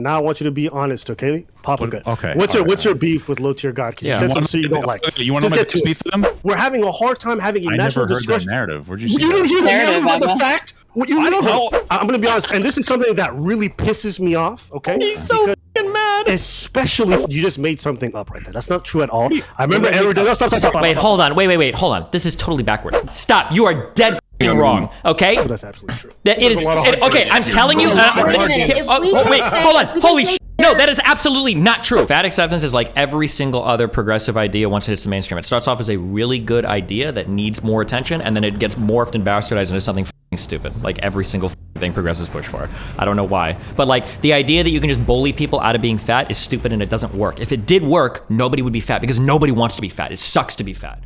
Now I want you to be honest, okay? Papagut. Okay. What's your beef with LowTierGod? Because you said something you don't like. You want to get to beef with them? We're having a hard time having a national discussion. That narrative. Where'd you see didn't hear the narrative about the fact? I don't know. I'm going to be honest, and this is something that really pisses me off, okay? He's so fucking mad. Especially if you just made something up right there. That's not true at all. I remember Erin. Wait, hold on. Wait, hold on. This is totally backwards. Stop. You are dead wrong, okay? Oh, that's absolutely true. That it is. Okay, I'm telling you. Wait, hold on. Holy shit. No, that is absolutely not true. Fat acceptance is like every single other progressive idea once it hits the mainstream. It starts off as a really good idea that needs more attention, and then it gets morphed and bastardized into something stupid. Like every single thing progressives push for. I don't know why. But like the idea that you can just bully people out of being fat is stupid and it doesn't work. If it did work, nobody would be fat because nobody wants to be fat. It sucks to be fat.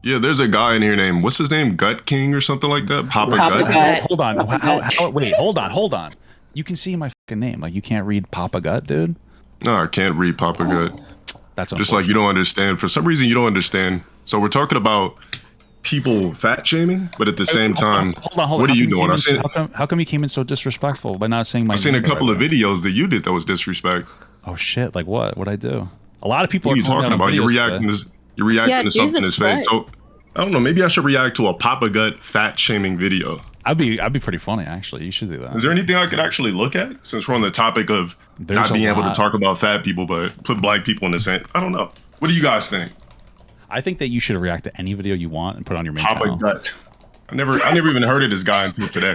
Yeah, there's a guy in here named, what's his name? Gut King or something like that? Papagut. Hold on. Wait, hold on. You can see my fucking name. Like, you can't read Papagut, dude? No, I can't read Papagut. That's just like you don't understand. For some reason, you don't understand. So we're talking about people fat shaming, but at the same time, hold on. What are you doing? How come you came in so disrespectful by not saying my name? I've seen a couple of videos that you did that was disrespect. Oh, shit. Like what? What'd I do? A lot of people what are you talking about? You're reacting to something that's fake. So, I don't know. Maybe I should react to a Papagut fat shaming video. I'd be pretty funny, actually. You should do that. Is there anything I could actually look at since we're on the topic of not being able to talk about fat people, but put black people in the same? I don't know. What do you guys think? I think that you should react to any video you want and put it on your main channel. Papagut. I never even heard of this guy until today.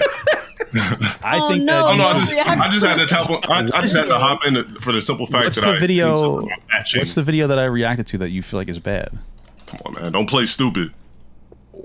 I just had to hop in for the simple fact what's the video that I reacted to that you feel like is bad? Come on, man. Don't play stupid.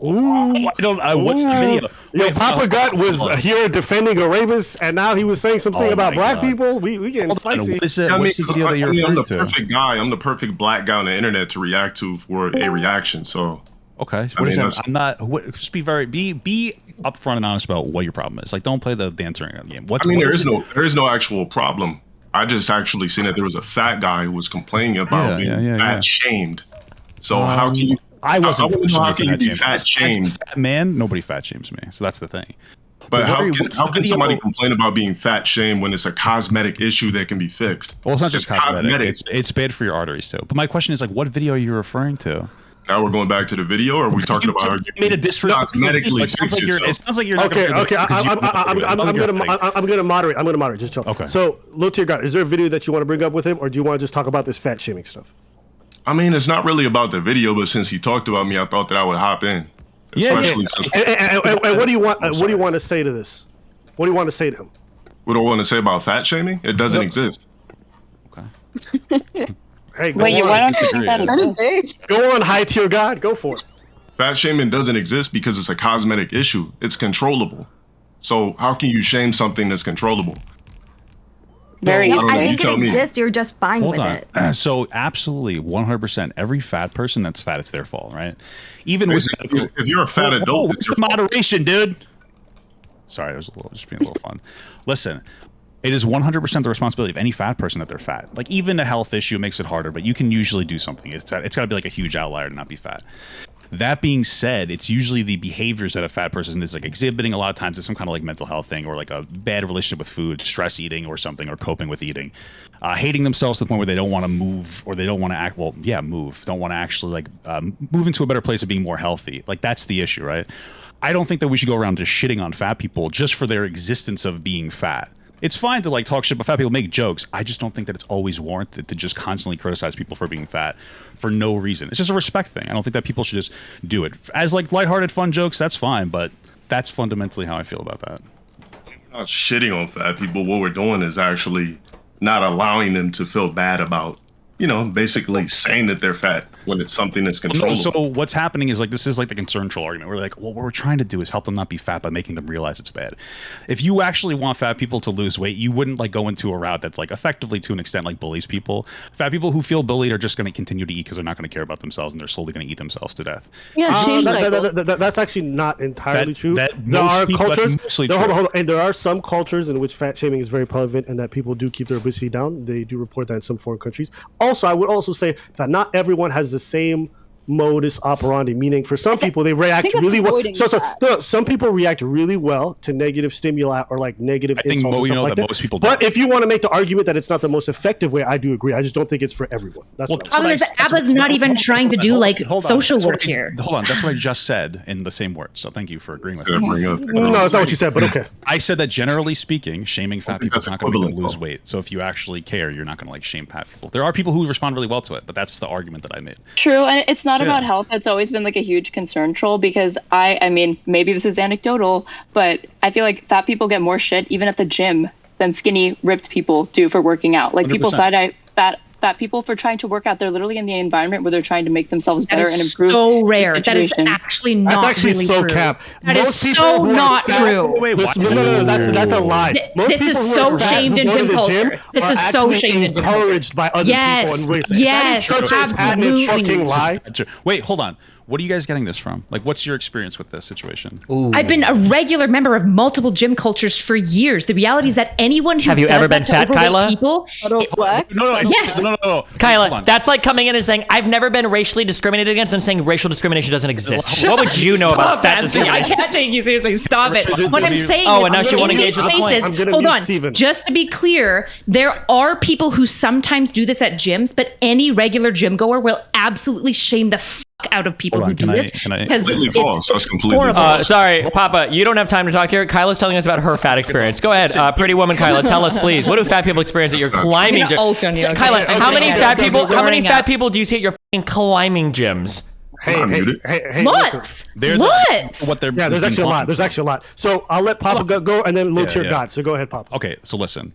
Ooh, what's the video? Yo, Papagut was here defending Arabis, and now he was saying something about black people. We getting spicy. What's the video that you're referring to? I'm the perfect guy. I'm the perfect black guy on the internet to react to for a reaction. So okay, what is that? I'm not. Just be upfront and honest about what your problem is. Like, don't play the answering game. There is no actual problem. I just actually seen that there was a fat guy who was complaining about being fat shamed. So how can you? I wasn't. How can you be fat shamed? Fat man, nobody fat shames me. So that's the thing. But how can somebody complain about being fat shamed when it's a cosmetic issue that can be fixed? Well, it's not just cosmetic. It's bad for your arteries too. But my question is, like, what video are you referring to? Now we're going back to the video, or are we talking about how you made a disrespect? Cosmetically, it sounds like you're not okay. I'm gonna moderate. I'm gonna moderate. Just chill. Okay. So, LowTierGod, is there a video that you want to bring up with him, or do you want to just talk about this fat shaming stuff? I mean, it's not really about the video, but since he talked about me, I thought that I would hop in. Especially since. And what do you want? What do you want to say to this? What do you want to say to him? What do I want to say about fat shaming? It doesn't exist. Okay. Hey, go wait, on. why don't you think that exists? Go on, LowTierGod. Go for it. Fat shaming doesn't exist because it's a cosmetic issue. It's controllable. So how can you shame something that's controllable? Very easy. I think it exists. You're just fine with it. So absolutely, 100%. Every fat person that's fat, it's their fault, right? Even if you're a fat adult, what's the moderation, dude? Sorry, I was just being a little fun. Listen, it is 100% the responsibility of any fat person that they're fat. Like, even a health issue makes it harder, but you can usually do something. It's got to be like a huge outlier to not be fat. That being said, it's usually the behaviors that a fat person is like exhibiting. A lot of times it's some kind of like mental health thing, or like a bad relationship with food, stress eating or something, or coping with eating, hating themselves to the point where they don't want to move, or they don't want to act, move, don't want to actually like move into a better place of being more healthy. Like, that's the issue, right? I don't think that we should go around just shitting on fat people just for their existence of being fat. It's fine to like talk shit about fat people, make jokes. I just don't think that it's always warranted to just constantly criticize people for being fat for no reason. It's just a respect thing. I don't think that people should just do it as like lighthearted, fun jokes. That's fine, but that's fundamentally how I feel about that. We're not shitting on fat people. What we're doing is actually not allowing them to feel bad about, basically saying that they're fat when it's something that's controllable. So what's happening is like, this is like the concern troll argument. We're like, well, what we're trying to do is help them not be fat by making them realize it's bad. If you actually want fat people to lose weight, you wouldn't like go into a route that's like effectively to an extent like bullies people. Fat people who feel bullied are just going to continue to eat because they're not going to care about themselves, and they're slowly going to eat themselves to death. Yeah, that's actually not entirely true. There are cultures. Hold on. And there are some cultures in which fat shaming is very prevalent, and that people do keep their obesity down. They do report that in some foreign countries. Also, I would also say that not everyone has the same modus operandi, meaning for some people they react really well. So some people react really well to negative stimuli or like negative insults and stuff like that. Most people do. But if you want to make the argument that it's not the most effective way, I do agree. I just don't think it's for everyone. That's what the problem is that Aba's not even trying to do like social work here. Hold on, that's what I just said in the same words. So thank you for agreeing with me. No, that's not what you said, but okay. I said that generally speaking, shaming fat people is not going to make them lose weight. So if you actually care, you're not going to like shame fat people. There are people who respond really well to it, but that's the argument that I made. True, and it's not about health. That's always been like a huge concern, Troll, because I mean, maybe this is anecdotal, but I feel like fat people get more shit even at the gym than skinny, ripped people do for working out. Like 100%. People side-eye fat people for trying to work out. They're literally in the environment where they're trying to make themselves better and improve. So rare. That is actually not That's actually really so true. Cap. That is so not true. Wait, no, that's a lie. This is so shamed in gym culture. This is so shamed in gym culture. Encouraged by other people. Yes, absolutely. Fucking lie. Wait, hold on. What are you guys getting this from? Like, what's your experience with this situation? Ooh. I've been a regular member of multiple gym cultures for years. The reality is that anyone who does ever been that fat, to overweight Kyla? people, No. Kyla, that's like coming in and saying, I've never been racially discriminated against and saying racial discrimination doesn't exist. What would you know about fat discrimination? I can't take you seriously. Stop it. What I'm saying and is, now she won't engage with the point. Hold on. Just to be clear, there are people who sometimes do this at gyms, but any regular gym goer will absolutely shame the fuck out of people who do this because it's horrible. Sorry, Papa, you don't have time to talk here. Kyla's telling us about her fat experience. Go ahead, pretty woman Kyla, tell us please. What do fat people experience at your climbing gym? Kyla, how many fat people do you see at your fucking climbing gyms? Hey, lots. Yeah, there's actually a lot. So I'll let Papagut go and then LowTierGod. So go ahead, Papa. Okay, so listen.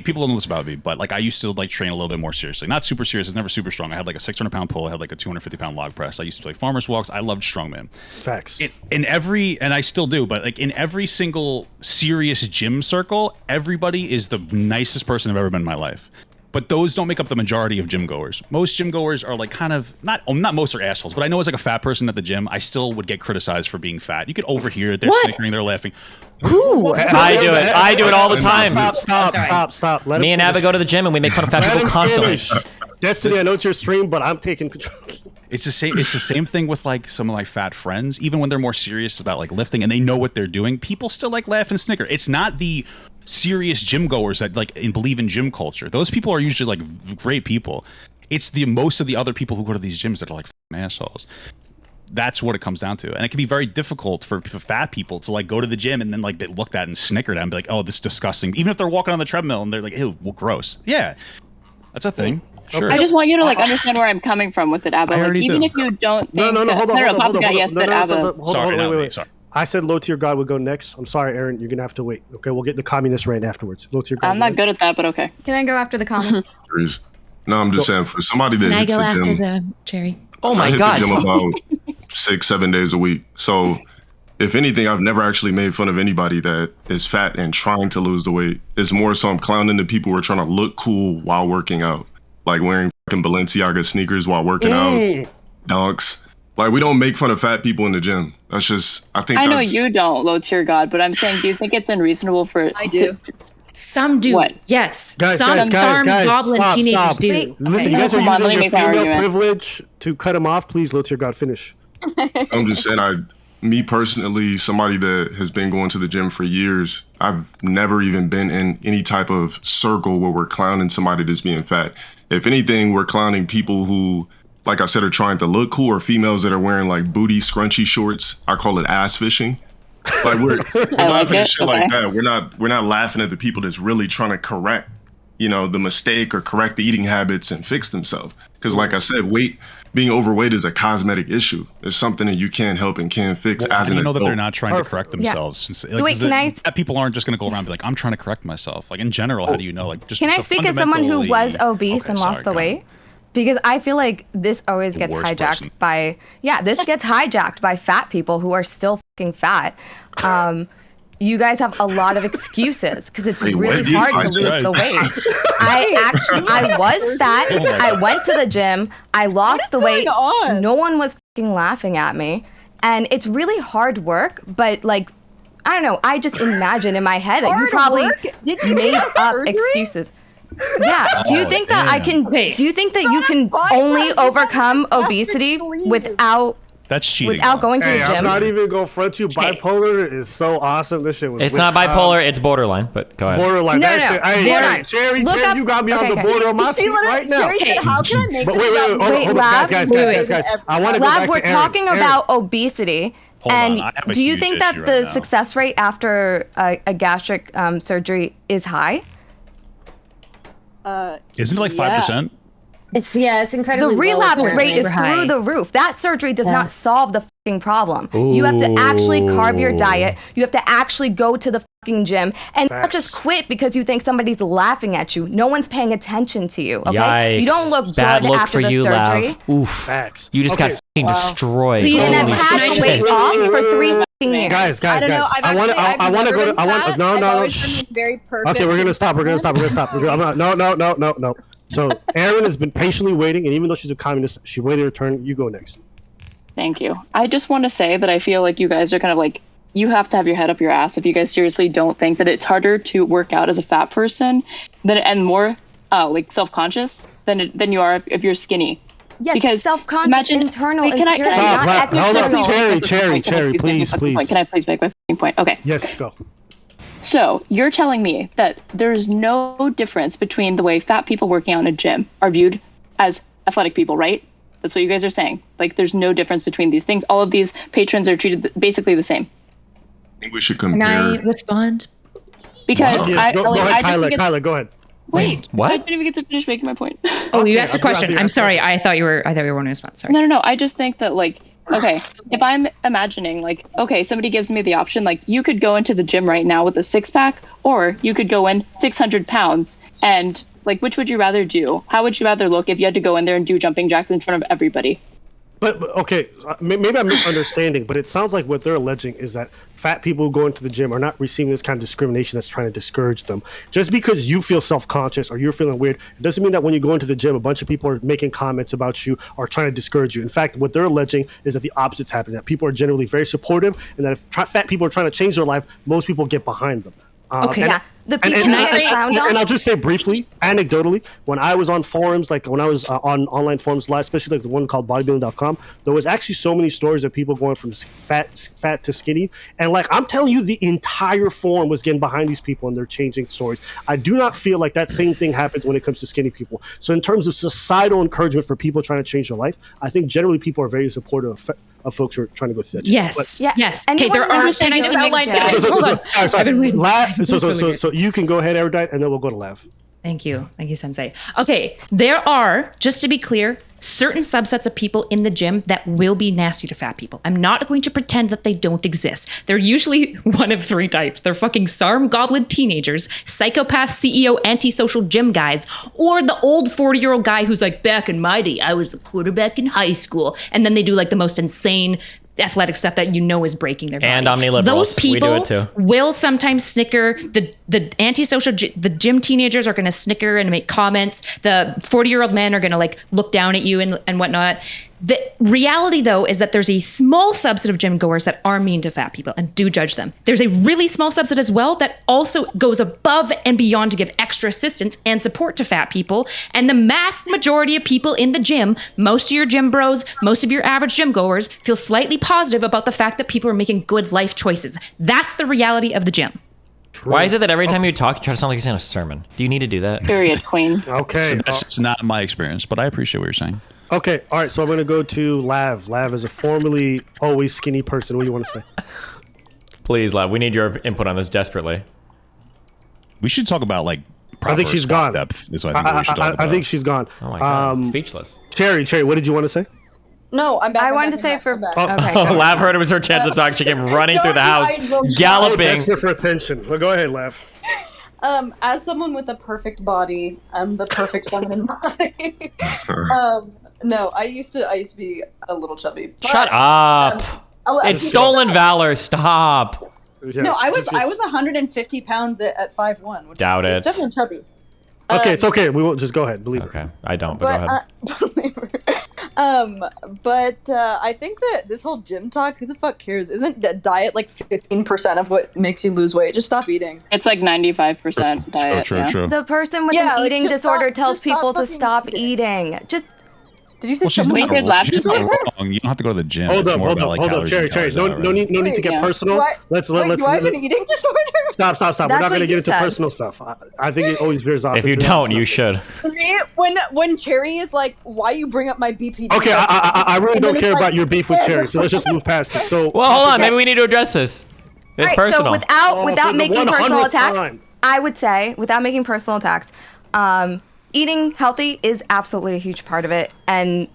People don't know this about me, but like I used to like train a little bit more seriously. Not super serious, I was never super strong. I had like a 600-pound pull, I had like a 250-pound log press. I used to play farmers walks. I loved strongman. Facts. And I still do, but like in every single serious gym circle, everybody is the nicest person I've ever been in my life. But those don't make up the majority of gym goers. Most gym goers are like kind of not most are assholes, but I know as like a fat person at the gym, I still would get criticized for being fat. You could overhear it. They're snickering, they're laughing. Ooh. I do it all the time. Stop. Me and Aba go to the gym and we make fun of fat people constantly. Destiny, I know it's your stream, but I'm taking control. It's the same thing with like some of my fat friends. Even when they're more serious about like lifting and they know what they're doing, people still like laugh and snicker. It's not the serious gym goers that like believe in gym culture. Those people are usually like great people. It's the most of the other people who go to these gyms that are like assholes. That's what it comes down to. And it can be very difficult for fat people to like go to the gym and then like get looked at and snickered at and be like, oh, this is disgusting. Even if they're walking on the treadmill and they're like, ew, well, gross. Yeah, that's a thing. Sure. I just want you to like understand where I'm coming from with it, Aba. Like, even if you don't think hold on. Wait. Sorry. I said LowTierGod would go next. I'm sorry, Erin. You're going to have to wait. Okay, we'll get the communist right afterwards. LowTierGod. I'm not good at that, but okay. Can I go after the comment? No, I'm just saying, for somebody that hits the gym. The Chaeiry? Oh my God. I hit the gym about 6-7 days a week. So if anything, I've never actually made fun of anybody that is fat and trying to lose the weight. It's more so I'm clowning the people who are trying to look cool while working out. Like wearing fucking Balenciaga sneakers while working out, dunks. Like, we don't make fun of fat people in the gym. That's just, I know you don't, LowTierGod, but I'm saying, do you think it's unreasonable for... I do. Some do. What? Yes. Guys, goblin teenagers do. Wait, listen, you guys are using your female privilege to cut him off. Please, LowTierGod, finish. I'm just saying, me personally, somebody that has been going to the gym for years, I've never even been in any type of circle where we're clowning somebody that's being fat. If anything, we're clowning people who, like I said, are trying to look cool, or females that are wearing like booty scrunchy shorts. I call it ass fishing. Like we're laughing at shit like that. We're not laughing at the people that's really trying to correct, the mistake or correct the eating habits and fix themselves. Because like I said, being overweight is a cosmetic issue. It's something that you can't help and can't fix as an adult. Know that they're not trying to correct themselves. Yeah. Wait, people aren't just going to go around and be like, I'm trying to correct myself. Like in general, how do you know? Like, just can I speak as someone who was obese and lost the weight? Because I feel like this always gets hijacked by fat people who are still fucking fat. You guys have a lot of excuses because it's really hard to lose the weight. I was fat. I went to the gym. I lost the weight. No one was fucking laughing at me. And it's really hard work, but like, I don't know. I just imagine in my head that you probably made up excuses. Yeah. Do you think that I can? Do you think that you can only overcome obesity without? That's cheating. Without going to the gym. I'm not even gonna front you. Bipolar is so awesome. This shit was. It's not bipolar. It's borderline. But go ahead. Borderline. No, Chaeiry, you got me on the border of my seat right now. How can I make this? Wait, hold on, guys. I want to go back to Erin. We're talking about obesity. Hold on, do you think that the success rate after a gastric surgery is high? Isn't it like 5%? It's incredibly The relapse rate is through the roof. That surgery does not solve the fucking problem. Ooh. You have to actually carve your diet. You have to actually go to the fucking gym and not just quit because you think somebody's laughing at you. No one's paying attention to you. Okay, Yikes. You don't look Bad good look after for the you, surgery. Lav. Oof. Facts. You just got fucking destroyed. And then had to wait off for 3 fucking years. Guys. I want to go to. No. Very perfect. Okay, we're gonna stop. No. So Erin has been patiently waiting, and even though she's a communist, she waited her turn. You go next. Thank you. I just want to say that I feel like you guys are kind of like, you have to have your head up your ass if you guys seriously don't think that it's harder to work out as a fat person and more like self-conscious than you are if you're skinny. Yes, because self-conscious, internal, Hold up, Chaeiry, please. Can I please make my point? Okay. Yes, go. So you're telling me that there's no difference between the way fat people working out in a gym are viewed as athletic people, right? That's what you guys are saying. Like, there's no difference between these things. All of these patrons are treated basically the same. I think we should compare. Can I respond? Because go ahead, Kyla, go ahead. Wait, what? I didn't even get to finish making my point. Oh, you asked a question. I'm sorry. I thought you were wanting to respond. Sorry. No. I just think that, like, okay, if I'm imagining, like, okay, somebody gives me the option, like, you could go into the gym right now with a 6-pack, or you could go in 600 pounds, and, like, which would you rather do? How would you rather look if you had to go in there and do jumping jacks in front of everybody? But okay, maybe I'm misunderstanding, but it sounds like what they're alleging is that fat people who go into the gym are not receiving this kind of discrimination that's trying to discourage them. Just because you feel self-conscious or you're feeling weird, it doesn't mean that when you go into the gym, a bunch of people are making comments about you or trying to discourage you. In fact, what they're alleging is that the opposite's happening, that people are generally very supportive, and that if fat people are trying to change their life, most people get behind them. Okay. And I'll just say briefly, anecdotally, when I was on forums, like when I was on online forums live, especially like the one called bodybuilding.com, there was actually so many stories of people going from fat to skinny. And like, I'm telling you, the entire forum was getting behind these people and they're changing stories. I do not feel like that same thing happens when it comes to skinny people. So in terms of societal encouragement for people trying to change their life, I think generally people are very supportive of folks who are trying to go through that. Yes. Yeah. Yes. Okay, there are. Can I just outline? Sorry. So you can go ahead, Erudite, and then we'll go to Lav. Thank you, Sensei. Okay, there are, just to be clear, certain subsets of people in the gym that will be nasty to fat people. I'm not going to pretend that they don't exist. They're usually one of 3 types. They're fucking SARM goblin teenagers, psychopath CEO antisocial gym guys, or the old 40-year-old guy who's like, back in my day, I was the quarterback in high school. And then they do like the most insane athletic stuff that you know is breaking their body. And omniliberals. Those people we do it too. will sometimes snicker. The antisocial, the gym teenagers are going to snicker and make comments. The 40-year-old men are going to like look down at you and whatnot. The reality, though, is that there's a small subset of gym goers that are mean to fat people and do judge them. There's a really small subset as well that also goes above and beyond to give extra assistance and support to fat people. And the vast majority of people in the gym, most of your gym bros, most of your average gym goers, feel slightly positive about the fact that people are making good life choices. That's the reality of the gym. Why is it that every time you talk, you try to sound like you're saying a sermon? Do you need to do that? Period, queen. Okay. So that's not my experience, but I appreciate what you're saying. Okay, all right, so I'm going to go to Lav. Lav is a formerly always skinny person. What do you want to say? Please, Lav, we need your input on this desperately. We should talk about, like, I think she's gone. Depth is what I think we should talk about. I think she's gone. Oh my God, speechless. Chaeiry, what did you want to say? No, I'm back. I wanted to say for... Okay. Lav heard it was her chance to talk. She came running through the house, galloping. Desperate for attention. Well, go ahead, Lav. As someone with a perfect body, I'm the perfect feminine body. No, I used to be a little chubby. But, Shut up! It's stolen valor. Stop. Yes, no, I was 150 pounds at 5'1", which Doubt is it. definitely chubby. Okay, it's okay. We won't just go ahead. Believe Okay, I don't. But go ahead. But I think that this whole gym talk, who the fuck cares? Isn't diet like 15% of what makes you lose weight? Just stop eating. It's like 95% diet. True. The person with an eating disorder tells people to stop eating. Just did you say something? You don't have to go to the gym. Hold up, Chaeiry. No need to get personal. Let's. Do I have an eating disorder? Stop. We're not gonna get into personal stuff. I think it always veers off. If you don't, you should. When Chaeiry is like, why you bring up my BPD? Okay, I really don't care about your beef with Chaeiry, so let's just move past it. So. Well, hold on. Maybe we need to address this. It's personal. So without making personal attacks, I would say without making personal attacks, eating healthy is absolutely a huge part of it, and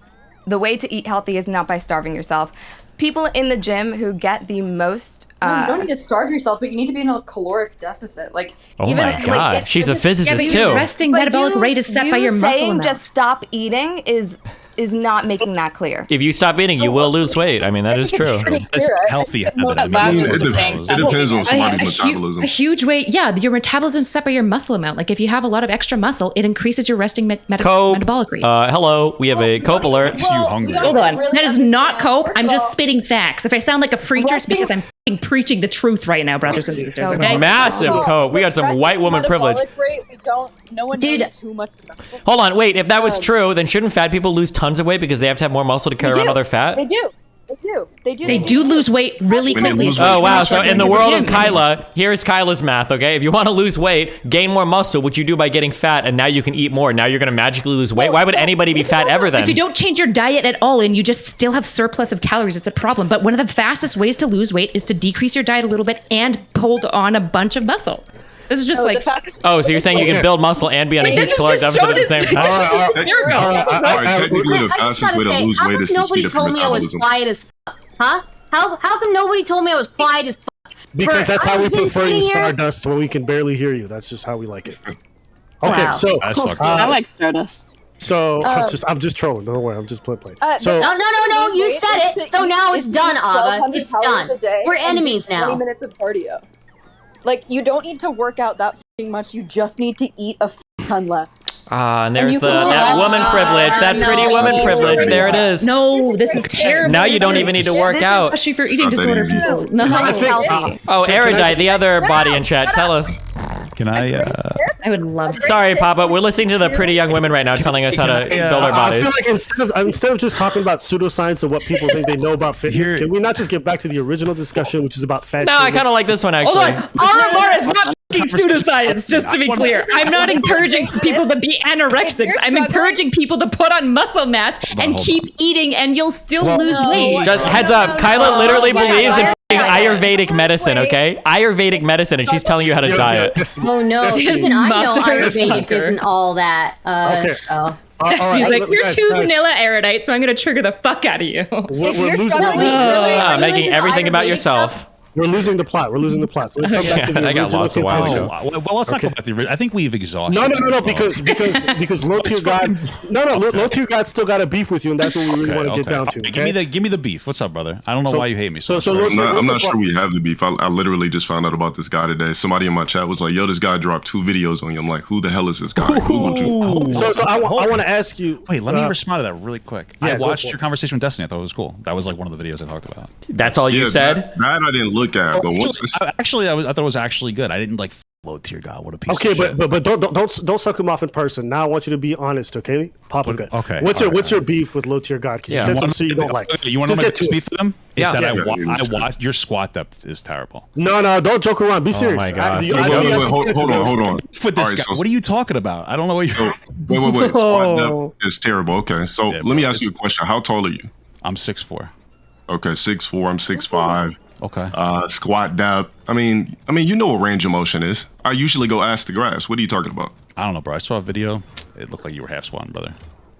the way to eat healthy is not by starving yourself. People in the gym who get the most you don't need to starve yourself, but you need to be in a caloric deficit. Like, oh my god, she's a physicist too. Your resting metabolic rate is set by your muscle amount. Just stop eating is not making that clear. If you stop eating, you will lose weight. I mean, that is true. It's healthy habit. It depends on somebody's metabolism. A huge weight, your metabolism is set by your muscle amount. Like if you have a lot of extra muscle, it increases your resting metabolic rate. Hello, we have a cope alert. Hold on, that is not cope. I'm just spitting facts. If I sound like a preacher, it's because I'm preaching the truth right now, brothers and sisters. Okay. Massive cope. We got some white woman privilege. Dude, too much. Hold on, wait. If that was true, then shouldn't fat people lose tons of weight because they have to have more muscle to carry around all their fat? They do. They do lose weight really quickly. Oh, wow. So in the world of Kyla, here's Kyla's math, okay? If you want to lose weight, gain more muscle, which you do by getting fat, and now you can eat more. Now you're going to magically lose weight. Why would anybody be fat ever then? If you don't change your diet at all and you just still have surplus of calories, it's a problem. But one of the fastest ways to lose weight is to decrease your diet a little bit and hold on a bunch of muscle. This is just so you're saying you can build muscle and be on a huge caloric deficit at the same time? Here we go. Technically, the fastest way to lose weight is to speed up your metabolism. Nobody told me I was quiet as fuck, huh? How come nobody told me I was quiet as fuck? Because that's how we prefer you, Stardust, when we can barely hear you. That's just how we like it. Okay, so I like Stardust. So I'm just trolling. Don't worry, I'm just playing. So no, you said it. So now it's done, Aba. It's done. We're enemies now. 20 minutes of cardio. Like, you don't need to work out that fucking much. You just need to eat a ton less. And there's that woman privilege, that pretty woman privilege. There it is. No, this is terrible. Now you don't even need to work out. Especially for eating disorder people. No. Erudite, the other body in chat, tell us. Can I? I would love to. Sorry, Papa. We're listening to the pretty young women right now telling us how to build our bodies. I feel like instead of just talking about pseudoscience and what people think they know about fitness, can we not just get back to the original discussion, which is about fat? No, I kind of like this one actually. Hold on. RMR is not pseudoscience, just to be clear. I'm not encouraging people to be anorexics. I'm encouraging people to put on muscle mass and keep eating, and you'll still lose weight. Just heads up, Kyla literally believes in Ayurvedic medicine, okay? Ayurvedic medicine, and she's telling you how to diet. Oh no, even I know Ayurvedic isn't all that. Okay. So. She's like, you're too vanilla erudite, so I'm gonna trigger the fuck out of you. We're losing making everything about yourself. We're losing the plot. So let's come back to the original. Well, let's not go back to the original. I think we've exhausted. No, because LowTierGod. LowTierGod still got a beef with you, and that's what we really want to get down to. Okay? Give me the beef. What's up, brother? I don't know why you hate me so much. I'm not sure we have the beef. I literally just found out about this guy today. Somebody in my chat was like, "Yo, this guy dropped 2 videos on you." I'm like, "Who the hell is this guy?" So I want to ask you. Wait, let me respond to that really quick. I watched your conversation with Destiny. I thought it was cool. That was like one of the videos I talked about. That's all you said? That I didn't look at, but once actually, I thought it was actually good. I didn't like LowTierGod. What a piece. Okay, but don't suck him off in person. Now I want you to be honest, okay? Papagut. Okay. What's your beef with LowTierGod? Because you said something you don't like. You want to know my beef with them? Yeah. I watch your squat depth is terrible. No, don't joke around. Be serious. Oh my god. Hold on. For this guy, what are you talking about? I don't know what you're. Wait. Squat depth is terrible. Okay, so let me ask you a question. How tall are you? I'm 6'4". Okay, 6'4". I'm 6'5". Okay. Squat depth. I mean, you know what range of motion is. I usually go ass to grass. What are you talking about? I don't know, bro. I saw a video. It looked like you were half squatting, brother.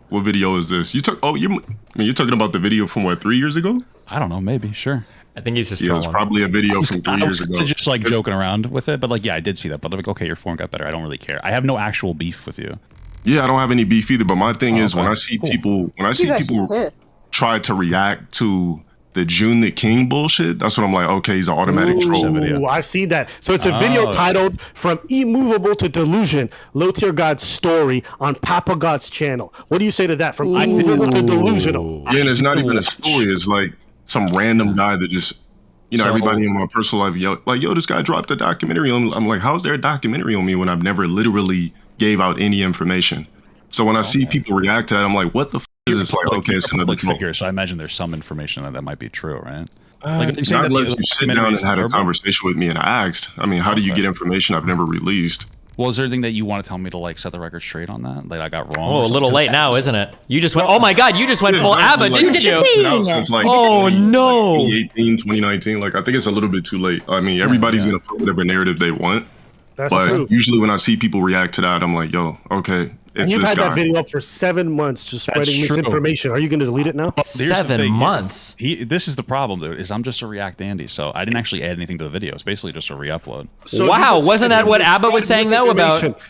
What video is this? You're talking about the video from 3 years ago? I don't know. Maybe. Sure. I think he's just. Yeah, it was probably a video from 3 years ago. Just like joking around with it, but like, yeah, I did see that. But I'm like, okay, your form got better. I don't really care. I have no actual beef with you. Yeah, I don't have any beef either. But my thing is, when I see people try to react to the June the King bullshit, that's when I'm like, okay, he's an automatic troll. Ooh, I see that. So it's a video titled "From Immovable to Delusion: LowTierGod's Story" on Papagut's channel. What do you say to that? From immovable to delusional. Yeah, and it's not even a story. It's like some random guy that just, everybody in my personal life, yo, this guy dropped a documentary on me. I'm like, how's there a documentary on me when I've never literally gave out any information? So when I see people react to that, I'm like, what the is this? Like, okay, it's another figure. So I imagine there's some information that might be true, right? Not unless you sit down and had a conversation with me and I asked. I mean, how do you get information I've never released? Well, is there anything that you want to tell me to set the record straight on that? Like I got wrong? Oh, a little late now, isn't it? You just went, oh my God, you just went full Aba, didn't you? Since oh no. 2018, 2019. I think it's a little bit too late. I mean, everybody's going to put whatever narrative they want. That's but true. Usually when I see people react to that, I'm like, yo, okay. And you've had that video up for 7 months just spreading misinformation. Are you going to delete it now? 7 months. This is the problem, dude, is I'm just a React Andy, so I didn't actually add anything to the video. It's basically just a re-upload. So wow, wasn't that what Aba was saying though about...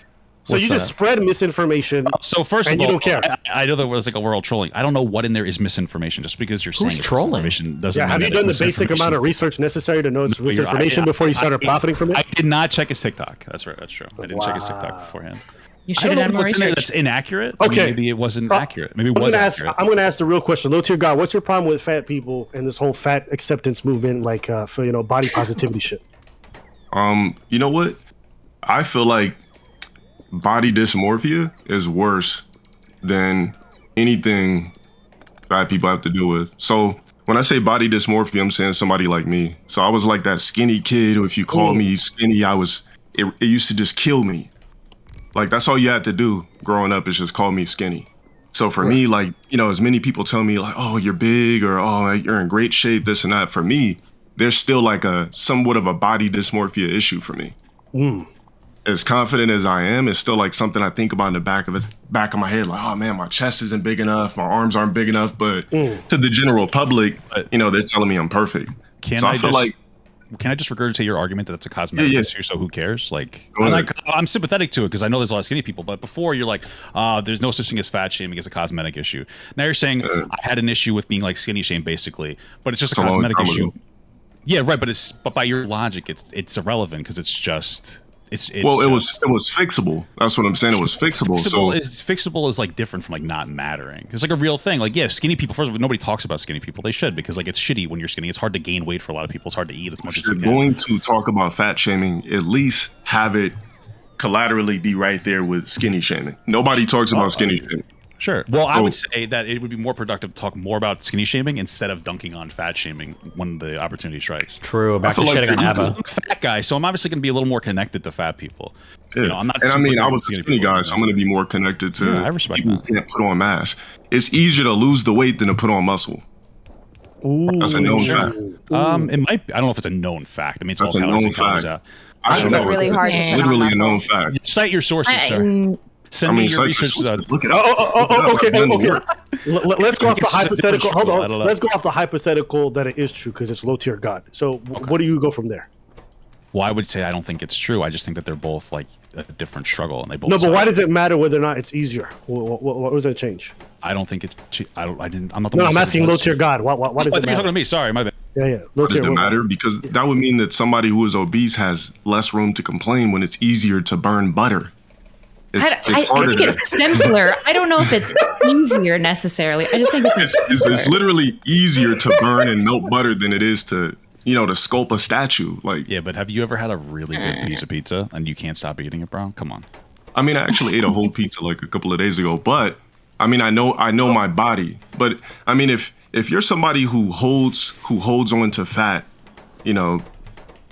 So you just spread misinformation. So first of all, you don't care. I know there was a world trolling. I don't know what in there is misinformation. Just because you're saying trolling doesn't mean have you done the basic amount of research necessary to know it's misinformation before you started profiting from it? I did not check his TikTok. That's right. That's true. I didn't check his TikTok beforehand. You should have done more research. That's inaccurate. Okay. Maybe it wasn't accurate. Maybe it was accurate. I'm going to ask the real question. LowTierGod, what's your problem with fat people and this whole fat acceptance movement, for body positivity shit? You know what? I feel like body dysmorphia is worse than anything fat people have to deal with. So when I say body dysmorphia, I'm saying somebody like me. So I was like that skinny kid who, if you call me skinny, it used to just kill me. Like, that's all you had to do growing up is just call me skinny. So for me, as many people tell me like, oh, you're big, or oh, you're in great shape, this and that. For me, there's still like somewhat of a body dysmorphia issue for me. As confident as I am, it's still like something I think about in the back of my head, like, oh man, my chest isn't big enough, my arms aren't big enough. But to the general public, they're telling me I'm perfect. Can I just regurgitate your argument that it's a cosmetic issue, so who cares? I'm sympathetic to it because I know there's a lot of skinny people, but before you're like, there's no such thing as fat shaming, it's a cosmetic issue. Now you're saying I had an issue with being like skinny shame basically, but it's just a cosmetic issue. Yeah, right, but by your logic, it's irrelevant because it's just... it was fixable. That's what I'm saying. It was fixable. Fixable is like different from like not mattering. It's like a real thing. Like, yeah, skinny people. First of all, nobody talks about skinny people. They should, because like it's shitty when you're skinny. It's hard to gain weight for a lot of people. It's hard to eat as much as you can. If you're going to talk about fat shaming, at least have it collaterally be right there with skinny shaming. Nobody talks about skinny shaming. Sure. Well, I would say that it would be more productive to talk more about skinny shaming instead of dunking on fat shaming when the opportunity strikes. True. Back to shitting on Aba. I'm a fat guy, so I'm obviously going to be a little more connected to fat people. Yeah. I'm not. And I was a skinny guy, so I'm going to be more connected to people who can't put on mass. It's easier to lose the weight than to put on muscle. That's a known fact. It might be. I don't know if it's a known fact. I mean, it's a known fact. It's really hard. It's literally a known fact. Cite your sources, sir. Send me your research. Look it up. Okay. Let's go off the hypothetical. Hold on. Let's go off the hypothetical that it is true because it's LowTierGod. So what do you go from there? Well, I would say I don't think it's true. I just think that they're both like a different struggle, and they both. No, but why does it matter whether or not it's easier? What does that change? I don't think it. I'm not. No, I'm asking LowTierGod. Why does it matter? You're talking to me. Sorry, my bad. Yeah. Why does it matter? Because that would mean that somebody who is obese has less room to complain when it's easier to burn butter. I think it's simpler. I don't know if it's easier necessarily. I just think it's literally easier to burn and melt butter than it is to sculpt a statue. Like, yeah, but have you ever had a really good piece of pizza and you can't stop eating it, bro? Come on. I mean, I actually ate a whole pizza like a couple of days ago, but I mean, I know my body. But I mean, if you're somebody who holds on to fat,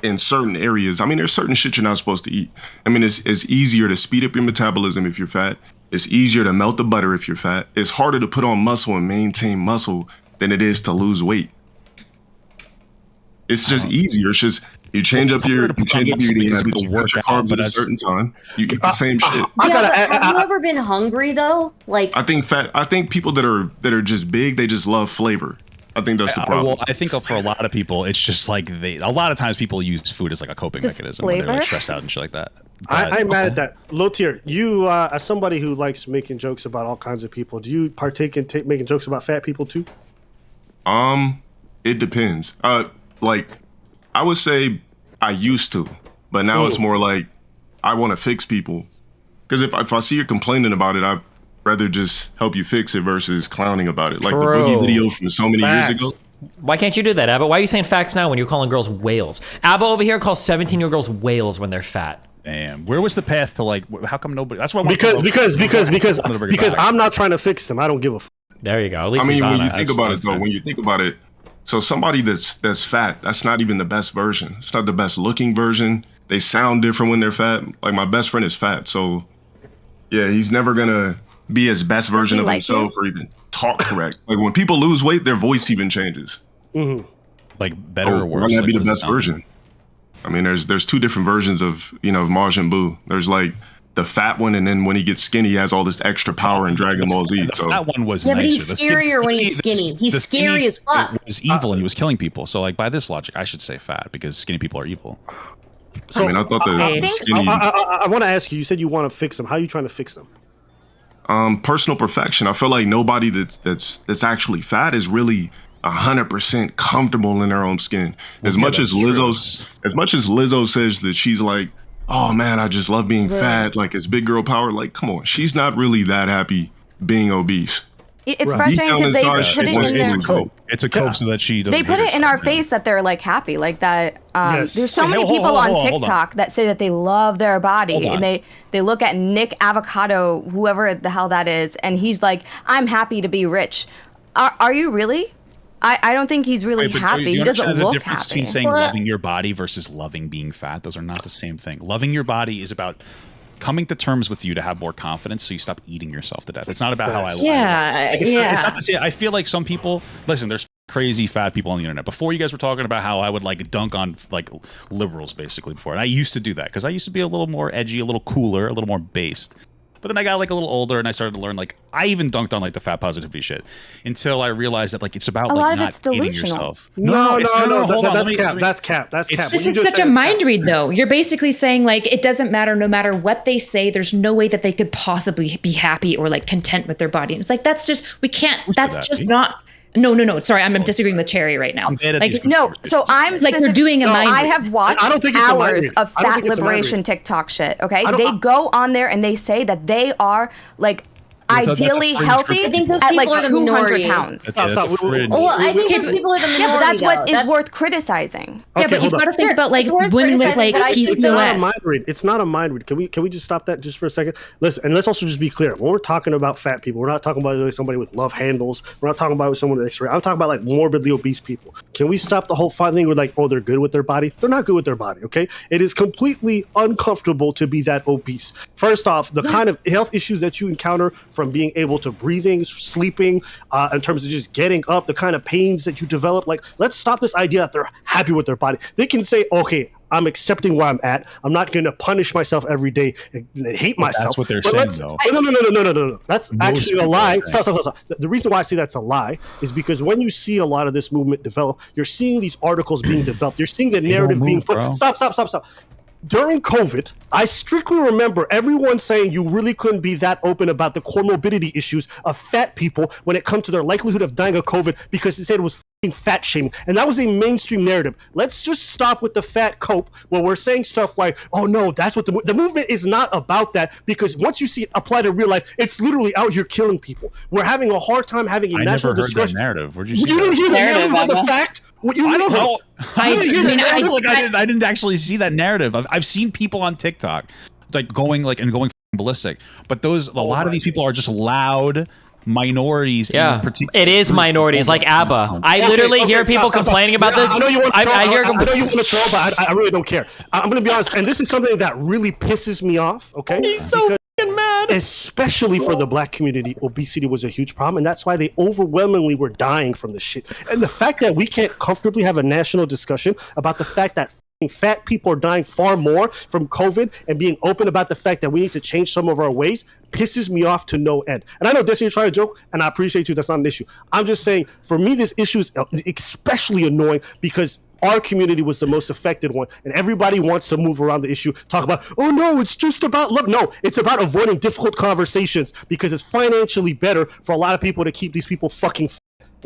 in certain areas, I mean, there's certain shit you're not supposed to eat. I mean, it's easier to speed up your metabolism if you're fat. It's easier to melt the butter if you're fat. It's harder to put on muscle and maintain muscle than it is to lose weight. It's just easier. It's just you change up your eating habits, you work your carbs at a certain time. You eat the same shit. Have you ever been hungry though? Like, I think people that are just big, they just love flavor. I think that's the problem. Well, I think for a lot of people, it's just like a lot of times people use food as like a coping mechanism when they're like stressed out and shit like that. I'm mad at that. LowTier, you as somebody who likes making jokes about all kinds of people, do you partake in making jokes about fat people too? it depends. Like I would say I used to, but now it's more like I want to fix people. Because if I see you're complaining about it, I'd rather just help you fix it versus clowning about it. Like the Boogie video from so many years ago. Why can't you do that, Aba? Why are you saying facts now when you're calling girls whales? Aba over here calls 17-year-old girls whales when they're fat. Damn, where was the path to like? How come nobody? That's why. Because I'm not trying to fix them. I don't give a. There you go. At least I mean, when you think about it, though, when you think about it, so somebody that's fat, that's not even the best version. It's not the best looking version. They sound different when they're fat. Like my best friend is fat, so yeah, he's never gonna be his best version of himself or even talk correct. Like when people lose weight, their voice even changes. Like better or worse. Why not be the best version? I mean, there's two different versions of Majin Buu. There's like the fat one, and then when he gets skinny, he has all this extra power in Dragon Ball Z. So that one was but nicer. he's scarier when he's skinny. He's scary as fuck. He was evil and he was killing people. So like by this logic, I should say fat because skinny people are evil. So I mean, I thought the skinny. I want to ask you. You said you want to fix them. How are you trying to fix them? Personal perfection. I feel like nobody that's actually fat is really 100% comfortable in their own skin. As much as Lizzo says that she's like, oh man, I just love being fat, like it's big girl power. Like, come on, she's not really that happy being obese. It's frustrating because they put it in their cope. It's a cope so that she doesn't. They put it in our face that they're like happy, like that. There's so many people on TikTok that say that they love their body, and they look at Nick Avocado, whoever the hell that is, and he's like, I'm happy to be rich. Are you really? I don't think he's really happy. He doesn't look happy. There's a difference between saying loving your body versus loving being fat. Those are not the same thing. Loving your body is about coming to terms with you to have more confidence so you stop eating yourself to death. It's not about how I look. It's not to say, I feel like some people, listen, there's crazy fat people on the internet. Before you guys were talking about how I would like dunk on like liberals basically before. And I used to do that because I used to be a little more edgy, a little cooler, a little more based. But then I got like a little older and I started to learn, like, I even dunked on like the fat positivity shit until I realized that like it's about like not eating yourself. No, that's cap. This is such a mind read though. You're basically saying like it doesn't matter no matter what they say, there's no way that they could possibly be happy or like content with their body. And it's like that's just not. No. Sorry, I'm disagreeing with Chaeiry right now. Like no, so I'm like you're doing a mind read. I have watched hours of fat liberation TikTok shit. Okay, they go on there and they say that they are like ideally healthy at like 200 pounds. Well, I think those people are the minority. Yeah, but that's what is worth criticizing. Yeah, but you've got to think about like women with like PCOS. It's not a mind read. Can we just stop that just for a second? Listen, and let's also just be clear. When we're talking about fat people, we're not talking about somebody with love handles. We're not talking about someone with extra. I'm talking about like morbidly obese people. Can we stop the whole fun thing with like, oh, they're good with their body? They're not good with their body. Okay, it is completely uncomfortable to be that obese. First off, the kind of health issues that you encounter from being able to breathing, sleeping, in terms of just getting up, the kind of pains that you develop. Like, let's stop this idea that they're happy with their body. They can say, okay, I'm accepting where I'm at. I'm not going to punish myself every day and hate myself. That's what they're saying, though. No. That's actually a lie. Stop. The reason why I say that's a lie is because when you see a lot of this movement develop, you're seeing these articles being developed. You're seeing the narrative being put. Stop. During COVID, I strictly remember everyone saying you really couldn't be that open about the comorbidity issues of fat people when it comes to their likelihood of dying of COVID because they said it was fat shaming. And that was a mainstream narrative. Let's just stop with the fat cope where we're saying stuff like, oh no, that's what the movement is not about that, because once you see it applied to real life, it's literally out here killing people. We're having a hard time having a national discussion. I never heard that narrative. Where'd you see didn't hear the narrative about the fact? I don't know. I didn't actually see that narrative. I've seen people on TikTok like going ballistic, but a lot of these people are just loud minorities. Yeah, it is minorities like Aba. I literally hear people complaining about this. I know you want to troll, but I really don't care. I'm going to be honest, and this is something that really pisses me off. Okay, he's so fucking mad. Especially for the black community, obesity was a huge problem, and that's why they overwhelmingly were dying from the shit. And the fact that we can't comfortably have a national discussion about the fact that fat people are dying far more from COVID and being open about the fact that we need to change some of our ways pisses me off to no end. And I know Destiny, you're trying to joke, and I appreciate you. That's not an issue. I'm just saying, for me, this issue is especially annoying because our community was the most affected one, and everybody wants to move around the issue, talk about, oh no, it's just about love. No, it's about avoiding difficult conversations because it's financially better for a lot of people to keep these people fucking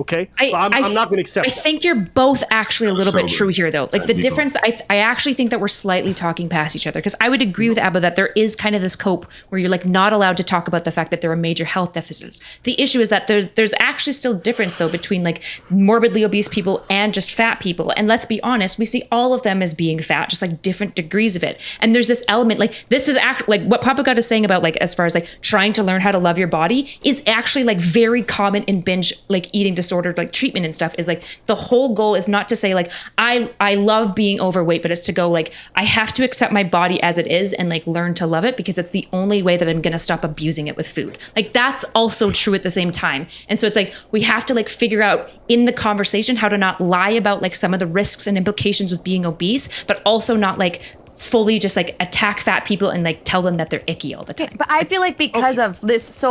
Okay, so I'm not going to accept. I think you're both actually a little bit true here, though. Like the difference, I actually think that we're slightly talking past each other, because I would agree with Aba that there is kind of this cope where you're like not allowed to talk about the fact that there are major health deficits. The issue is that there's actually still difference though between like morbidly obese people and just fat people. And let's be honest, we see all of them as being fat, just like different degrees of it. And there's this element, like this is actually like what Papagut is saying about like as far as like trying to learn how to love your body is actually like very common in binge like eating disordered like treatment and stuff. Is like the whole goal is not to say like I love being overweight, but it's to go like I have to accept my body as it is and like learn to love it, because it's the only way that I'm going to stop abusing it with food. Like that's also true at the same time. And so it's like we have to like figure out in the conversation how to not lie about like some of the risks and implications with being obese, but also not like fully just like attack fat people and like tell them that they're icky all the time. But I feel like because of this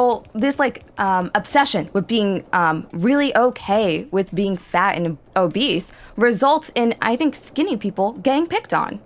like obsession with being really okay with being fat and obese results in, I think, skinny people getting picked on.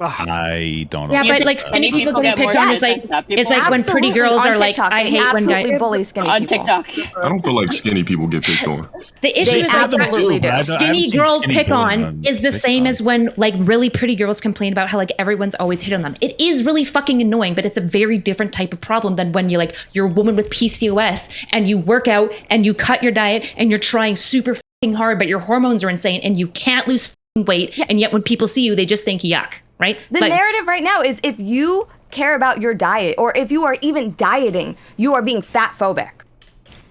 I don't know. Yeah, but like skinny people getting picked on is like when pretty girls are like, I hate when guys bully skinny people. On TikTok. I don't feel like skinny people get picked on. The issue is like skinny girl pick on is the same as when like really pretty girls complain about how like everyone's always hit on them. It is really fucking annoying, but it's a very different type of problem than when you're a woman with PCOS and you work out and you cut your diet and you're trying super fucking hard, but your hormones are insane and you can't lose weight. And yet when people see you, they just think yuck. Right? The narrative right now is if you care about your diet or if you are even dieting, you are being fat phobic.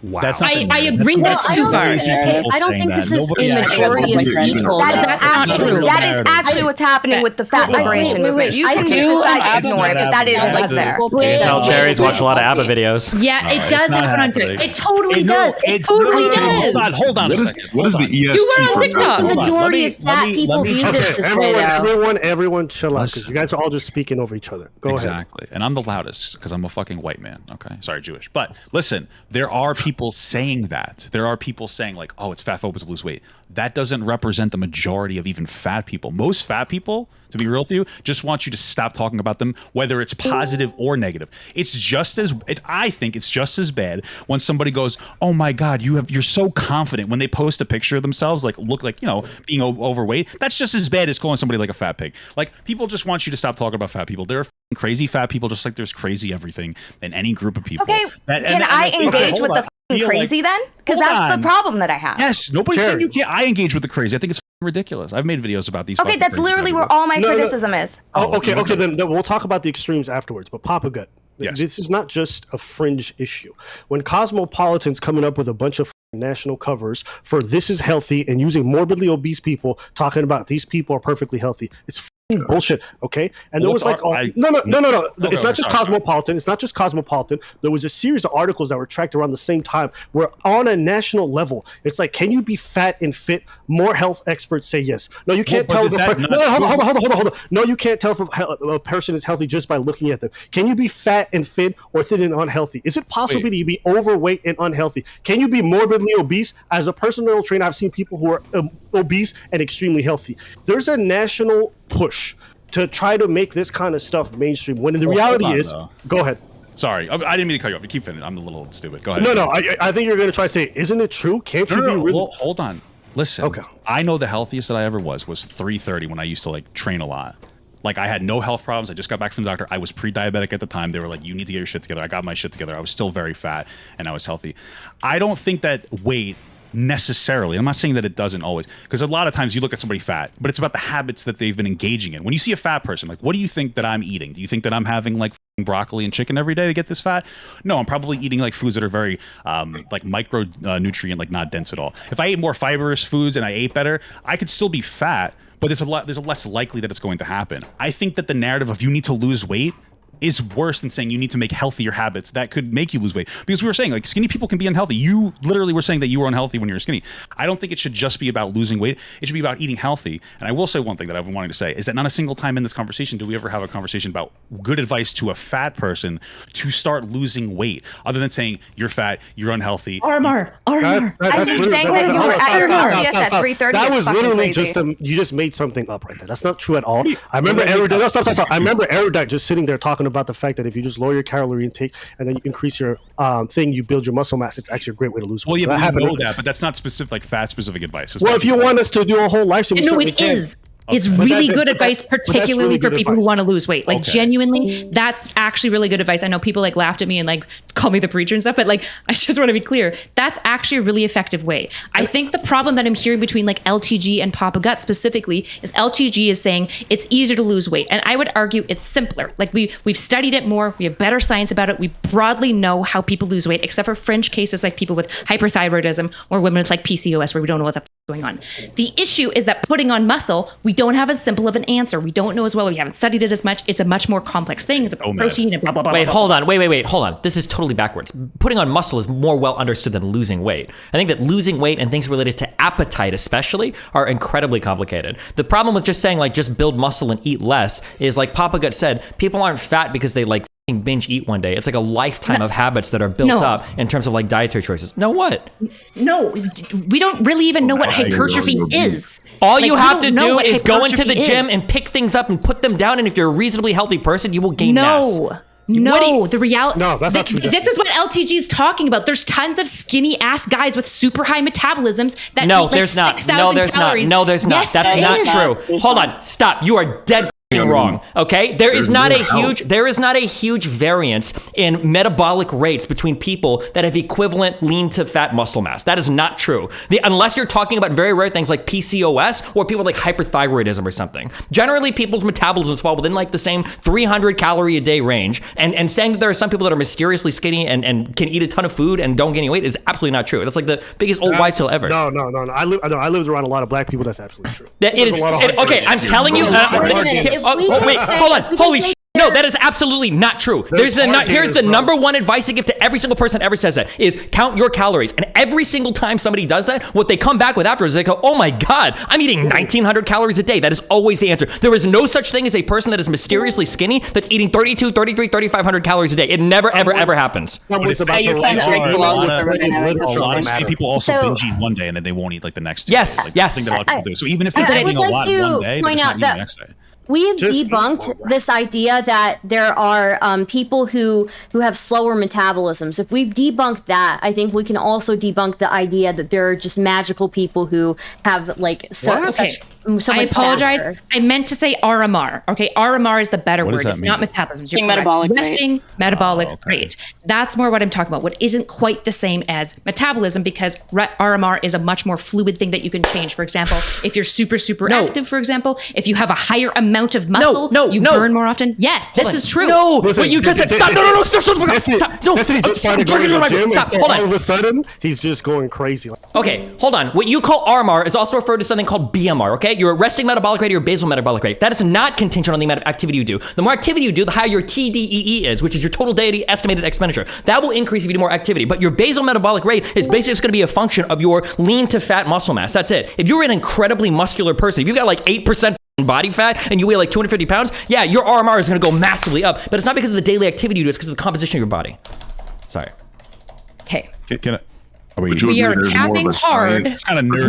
Wow. I agree that's too far. I don't think this is in the majority of people. That's actually that is actually what's happening with the fat liberation movement. You can decide to ignore it, but that is what's there. You can tell Chaeiry's watched a lot of Aba videos. Yeah, it does happen on TikTok. It totally does. It totally does. Hold on a second. What is the EST You were on for TikTok. The majority of fat people view this way. Everyone chill out, because you guys are all just speaking over each other. Go ahead. Exactly. And I'm the loudest because I'm a fucking white man. Okay. Sorry, Jewish. But listen, there are people saying that. There are people saying like, oh, it's fat phobic to lose weight. That doesn't represent the majority of even fat people. Most fat people, to be real with you, just want you to stop talking about them, whether it's positive or negative. I think it's just as bad when somebody goes, oh my God, you're so confident when they post a picture of themselves, like look like, being overweight. That's just as bad as calling somebody like a fat pig. Like people just want you to stop talking about fat people. There are crazy fat people, just like there's crazy everything in any group of people. Okay, can I engage with the crazy then? Because that's the problem that I have. Yes, nobody's saying you can't. I engage with the crazy. I think it's ridiculous. I've made videos about these. Okay, that's literally where all my criticism is. Okay, then we'll talk about the extremes afterwards. But Papagut, this is not just a fringe issue. When Cosmopolitan's coming up with a bunch of national covers for "This is healthy" and using morbidly obese people talking about these people are perfectly healthy, it's bullshit. Okay, and there was like no. It's not just Cosmopolitan. It's not just Cosmopolitan. There was a series of articles that were tracked around the same time where on a national level, it's like, can you be fat and fit? More health experts say yes. No, you can't tell. Hold on. No, you can't tell if a person is healthy just by looking at them. Can you be fat and fit or thin and unhealthy? Is it possible to be overweight and unhealthy? Can you be morbidly obese? As a personal trainer, I've seen people who are obese and extremely healthy. There's a national push to try to make this kind of stuff mainstream, when the reality is, go ahead. Sorry, I didn't mean to cut you off. You keep finishing. I'm a little stupid. Go ahead. No, I think you're going to try to say, isn't it true? Can't you be really? Well, hold on. Listen. Okay. I know the healthiest that I ever was 330 when I used to like train a lot. Like I had no health problems. I just got back from the doctor. I was pre-diabetic at the time. They were like, you need to get your shit together. I got my shit together. I was still very fat and I was healthy. I don't think that weight necessarily, I'm not saying that it doesn't always, because a lot of times you look at somebody fat, but it's about the habits that they've been engaging in. When you see a fat person, like, what do you think that I'm eating? Do you think that I'm having like broccoli and chicken every day to get this fat? No, I'm probably eating like foods that are very like micro nutrient, like not dense at all. If I ate more fibrous foods and I ate better, I could still be fat, but there's a less likely that it's going to happen. I think that the narrative of you need to lose weight is worse than saying you need to make healthier habits that could make you lose weight. Because we were saying like skinny people can be unhealthy. You literally were saying that you were unhealthy when you were skinny. I don't think it should just be about losing weight. It should be about eating healthy. And I will say one thing that I've been wanting to say is that not a single time in this conversation do we ever have a conversation about good advice to a fat person to start losing weight, other than saying you're fat, you're unhealthy. Armor. I was saying that you were at your healthiest at 330. That was literally just you just made something up right there. That's not true at all. I remember Erudite. I remember Erudite just sitting there talking talking about the fact that if you just lower your calorie intake and then you increase your thing, you build your muscle mass. It's actually a great way to lose weight. Well, yeah, so we know that, but that's not specific, like fat-specific advice. Well, if you want us to do a whole live stream, no, it is. It's really good advice, particularly for people who want to lose weight. Like genuinely, that's actually really good advice. I know people like laughed at me and like call me the preacher and stuff, but like I just want to be clear. That's actually a really effective way. I think the problem that I'm hearing between like LTG and Papagut specifically is LTG is saying it's easier to lose weight, and I would argue it's simpler. Like we've studied it more. We have better science about it. We broadly know how people lose weight, except for fringe cases like people with hyperthyroidism or women with like PCOS, where we don't know what the going on. The issue is that putting on muscle, we don't have as simple of an answer. We don't know as well. We haven't studied it as much. It's a much more complex thing. It's about protein and blah, blah, blah. Wait, hold on. Wait, hold on. This is totally backwards. Putting on muscle is more well understood than losing weight. I think that losing weight and things related to appetite especially are incredibly complicated. The problem with just saying like just build muscle and eat less is like Papagut said, people aren't fat because they like binge eat one day. It's like a lifetime of habits that are built up in terms of like dietary choices. No, what? No, we don't really even know what hypertrophy is. All you have to do is go into the gym and pick things up and put them down, and if you're a reasonably healthy person, you will gain mass. No, the reality. No, that's not true. This is what LTG is talking about. There's tons of skinny ass guys with super high metabolisms that eat like 6,000 calories. No, there's not. Yes, that's not true. Hold on. Stop. You are dead wrong. Okay, there is not a huge variance in metabolic rates between people that have equivalent lean to fat muscle mass. That is not true. Unless you're talking about very rare things like PCOS or people like hyperthyroidism or something. Generally, people's metabolisms fall within like the same 300 calorie a day range. And saying that there are some people that are mysteriously skinny and can eat a ton of food and don't gain any weight is absolutely not true. That's like the biggest old wives' tale ever. No. I lived around a lot of black people. That's absolutely true. Okay, I'm telling you. Wait, hold on. Holy shit. No, that is absolutely not true. Here's the number one advice I give to every single person that ever says that is count your calories. And every single time somebody does that, what they come back with afterwards is they go, oh my God, I'm eating 1,900 calories a day. That is always the answer. There is no such thing as a person that is mysteriously skinny that's eating 32, 33, 3,500 calories a day. It never, ever happens. A lot of skinny people also binge eat one day and then they won't eat like the next day. Yes. I think that a lot of people do. So even if they're eating a lot one day, they're not eating the next day. We have debunked this idea that there are people who have slower metabolisms. If we've debunked that, I think we can also debunk the idea that there are just magical people who have like so much I apologize. Faster. I meant to say RMR. Okay, RMR is the better word. It's not metabolism. Resting metabolic rate. That's more what I'm talking about. What isn't quite the same as metabolism, because RMR is a much more fluid thing that you can change. For example, if you're super active, for example, if you have a higher amount of muscle, you burn more often. Yes, this is true. No, what you just said. Stop! No! Stop! No! He just started going to the gym, and so all of a sudden he's just going crazy. Okay, hold on. What you call RMR is also referred to something called BMR. Okay, your resting metabolic rate or your basal metabolic rate. That is not contingent on the amount of activity you do. The more activity you do, the higher your TDEE is, which is your total daily estimated expenditure. That will increase if you do more activity. But your basal metabolic rate is basically just going to be a function of your lean to fat muscle mass. That's it. If you're an incredibly muscular person, if you've got like 8% body fat and you weigh like 250 pounds, yeah, your RMR is going to go massively up. But it's not because of the daily activity you do, it's because of the composition of your body. Sorry. Okay. We are capping hard.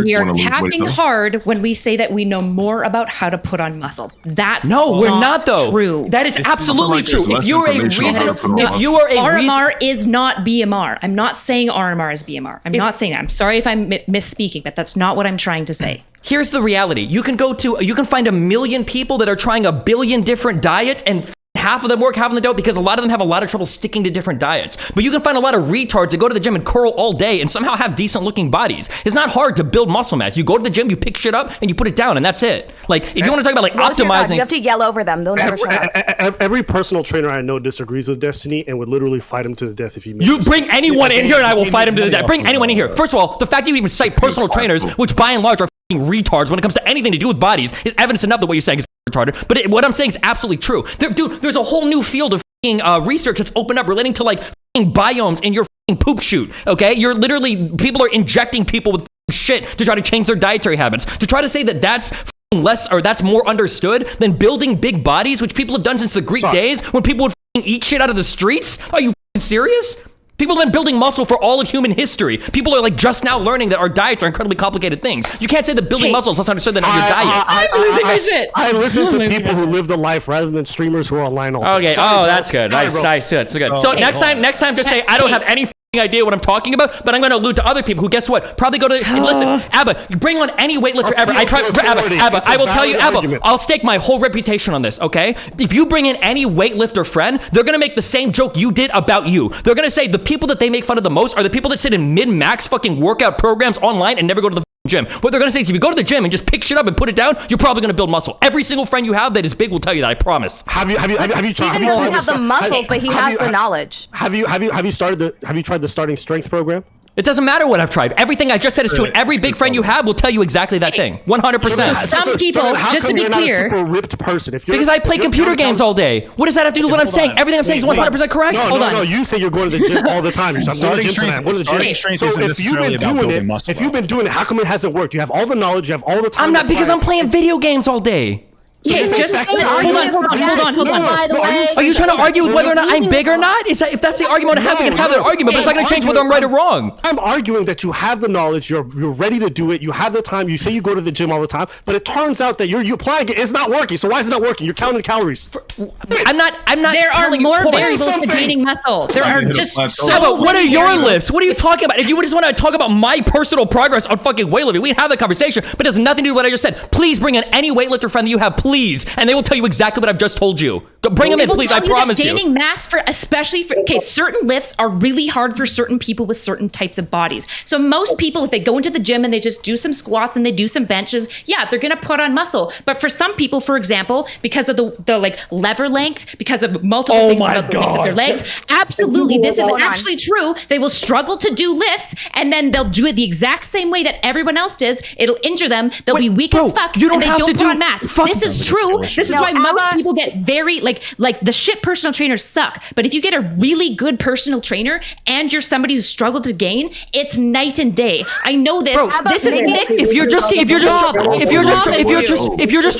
We are capping hard when we say that we know more about how to put on muscle. That's we're not though. True. That is absolutely true. If you are RMR is not BMR. I'm not saying RMR is BMR. I'm not saying that. I'm sorry if I'm misspeaking, but that's not what I'm trying to say. Here's the reality. You can find 1 million people that are trying 1 billion different diets, and half of them work, half of them don't, because a lot of them have a lot of trouble sticking to different diets. But you can find a lot of retards that go to the gym and curl all day and somehow have decent looking bodies. It's not hard to build muscle mass. You go to the gym, you pick shit up, and you put it down, and that's it. Like, if you want to talk about like optimizing, you have to yell over them. They'll never shut up. Every personal trainer I know disagrees with Destiny and would literally fight him to the death if he. You bring anyone in here, and I will fight him to the death. Bring anyone in here. First of all, the fact that you even cite personal trainers, which by and large are retards when it comes to anything to do with bodies, is evidence enough that what you're saying is retarded. But what I'm saying is absolutely true. There's a whole new field of research that's opened up relating to like biomes in your poop chute. Okay, people are injecting people with shit to try to change their dietary habits. To try to say that that's less or that's more understood than building big bodies, which people have done since the Greek days when people would eat shit out of the streets. Are you serious? People have been building muscle for all of human history. People are like just now learning that our diets are incredibly complicated things. You can't say that building muscle is less understood than your diet. I'm losing my shit. I listen to people who live the life rather than streamers who are online all day. Okay. Oh, that's good. Nice. Good. So good. So next time, just say I don't have any idea what I'm talking about, but I'm going to allude to other people who, guess what, probably go to listen, Aba, you bring on any weightlifter ever. I tried for Aba. I will tell you, Aba, I'll stake my whole reputation on this, okay? If you bring in any weightlifter friend, they're going to make the same joke you did about you. They're going to say the people that they make fun of the most are the people that sit in min-max fucking workout programs online and never go to the gym. What they're going to say is if you go to the gym and just pick shit up and put it down, you're probably going to build muscle. Every single friend you have that is big will tell you that, I promise. Have you tried the muscles, but he has the knowledge. Have you tried the starting strength program? It doesn't matter what I've tried. Everything I just said is true. And every big friend you have will tell you exactly that thing. 100%. So some people, just to be clear, not a super ripped person? Because I play computer games all day. What does that have to do with what I'm saying? Everything I'm saying is 100% correct. No. You say you're going to the gym all the time. I'm going to the gym tonight. I'm going to the gym. So if you've been doing it, how come it hasn't worked? You have all the knowledge. You have all the time. I'm not, because I'm playing video games all day. Okay, just hold on. Are you trying to argue with whether or not I'm big or not? If that's the argument I have, we can have that argument, but it's not going to change whether I'm right or wrong. I'm arguing that you have the knowledge, you're ready to do it, you have the time, you say you go to the gym all the time, but it turns out that you're applying it, it's not working. So why is it not working? You're counting calories. I'm not. There are more variables to gaining muscle. There are just so. What are your lifts? What are you talking about? If you just want to talk about my personal progress on fucking weightlifting, we have that conversation, but it has nothing to do with what I just said. Please bring in any weightlifter friend that you have, please, and they will tell you exactly what I've just told you. Bring them in, please. I promise you. Gaining mass especially for certain lifts are really hard for certain people with certain types of bodies. So most people, if they go into the gym and they just do some squats and they do some benches, yeah, they're gonna put on muscle. But for some people, for example, because of the like lever length, because of multiple things about the length of their legs, absolutely, this is actually true. They will struggle to do lifts, and then they'll do it the exact same way that everyone else does. It'll injure them. They'll be weak as fuck, and they don't put on mass. This is true. This is why most people get very like the shit personal trainers suck. But if you get a really good personal trainer and you're somebody who struggled to gain, it's night and day. I know this. This is mixed. If you're just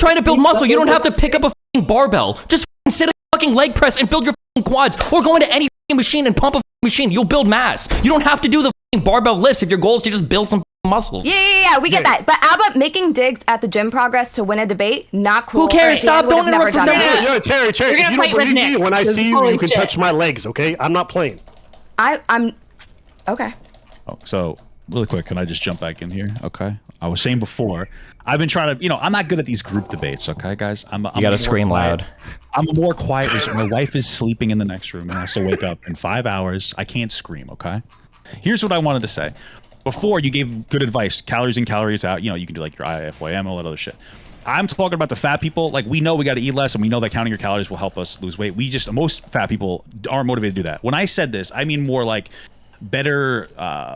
trying to build muscle, you don't have to pick up a fucking barbell. Just sit a fucking leg press and build your fucking quads, or go into any fucking machine and pump a machine. You'll build mass. You don't have to do the fucking barbell lifts if your goal is to just build some muscles. Yeah, we get that. But Aba making digs at the gym progress to win a debate, not cool. Who cares? Stop! Don't interrupt. Chaeiry, if you don't believe me, when I see you, you can touch my legs. Okay, I'm not playing. I'm okay. Oh, so really quick, can I just jump back in here? Okay. I was saying before, I've been trying to, I'm not good at these group debates. Okay, guys. You gotta scream loud. I'm more quiet. My wife is sleeping in the next room and has to wake up in 5 hours. I can't scream. Okay. Here's what I wanted to say. Before, you gave good advice, calories in, calories out. You can do like your IFYM, all that other shit. I'm talking about the fat people. Like, we know we got to eat less, and we know that counting your calories will help us lose weight. Most fat people aren't motivated to do that. When I said this, I mean more like better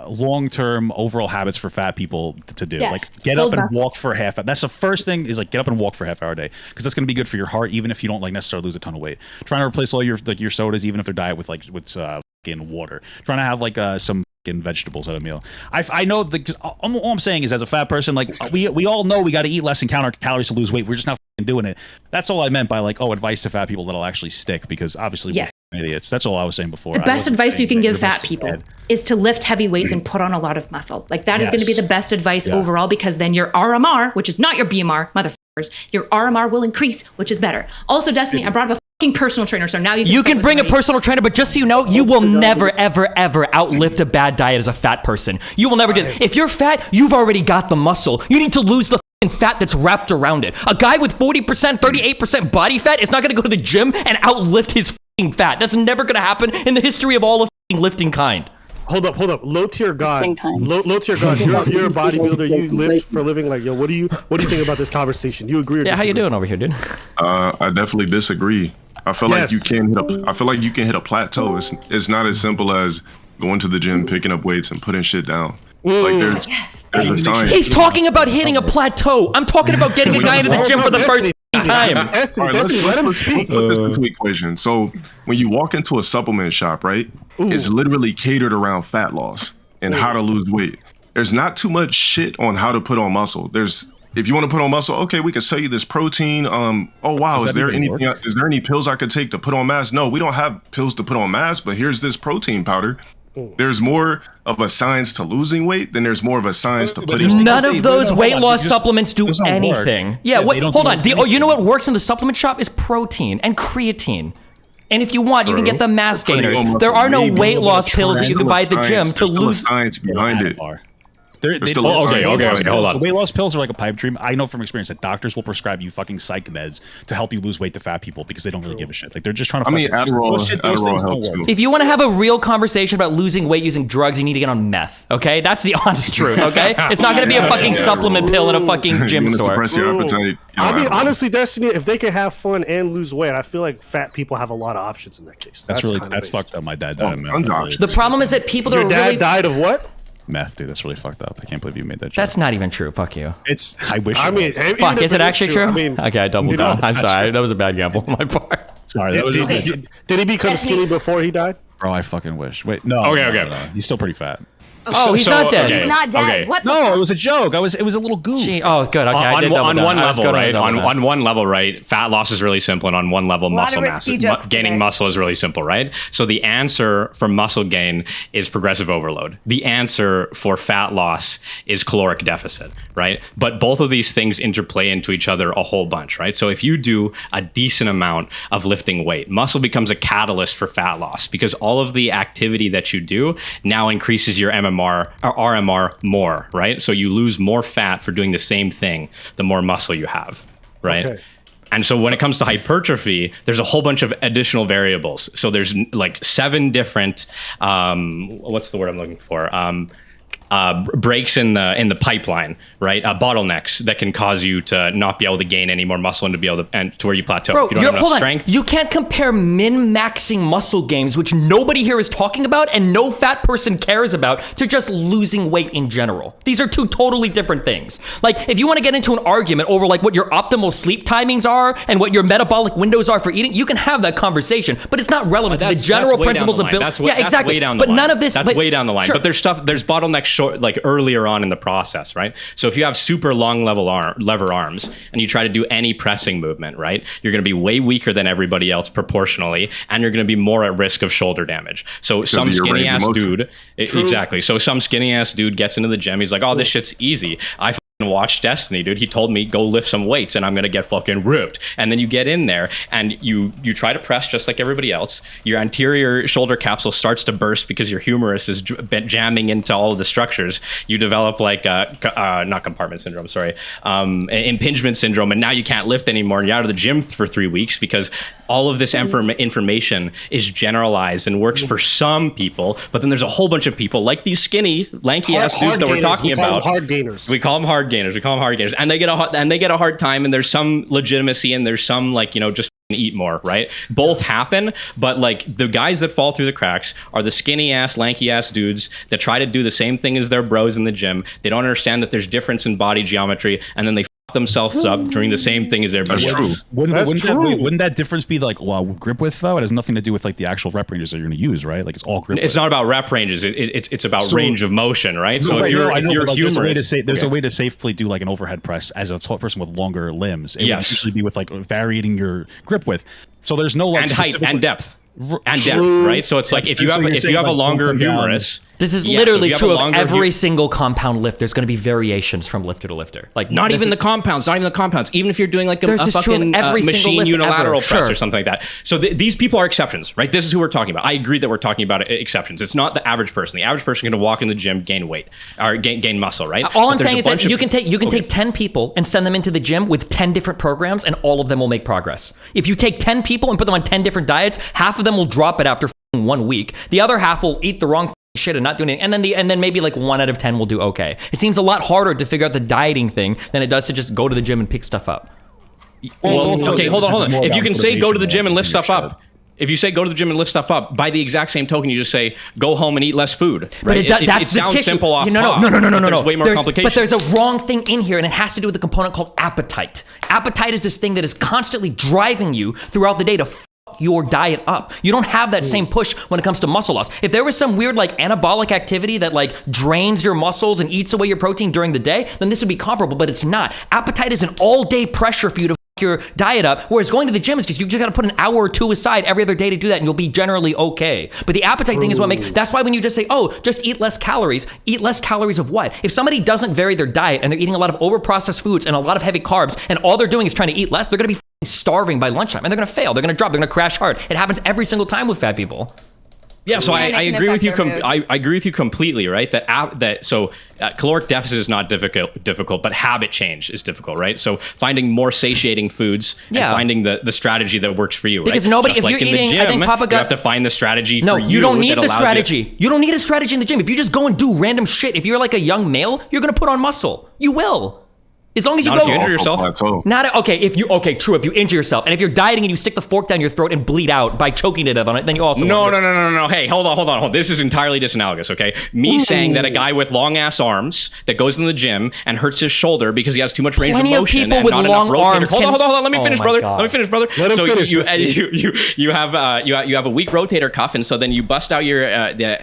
long-term overall habits for fat people to do. Yes. Like, get up and walk for a half hour. That's the first thing, is like get up and walk for a half hour a day, because that's going to be good for your heart, even if you don't like necessarily lose a ton of weight. Trying to replace all your sodas, even if they're diet, with fucking water. Trying to have like some vegetables at a meal. I know all I'm saying is, as a fat person, like we all know we got to eat less and count our calories to lose weight. We're just not doing it. That's all I meant by like, advice to fat people that'll actually stick, because obviously we're idiots. That's all I was saying before. The best advice you can give fat people is to lift heavy weights and put on a lot of muscle. Like, that is going to be the best advice overall, because then your RMR, which is not your BMR, motherfuckers, your RMR will increase, which is better. Also, Destiny, I brought up a fucking personal trainer, so now you can bring a personal trainer, but just so you know, you will never, ever, ever outlift a bad diet as a fat person. You will never do that. If you're fat, you've already got the muscle. You need to lose the fat that's wrapped around it. A guy with 40%, 38% body fat is not going to go to the gym and outlift his fat. That's never going to happen in the history of all of lifting kind. Hold up. LowTierGod. LowTierGod, you're a bodybuilder. You lift for a living. Like, what do you think about this conversation? You agree or disagree? How you doing over here, dude? I definitely disagree. I feel like you can hit a plateau. It's not as simple as going to the gym, picking up weights, and putting shit down. Like, there's a science. He's talking about hitting a plateau. I'm talking about getting a guy into the gym for the first time. All right, let's put this into equation. So when you walk into a supplement shop, right, it's literally catered around fat loss and how to lose weight. There's not too much shit on how to put on muscle. If you want to put on muscle, okay, we can sell you this protein. Oh wow, is there any pills I could take to put on mass? No, we don't have pills to put on mass, but here's this protein powder. There's more of a science to losing weight than there's more of a science to putting. None of those weight loss supplements do anything. Yeah, wait, hold on. You know what works in the supplement shop is protein and creatine. And if you want, you can get the mass gainers. There are no weight loss pills that you can buy at the gym to lose. Science behind it. Okay, hold on. The weight loss pills are like a pipe dream. I know from experience that doctors will prescribe you fucking psych meds to help you lose weight to fat people because they don't really give a shit. Like they're just trying to. Adderall helps too. If you want to have a real conversation about losing weight using drugs, you need to get on meth. Okay, that's the honest truth. Okay, it's not going to be a fucking supplement pill in a fucking gym store. Suppress your appetite. I mean, honestly, Destiny, if they can have fun and lose weight, I feel like fat people have a lot of options in that case. That's fucked up. My dad died of meth. The problem is that people that Your dad died of what? Meth, dude. That's really fucked up. I can't believe you made that joke. That's not even true. Fuck you. I wish. I mean, fuck. Is it actually true? I mean, okay, I doubled down. I'm sorry. That was a bad gamble on my part. Sorry. Did he become skinny before he died? Bro, I fucking wish. Wait, no. Okay. No. He's still pretty fat. Oh, he's not dead. He's not dead. What? No, it was a joke. It was a little goof. Oh, good. Okay, on one level, right? On one level, right? Fat loss is really simple, and on one level, muscle mass. Gaining muscle is really simple, right? So the answer for muscle gain is progressive overload. The answer for fat loss is caloric deficit, right? But both of these things interplay into each other a whole bunch, right? So if you do a decent amount of lifting weight, muscle becomes a catalyst for fat loss because all of the activity that you do now increases your MMR or RMR more, right? So you lose more fat for doing the same thing, the more muscle you have, right? Okay. And so when it comes to hypertrophy, there's a whole bunch of additional variables. So there's like 7 different, what's the word I'm looking for? Breaks in the pipeline, right? Bottlenecks that can cause you to not be able to gain any more muscle and to be able to where you plateau. Bro, if you don't have enough strength. You can't compare min-maxing muscle gains, which nobody here is talking about and no fat person cares about, to just losing weight in general. These are 2 totally different things. Like, if you want to get into an argument over like what your optimal sleep timings are and what your metabolic windows are for eating, you can have that conversation, but it's not relevant to the general principles of building. Yeah, exactly. Way down the line. None of this. That's way down the line. Sure. But there's bottlenecks like earlier on in the process, right? So if you have super long lever arms and you try to do any pressing movement, right, you're going to be way weaker than everybody else proportionally, and you're going to be more at risk of shoulder damage. So some skinny ass dude, exactly. So some skinny ass dude gets into the gym. He's like, "Oh, this shit's easy. I watch Destiny, dude. He told me go lift some weights and I'm gonna get fucking ripped." And then you get in there and you try to press just like everybody else. Your anterior shoulder capsule starts to burst because your humerus is jamming into all of the structures. You develop like not compartment syndrome, sorry, impingement syndrome, and now you can't lift anymore. And you're out of the gym for 3 weeks because all of this information is generalized and works for some people, but then there's a whole bunch of people like these skinny, lanky ass dudes that we're talking about. Hard gainers. We call them hard gainers, and they get a hard time, and there's some legitimacy and there's some like, you know, just eat more, right? Both happen, but like the guys that fall through the cracks are the skinny ass, lanky ass dudes that try to do the same thing as their bros in the gym. They don't understand that there's difference in body geometry, and then they themselves up doing the same thing as everybody else. Wouldn't that difference be like, well, grip width though? It has nothing to do with like the actual rep ranges that you're going to use, right? Like it's all grip width. It's not about rep ranges. It's about range of motion, right? So if you're humorous, there's a way to safely do like an overhead press as a tall person with longer limbs. It would usually be with like varying your grip width. So there's no like and height and depth. Right? So it's like if you have a longer humerus. This is literally true of every single compound lift. There's going to be variations from lifter to lifter. Like not even the compounds. Even if you're doing like a fucking machine unilateral press or something like that. So these people are exceptions, right? This is who we're talking about. I agree that we're talking about exceptions. It's not the average person. The average person is going to walk in the gym, gain weight or gain muscle, right? All I'm saying is that you can take 10 people and send them into the gym with 10 different programs, and all of them will make progress. If you take 10 people and put them on 10 different diets, half of them will drop it after 1 week. The other half will eat the wrong shit and not doing it, and then maybe like 1 out of 10 will do okay. It seems a lot harder to figure out the dieting thing than it does to just go to the gym and pick stuff up. Well, okay, hold on. If you can say go to the gym and lift stuff up, if you say go to the gym and lift stuff up, by the exact same token, you just say go home and eat less food. Right? But it sounds simple off top. No. There's way more complications. But there's a wrong thing in here, and it has to do with a component called appetite. Appetite is this thing that is constantly driving you throughout the day to your diet up. You don't have that same push when it comes to muscle loss. If there was some weird like anabolic activity that like drains your muscles and eats away your protein during the day, then this would be comparable, but it's not. Appetite is an all-day pressure for you to your diet up, whereas going to the gym is just, you just got to put an hour or two aside every other day to do that and you'll be generally okay. But the appetite thing is what makes, that's why when you just say, oh, just eat less calories of what? If somebody doesn't vary their diet and they're eating a lot of over-processed foods and a lot of heavy carbs and all they're doing is trying to eat less, they're going to be starving by lunchtime and they're going to fail, they're going to drop, they're going to crash hard. It happens every single time with fat people. Yeah, so I agree with you. I agree with you completely, right? Caloric deficit is not difficult, but habit change is difficult, right? So finding more satiating foods and finding the strategy that works for you, because right? nobody, just if like you're in eating, the gym, I think Papagut, you have to find the strategy. No, for you don't need the strategy. You. You don't need a strategy in the gym. If you just go and do random shit, if you're like a young male, you're gonna put on muscle. You will. As long as you not go, if you injure yourself. True. If you injure yourself, and if you're dieting and you stick the fork down your throat and bleed out by choking to death on it, then you also no. Hey, hold on. This is entirely disanalogous. Okay, me saying that a guy with long ass arms that goes in the gym and hurts his shoulder because he has too much range of motion and not enough rotator. Hold on. Let me finish, brother. Let me finish, brother. Let him finish. You have a weak rotator cuff, and so then you bust out your the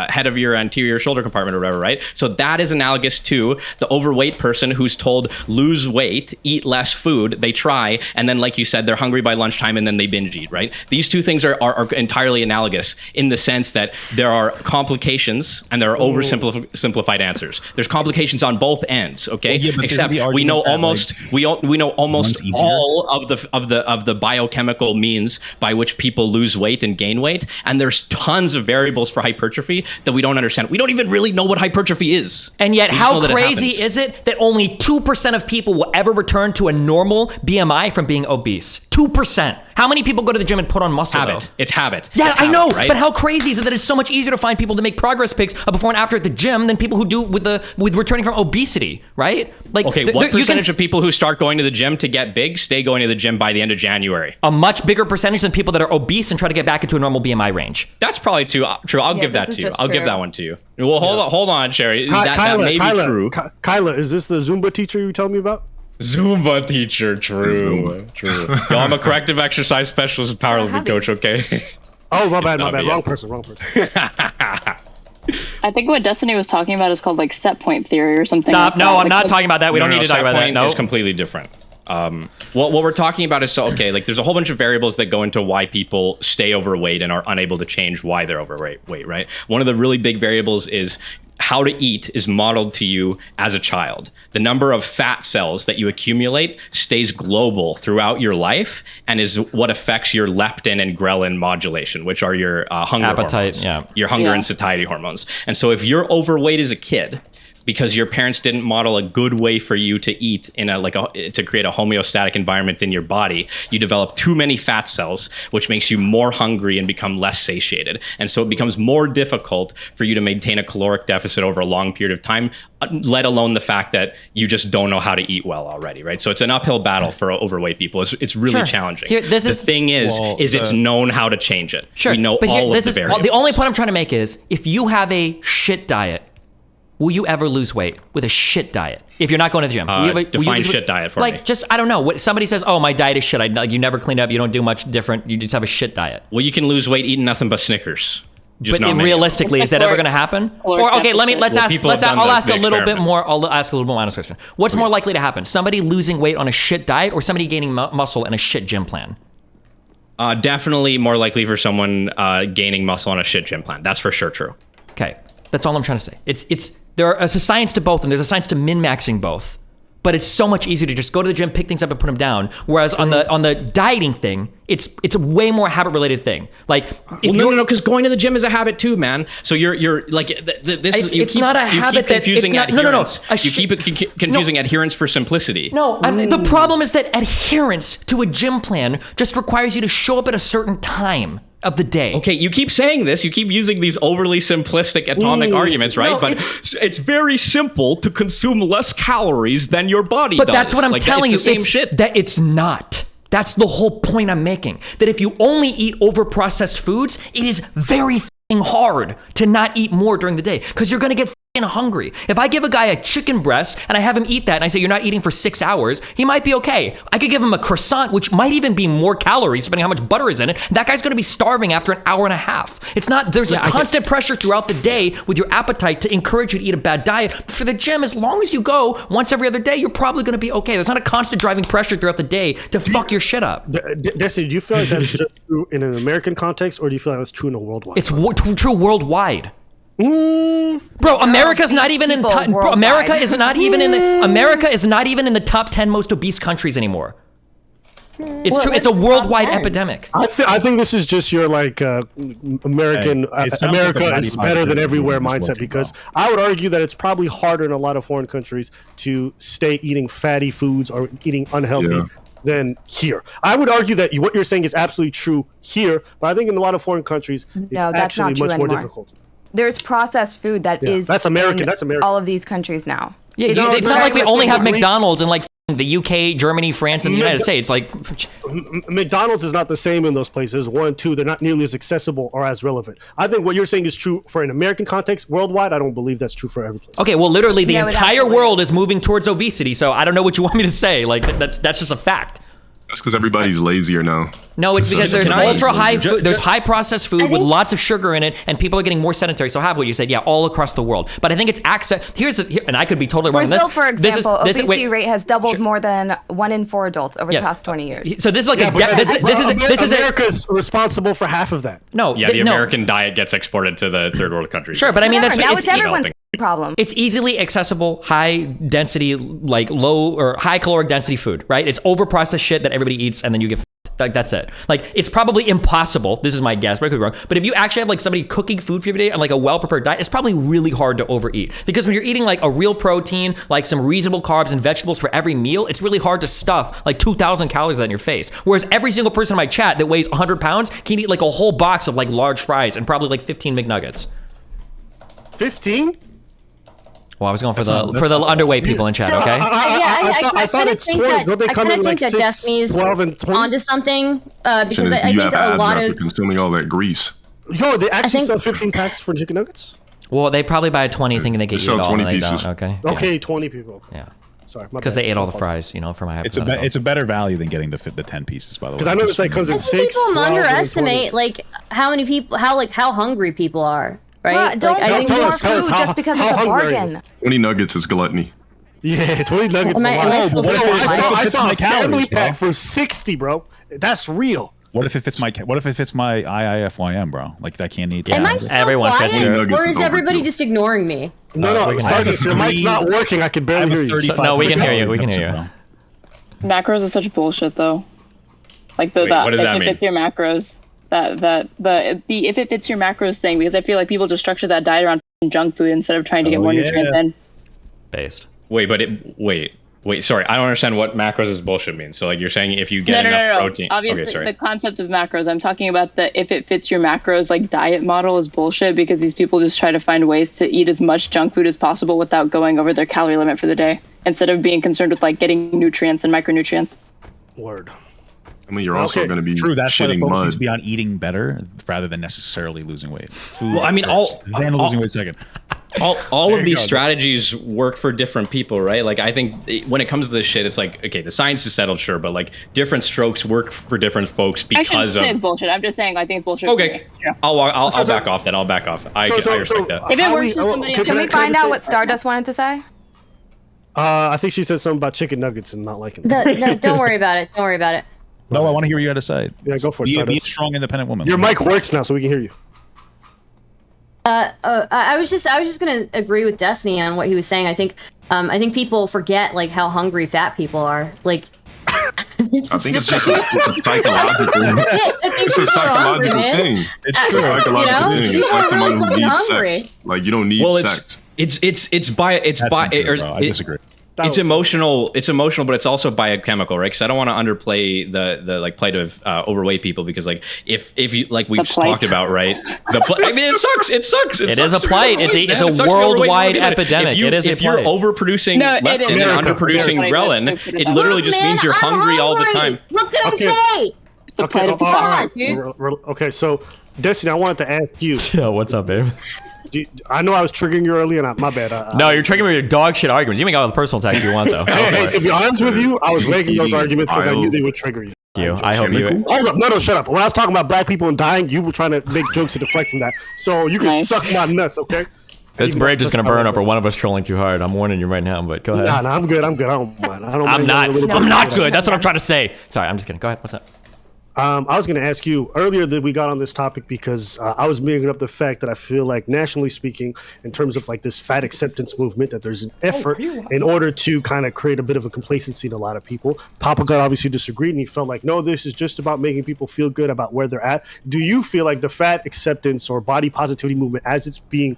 head of your anterior shoulder compartment or whatever, right? So that is analogous to the overweight person who's told lose weight, eat less food, they try, and then like you said, they're hungry by lunchtime and then they binge eat, right? These two things are entirely analogous in the sense that there are complications and there are oversimplified answers. There's complications on both ends, okay? Well, yeah, except we know almost all of the biochemical means by which people lose weight and gain weight, and there's tons of variables for hypertrophy that we don't understand. We don't even really know what hypertrophy is. And yet, how crazy is it that only 2% of people will ever return to a normal BMI from being obese? 2%. How many people go to the gym and put on muscle? It's habit. Yeah, it's I know. Right? But how crazy is it that it's so much easier to find people to make progress pics of before and after at the gym than people who do with returning from obesity, right? Like, okay, what percentage of people who start going to the gym to get big stay going to the gym by the end of January? A much bigger percentage than people that are obese and try to get back into a normal BMI range. That's probably true. I'll give that to you. I'll give that one to you. Well, hold on, Chaeiry. That may be true. Kyla, is this the Zumba teacher you told me about? Zumba teacher, true. Yo, I'm a corrective exercise specialist and powerlifting coach, okay? Oh, my bad. Wrong person. I think what Destiny was talking about is called like set point theory or something. Stop. Like no, that. I'm not talking about that. We don't need to talk about that. No, it's completely different. What we're talking about is, like there's a whole bunch of variables that go into why people stay overweight and are unable to change why they're overweight, right? One of the really big variables is how to eat is modeled to you as a child. The number of fat cells that you accumulate stays global throughout your life and is what affects your leptin and ghrelin modulation, which are your hunger appetite, hormones, your hunger and satiety hormones. And so if you're overweight as a kid, because your parents didn't model a good way for you to eat in to create a homeostatic environment in your body, you develop too many fat cells, which makes you more hungry and become less satiated. And so it becomes more difficult for you to maintain a caloric deficit over a long period of time, let alone the fact that you just don't know how to eat well already, right? So it's an uphill battle for overweight people. It's really challenging. The thing is it's known how to change it. Sure. We know all of the variables. The only point I'm trying to make is, if you have a shit diet, will you ever lose weight with a shit diet? If you're not going to the gym, define shit diet for me. Like, just, I don't know. What somebody says, oh, my diet is shit. You never clean up. You don't do much different. You just have a shit diet. Well, you can lose weight eating nothing but Snickers. But realistically, is that ever going to happen? Or okay, let's ask. I'll ask a little bit more. I'll ask a little more honest question. What's more likely to happen? Somebody losing weight on a shit diet, or somebody gaining muscle in a shit gym plan? Definitely more likely for someone gaining muscle on a shit gym plan. That's for sure true. Okay, that's all I'm trying to say. There's a science to both, and there's a science to min-maxing both. But it's so much easier to just go to the gym, pick things up, and put them down. Whereas on the dieting thing, it's a way more habit-related thing. Like, no, because going to the gym is a habit too, man. So you're like it's not a habit that confusing adherence. No. You keep confusing adherence for simplicity. No, the problem is that adherence to a gym plan just requires you to show up at a certain time of the day. Okay, you keep saying this. You keep using these overly simplistic atomic arguments, right? No, but it's very simple to consume less calories than your body does. But that's what I'm telling you. It's the same shit. That it's not. That's the whole point I'm making. That if you only eat over-processed foods, it is very hard to not eat more during the day, because you're going to get hungry. If I give a guy a chicken breast and I have him eat that and I say you're not eating for 6 hours, he might be okay. I could give him a croissant, which might even be more calories depending on how much butter is in it. That guy's going to be starving after an hour and a half. It's not, there's a constant pressure throughout the day with your appetite to encourage you to eat a bad diet. But for the gym, as long as you go once every other day, you're probably going to be okay. There's not a constant driving pressure throughout the day to fuck your shit up. Destiny, do you feel like that's just true in an American context, or do you feel like that's true in a worldwide? It's true worldwide. Bro, America's not even in. America is not even in the. America is not even in the top 10 most obese countries anymore. It's true. It's a worldwide epidemic. I think this is just your like American. America is better than everywhere mindset, because I would argue that it's probably harder in a lot of foreign countries to stay eating fatty foods or eating unhealthy than here. I would argue that what you're saying is absolutely true here, but I think in a lot of foreign countries it's actually much more difficult. There's processed food that's American. That's American. All of these countries now. Yeah, it's not like we only have McDonald's in like the UK, Germany, France, and the United States. Like McDonald's is not the same in those places. 1, 2, they're not nearly as accessible or as relevant. I think what you're saying is true for an American context. Worldwide, I don't believe that's true for every place. Okay, well, literally the entire world is moving towards obesity. So I don't know what you want me to say. Like that's just a fact. That's because everybody's lazier now. No, it's because there's ultra high food, there's high processed food with lots of sugar in it, and people are getting more sedentary. So have what you said, all across the world. But I think it's access. And I could be totally wrong. Brazil, for example, obesity rate has doubled more than 1 in 4 adults over the past 20 years. So this is like America's responsible for half of that. No, the American diet gets exported to the third world countries. Sure, but I mean it's everyone's problem. It's easily accessible, high density, like low or high caloric density food, right? It's over processed shit that everybody eats, and then you get like that's it. Like it's probably impossible. This is my guess, but I could be wrong. But if you actually have like somebody cooking food for you every day and like a well prepared diet, it's probably really hard to overeat, because when you're eating like a real protein, like some reasonable carbs and vegetables for every meal, it's really hard to stuff like 2,000 calories in your face. Whereas every single person in my chat that weighs 100 pounds can eat like a whole box of like large fries and probably like 15 McNuggets. 15? Well, I was going for the underweight people in chat, okay? I kind of think that Destiny's onto something, because I think a lot of consuming all that grease. Yo, they actually sell 15 packs for chicken nuggets? Well, they probably buy 20 thinking they can eat it all, 20 and they pieces. don't. Okay, 20 people. Yeah. Sorry, because they ate all the fries, for my hypothetical. It's a better value than getting the 10 pieces, by the way. Because I know it's like comes in 6. People underestimate like how many people, how hungry people are. Right? Well, don't eat more food just because it's a bargain. 20 nuggets is gluttony. Yeah, 20 nuggets is a lot. I saw a family pack for 60, bro. That's real. What if it fits my IIFYM, bro? Like I can't eat that. Am I still quiet, or is everybody just ignoring me? No, Stardust, your mic's not working. I can barely hear you. No, we can hear you. We can hear you. Macros is such bullshit, though. Like what does that mean? If your macros. The if it fits your macros thing, because I feel like people just structure that diet around junk food instead of trying to get more nutrients in. Based. Wait, sorry, I don't understand what macros is bullshit means. So like you're saying if you get enough protein. Obviously, the concept of macros. I'm talking about the if it fits your macros like diet model is bullshit, because these people just try to find ways to eat as much junk food as possible without going over their calorie limit for the day, instead of being concerned with like getting nutrients and micronutrients. Word. I mean, you're also going to be true. That's why the focus needs mud. to be on eating better rather than necessarily losing weight. Food well, I mean, then losing weight second. All of these strategies work for different people, right? Like, I think when it comes to this shit, it's like, okay, the science is settled, sure, but like different strokes work for different folks because I shouldn't say it's bullshit. I'm just saying I think it's bullshit. Okay, yeah. I'll back off that. I'll back off. I respect that. If it works for somebody, can we find out what Stardust wanted to say? I think she said something about chicken nuggets and not liking it. No, don't worry about it. Don't worry about it. No, I want to hear what you got to say. Yeah, go for it. Be a strong, independent woman. Your mic works now, so we can hear you. I was just gonna agree with Destiny on what he was saying. I think people forget like how hungry fat people are. Like, I think it's just a psychological thing. It's a psychological thing. It's a psychological thing. It's like someone who needs sex. Like you don't need sex. I disagree. It's emotional, but it's also biochemical, right? Because I don't want to underplay the like plight of overweight people, because like if you like we've talked about, right? I mean, it sucks. It sucks. It is a plight. It's a worldwide epidemic. If you're overproducing leptin and underproducing ghrelin, it literally just means you're hungry all the time. What can I say? Okay, so Destiny, I wanted to ask you. Yeah, what's up, babe? I know I was triggering you earlier, and my bad. No, you're triggering me with your dog shit arguments. You can make all the personal attacks you want, though. Hey, to be honest with you, I was making those arguments because I knew they would trigger you. I hope you. Hold up, no, shut up. When I was talking about black people and dying, you were trying to make jokes to deflect from that. So you can suck my nuts, okay? This bridge is gonna burn up for one of us trolling too hard. I'm warning you right now, but go ahead. Nah, I'm good. I don't mind. I'm not good. That's what I'm trying to say. Sorry, I'm just kidding. Go ahead. What's up? I was going to ask you earlier that we got on this topic because I was bringing up the fact that I feel like nationally speaking, in terms of like this fat acceptance movement, that there's an effort in order to kind of create a bit of a complacency in a lot of people. Papagut obviously disagreed, and he felt like, no, this is just about making people feel good about where they're at. Do you feel like the fat acceptance or body positivity movement, as it's being,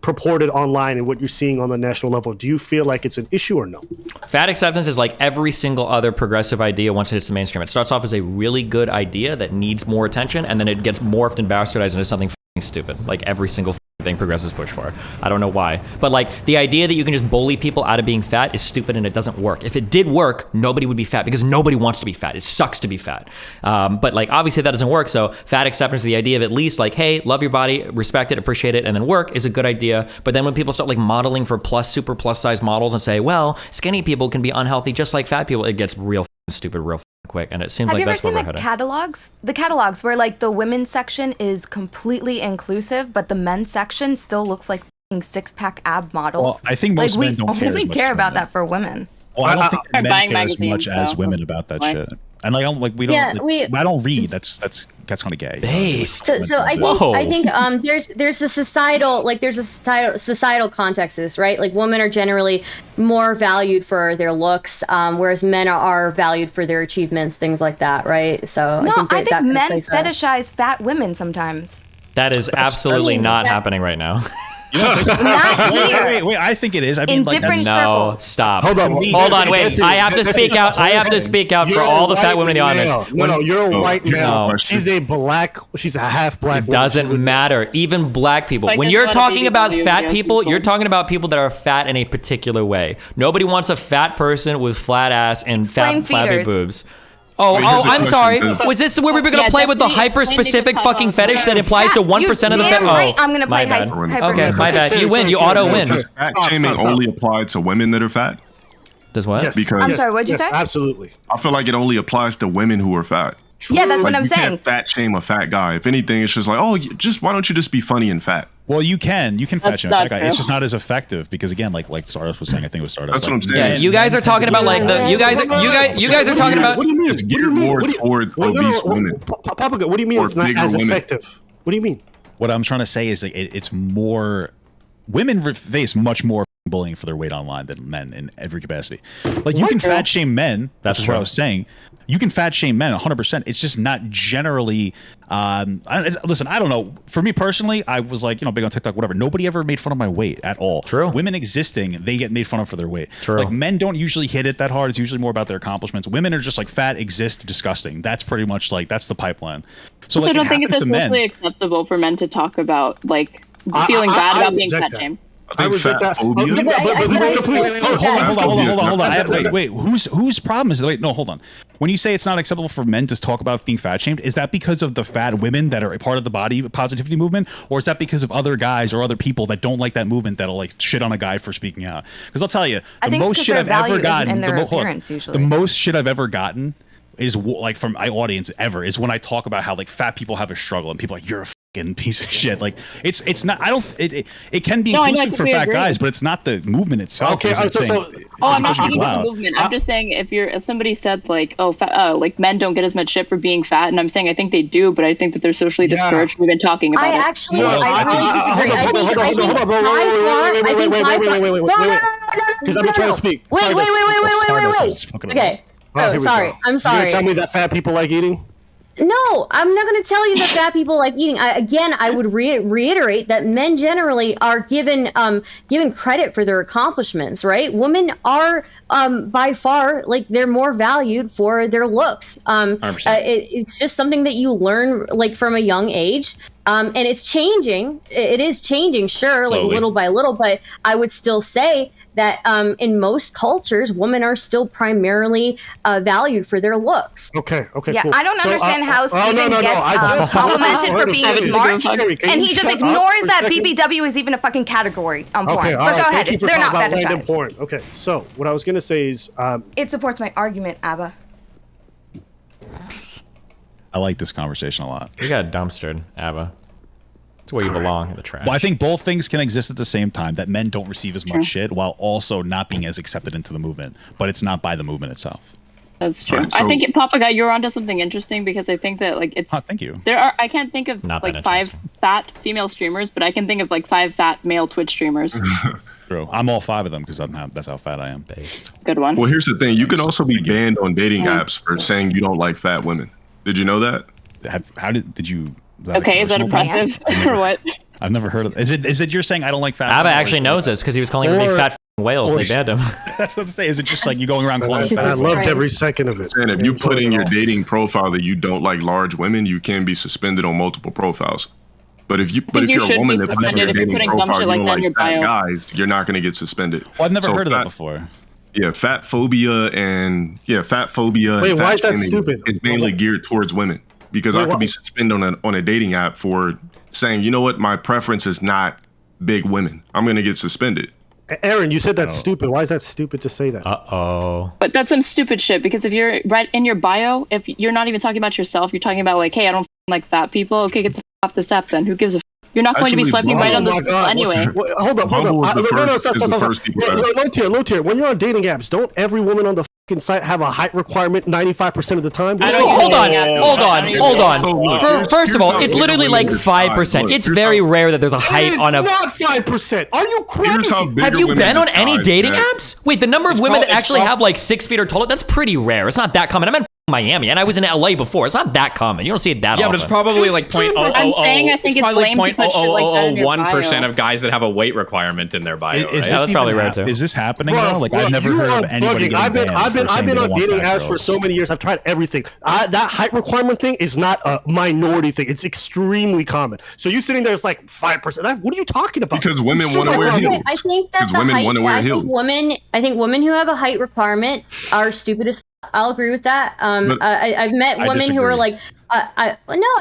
purported online and what you're seeing on the national level, do you feel like it's an issue or no? Fat acceptance is like every single other progressive idea once it hits the mainstream. It starts off as a really good idea that needs more attention, and then it gets morphed and bastardized into something stupid, like every single thing progressives push for. I don't know why, but like the idea that you can just bully people out of being fat is stupid, and it doesn't work. If it did work, nobody would be fat because nobody wants to be fat. It sucks to be fat. But like obviously that doesn't work. So fat acceptance, the idea of at least like, hey, love your body, respect it, appreciate it, and then work is a good idea. But then when people start like modeling for super plus size models and say, well, skinny people can be unhealthy just like fat people, it gets real stupid real quick, and it seems like that's where we're headed. Have you ever seen the catalogs where like the women's section is completely inclusive, but the men's section still looks like six-pack ab models? Well, I think most men don't care. We only care about that for women. Well, I don't think men care as much as women about that shit. And like we don't. Yeah, I don't read. That's kind of gay. Based. So I think there's a societal context to this, right? Like women are generally more valued for their looks, whereas men are valued for their achievements, things like that, right? So no, I think men fetishize fat women sometimes. That is absolutely not happening right now. Wait, I think it is. I mean, in different circles. No, stop. Hold on, wait. I have to speak out. I have to speak out for all the fat women in the audience. No, you're a white male. She's a half black. It doesn't matter. Even black people. When you're talking about fat people, you're talking about people that are fat in a particular way. Nobody wants a fat person with flat ass and flabby boobs. I'm sorry. Was this where we were going to play with the hyper-specific fucking fetish that applies to 1% of the fat? Right. I'm going to play hyper. Okay, my bad. You win. You auto-win. Does fat shaming only apply to women that are fat? Does what? Yes. Because I'm sorry, what'd you say? Absolutely. I feel like it only applies to women who are fat. Yeah, that's what I'm you saying. Can't fat shame a fat guy. If anything, it's just like, why don't you just be funny and fat? Well, you can fat shame a fat guy. It's just not as effective because again, like Stardust was saying, I think it was Stardust. That's what I'm saying. Yeah, you guys are talking about like you guys are talking about. What do you mean? It's geared more toward obese women. Papagut, what do you mean it's not as effective? What do you mean? What I'm trying to say is like it's more. Women face much more bullying for their weight online than men in every capacity. Like you can fat shame men. That's what I was saying. You can fat shame men 100%. It's just not generally. Listen, I don't know. For me personally, I was like, big on TikTok, whatever. Nobody ever made fun of my weight at all. True. Women existing, they get made fun of for their weight. True. Like men don't usually hit it that hard. It's usually more about their accomplishments. Women are just like fat, exist, disgusting. That's pretty much like that's the pipeline. So like, I don't think it's socially acceptable for men to talk about like feeling bad about being fat shamed. I was at that. Hold on. Wait. Whose problem is it? Wait, no, hold on. When you say it's not acceptable for men to talk about being fat shamed, is that because of the fat women that are a part of the body positivity movement, or is that because of other guys or other people that don't like that movement that'll like shit on a guy for speaking out? Because I'll tell you, the most shit I've ever gotten, the most shit I've ever gotten is like from my audience ever is when I talk about how like fat people have a struggle and people are like, you're a piece of shit. Like it's not. I don't. It can be inclusive for fat guys, but it's not the movement itself. Okay, I'm not talking about the movement. I'm just saying if somebody said like like men don't get as much shit for being fat, and I'm saying I think they do, but I think that they're socially discouraged. We've been talking about it. I really disagree. Wait. Because I've been trying to speak. Wait. Okay. Oh, sorry. I'm sorry. You're gonna tell me that fat people like eating? No, I'm not going to tell you that fat people like eating. I would reiterate that men generally are given credit for their accomplishments, right? Women are by far like they're more valued for their looks. It's just something that you learn like from a young age. And it's changing. It is changing, sure, like little by little. But I would still say that in most cultures, women are still primarily valued for their looks. Okay, yeah, cool. I don't understand how Steven gets complimented for being smart, and he just ignores that BBW is even a fucking category on porn. Okay, but go ahead, they're not random porn. Okay, so what I was gonna say is, it supports my argument, Aba. I like this conversation a lot. You got dumpstered, Aba. It's where you belong, in the trash. Well, I think both things can exist at the same time, that men don't receive as much shit while also not being as accepted into the movement, but it's not by the movement itself. That's true. Right, so, I think Papagut, you're onto something interesting because I think that like it's. Oh, thank you. I can't think of like 5 fat female streamers, but I can think of like 5 fat male Twitch streamers. True. I'm all 5 of them because that's how fat I am. Good one. Well, here's the thing: you can also be banned on dating apps for saying you don't like fat women. Did you know that? How did you? Okay, is that impressive or what? I've never heard of. Is it you're saying I don't like fat? Aba actually knows this because he was calling them big fat whales and they banned him. That's what I say. Is it just like you going around calling fat? I loved every second of it. And if you put in your dating profile that you don't like large women, you can be suspended on multiple profiles. But if you're a woman that puts in your dating profile you don't like fat guys, you're not going to get suspended. Well, I've never heard of that before. Yeah, fat phobia. Wait, why is that stupid? It's mainly geared towards women. Because I could be suspended on a dating app for saying, you know what, my preference is not big women. I'm going to get suspended. Erin, you said that's stupid. Why is that stupid to say that? But that's some stupid shit because if you're right in your bio, if you're not even talking about yourself, you're talking about like, hey, I don't like fat people. Okay, get the off this app then. Who gives a You're not going to be swiping right on this anyway. Hold up. Low tier. When you're on dating apps, don't every woman on the site have a height requirement 95% of the time? Hold on. First of all, it's literally like 5%. It's very rare that there's a height on a. It's not 5%. Are you crazy? Have you been on any dating apps? Wait, the number of women that actually have like 6 feet or taller, that's pretty rare. It's not that common. I'm in Miami and I was in LA before. It's not that common. You don't see it that often. Yeah, but it's probably like I'm saying I think it's lame to put shit like that in your bio. 1% of guys that have a weight requirement in their bio. That's probably rare too. Is this happening though? Like I've never heard of anybody. I've been on dating apps for so many years. I've tried everything. That height requirement thing is not a minority thing. It's extremely common. So you sitting there, it's like 5%. What are you talking about? Because women want to wear heels. I think that I think women who have a height requirement are stupid as. I'll agree with that. I've met women who are like, I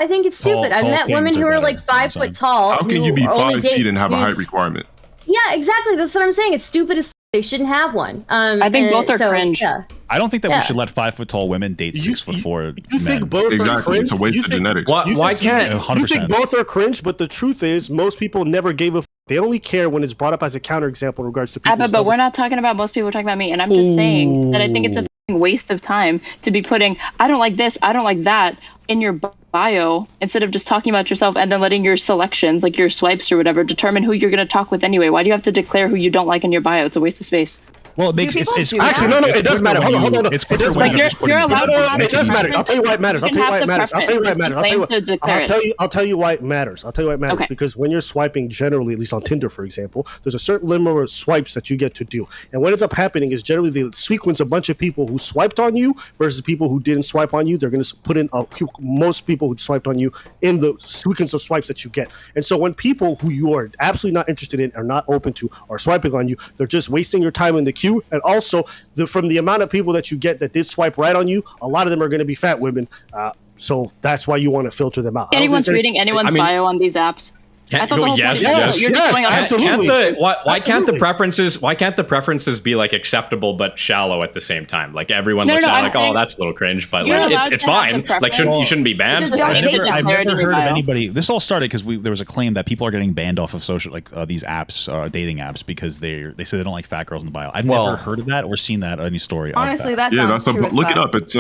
think it's stupid. I've met women who are like 5 foot tall. How can you be 5 feet and have a height requirement? Yeah, exactly. That's what I'm saying. It's stupid as. They shouldn't have one. I think both are cringe. Yeah. I don't think that we should let 5 foot tall women date 6'4" You think both are cringe? It's a waste of genetics. Why can't? 100%. You think both are cringe, but the truth is, most people never gave a. They only care when it's brought up as a counterexample in regards to people. But we're not talking about most people. We're talking about me, and I'm just saying that I think it's a waste of time to be putting I don't like this, I don't like that in your bio instead of just talking about yourself and then letting your selections, like your swipes or whatever, determine who you're going to talk with anyway. Why do you have to declare who you don't like in your bio? It's a waste of space. Well, it makes it's actually no. It does matter. Hold on. It does matter. You're allowed. It does matter. I'll tell you why it matters. I'll tell you why it matters. Okay. Because when you're swiping generally, at least on Tinder, for example, there's a certain limit of swipes that you get to do. And what ends up happening is generally they sequence a bunch of people who swiped on you versus people who didn't swipe on you. They're going to put in most people who swiped on you in the sequence of swipes that you get. And so when people who you are absolutely not interested in, are not open to, are swiping on you, they're just wasting your time in the queue. And also, from the amount of people that you get that did swipe right on you, a lot of them are going to be fat women. So that's why you want to filter them out. Anyone's reading anyone's bio on these apps. I thought the whole point you're just going on absolutely. Why can't the preferences? Why can't the preferences be like acceptable but shallow at the same time? Like everyone looks at it like, oh, that's a little cringe, but like it's fine. Like you shouldn't be banned. I've never heard of anybody. This all started because there was a claim that people are getting banned off of social these apps, dating apps, because they say they don't like fat girls in the bio. I've never heard of that or seen that any story. Honestly, that that's true look it up. It's